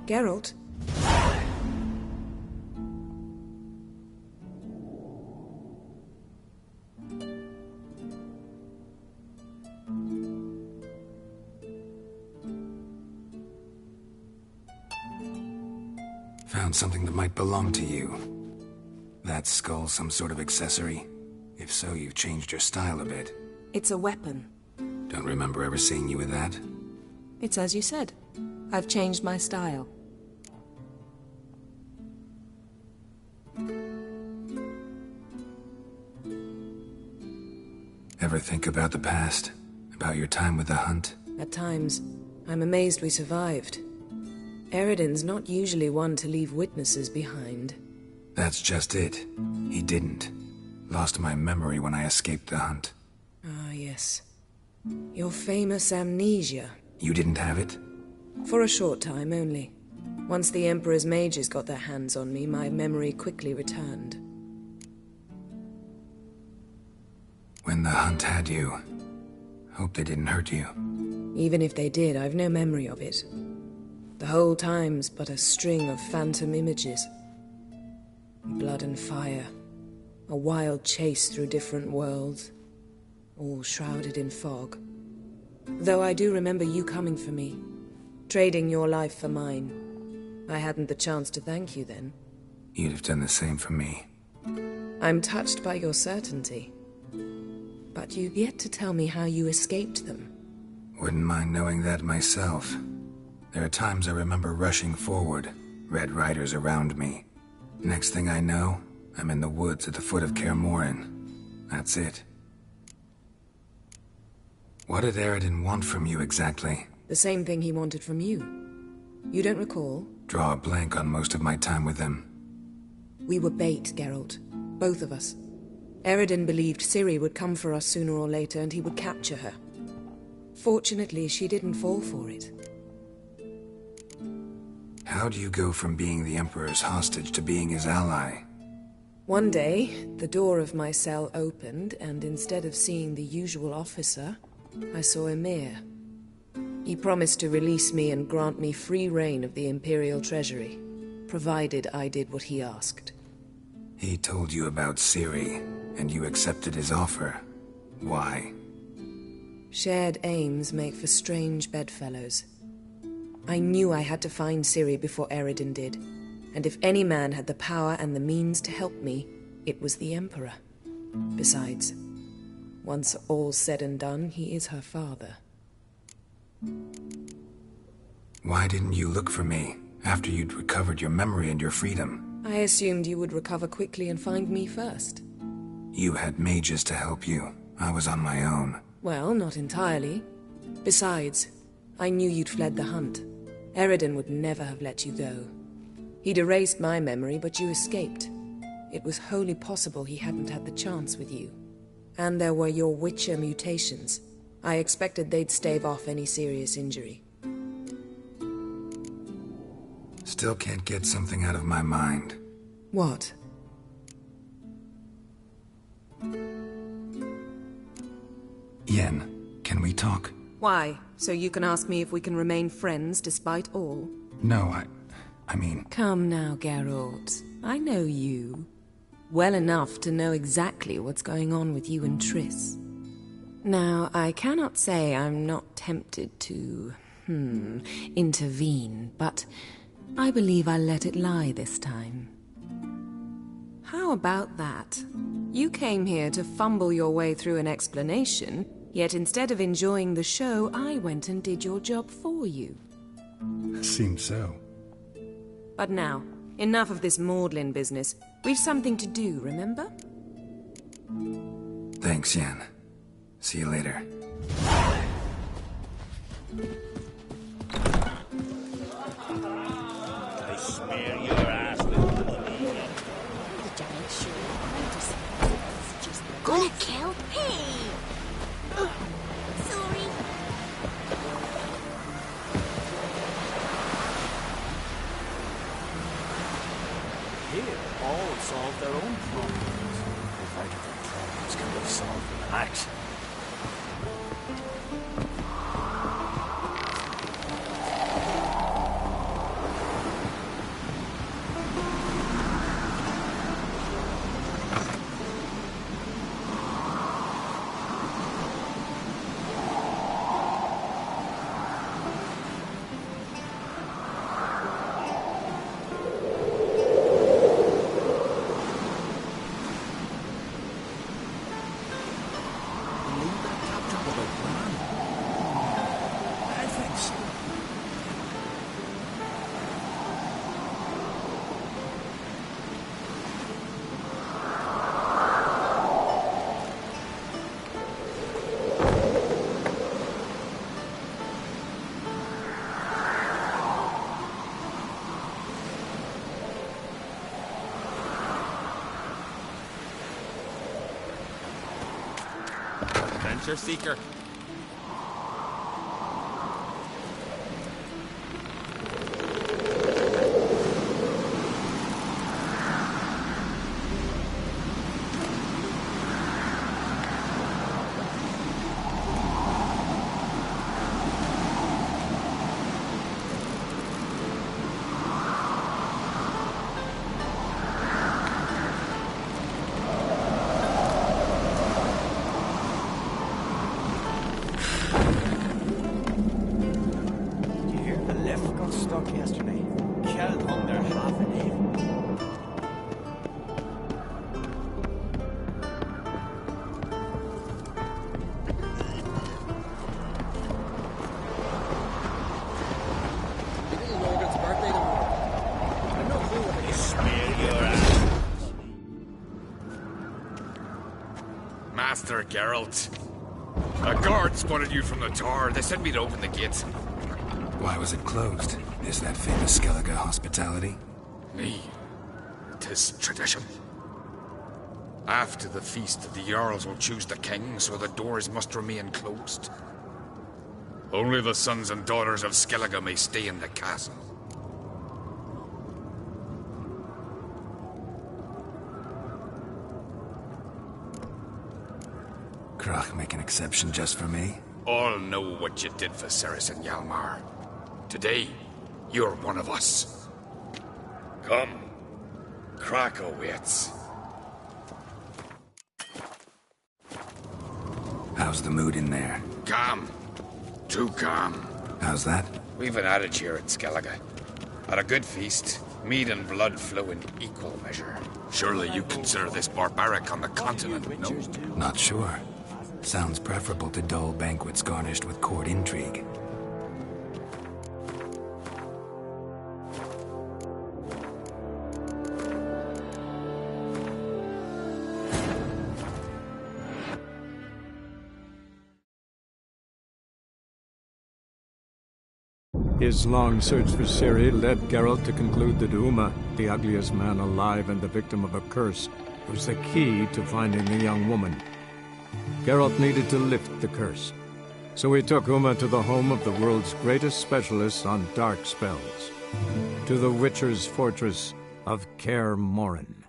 Geralt? Found something that might belong to you. That skull some sort of accessory? If so, you've changed your style a bit. It's a weapon. Don't remember ever seeing you with that. It's as you said. I've changed my style. Ever think about the past? About your time with the hunt? At times, I'm amazed we survived. Eredin's not usually one to leave witnesses behind. That's just it. He didn't. Lost my memory when I escaped the hunt. Ah, yes. Your famous amnesia. You didn't have it? For a short time only. Once the Emperor's mages got their hands on me, my memory quickly returned. When the hunt had you, hope they didn't hurt you. Even if they did, I've no memory of it. The whole time's but a string of phantom images. Blood and fire. A wild chase through different worlds. All shrouded in fog. Though I do remember you coming for me, trading your life for mine. I hadn't the chance to thank you then. You'd have done the same for me. I'm touched by your certainty. But you've yet to tell me how you escaped them. Wouldn't mind knowing that myself. There are times I remember rushing forward, Red Riders around me. Next thing I know, I'm in the woods at the foot of Kaer That's it. What did Eredin want from you exactly? The same thing he wanted from you. You don't recall? Draw a blank on most of my time with him. We were bait, Geralt. Both of us. Eredin believed Ciri would come for us sooner or later and he would capture her. Fortunately, she didn't fall for it. How do you go from being the Emperor's hostage to being his ally? One day, the door of my cell opened, and instead of seeing the usual officer, I saw Emir. He promised to release me and grant me free reign of the Imperial Treasury, provided I did what he asked. He told you about Ciri, and you accepted his offer. Why? Shared aims make for strange bedfellows. I knew I had to find Ciri before Eredin did, and if any man had the power and the means to help me, it was the Emperor. Besides, once all's said and done, he is her father. Why didn't you look for me, after you'd recovered your memory and your freedom? I assumed you would recover quickly and find me first. You had mages to help you. I was on my own. Well, not entirely. Besides, I knew you'd fled the hunt. Eredin would never have let you go. He'd erased my memory, but you escaped. It was wholly possible he hadn't had the chance with you. And there were your Witcher mutations. I expected they'd stave off any serious injury. Still can't get something out of my mind. What? Yen, can we talk? Why? So you can ask me if we can remain friends despite all? No, I mean... Come now, Geralt. I know you. Well enough to know exactly what's going on with you and Triss. Now, I cannot say I'm not tempted to... intervene, but I believe I'll let it lie this time. How about that? You came here to fumble your way through an explanation, yet instead of enjoying the show, I went and did your job for you. Seems so. But now, enough of this maudlin business. We've something to do, remember? Thanks, Yen. See you later. I smear your ass with money. The giant sure just gonna kill. Hey! Sorry. Here, all solve their own problems, provided their problems can be solved with an axe. Adventure seeker. Geralt. A guard spotted you from the tower. They said we'd open the gate. Why was it closed? Is that famous Skellige hospitality? Me. 'Tis tradition. After the feast, the Jarls will choose the king, so the doors must remain closed. Only the sons and daughters of Skellige may stay in the castle. Krach make an exception just for me? All know what you did for Ceres and Hjalmar. Today, you're one of us. Come. Krach awaits. How's the mood in there? Calm. Too calm. How's that? We've an adage here at Skellige. At a good feast, mead and blood flow in equal measure. Surely you consider this barbaric on the continent, no? Not sure. Sounds preferable to dull banquets garnished with court intrigue. His long search for Ciri led Geralt to conclude that Uma, the ugliest man alive and the victim of a curse, was the key to finding the young woman. Geralt needed to lift the curse, so he took Uma to the home of the world's greatest specialist on dark spells, to the Witcher's fortress of Kaer Morhen.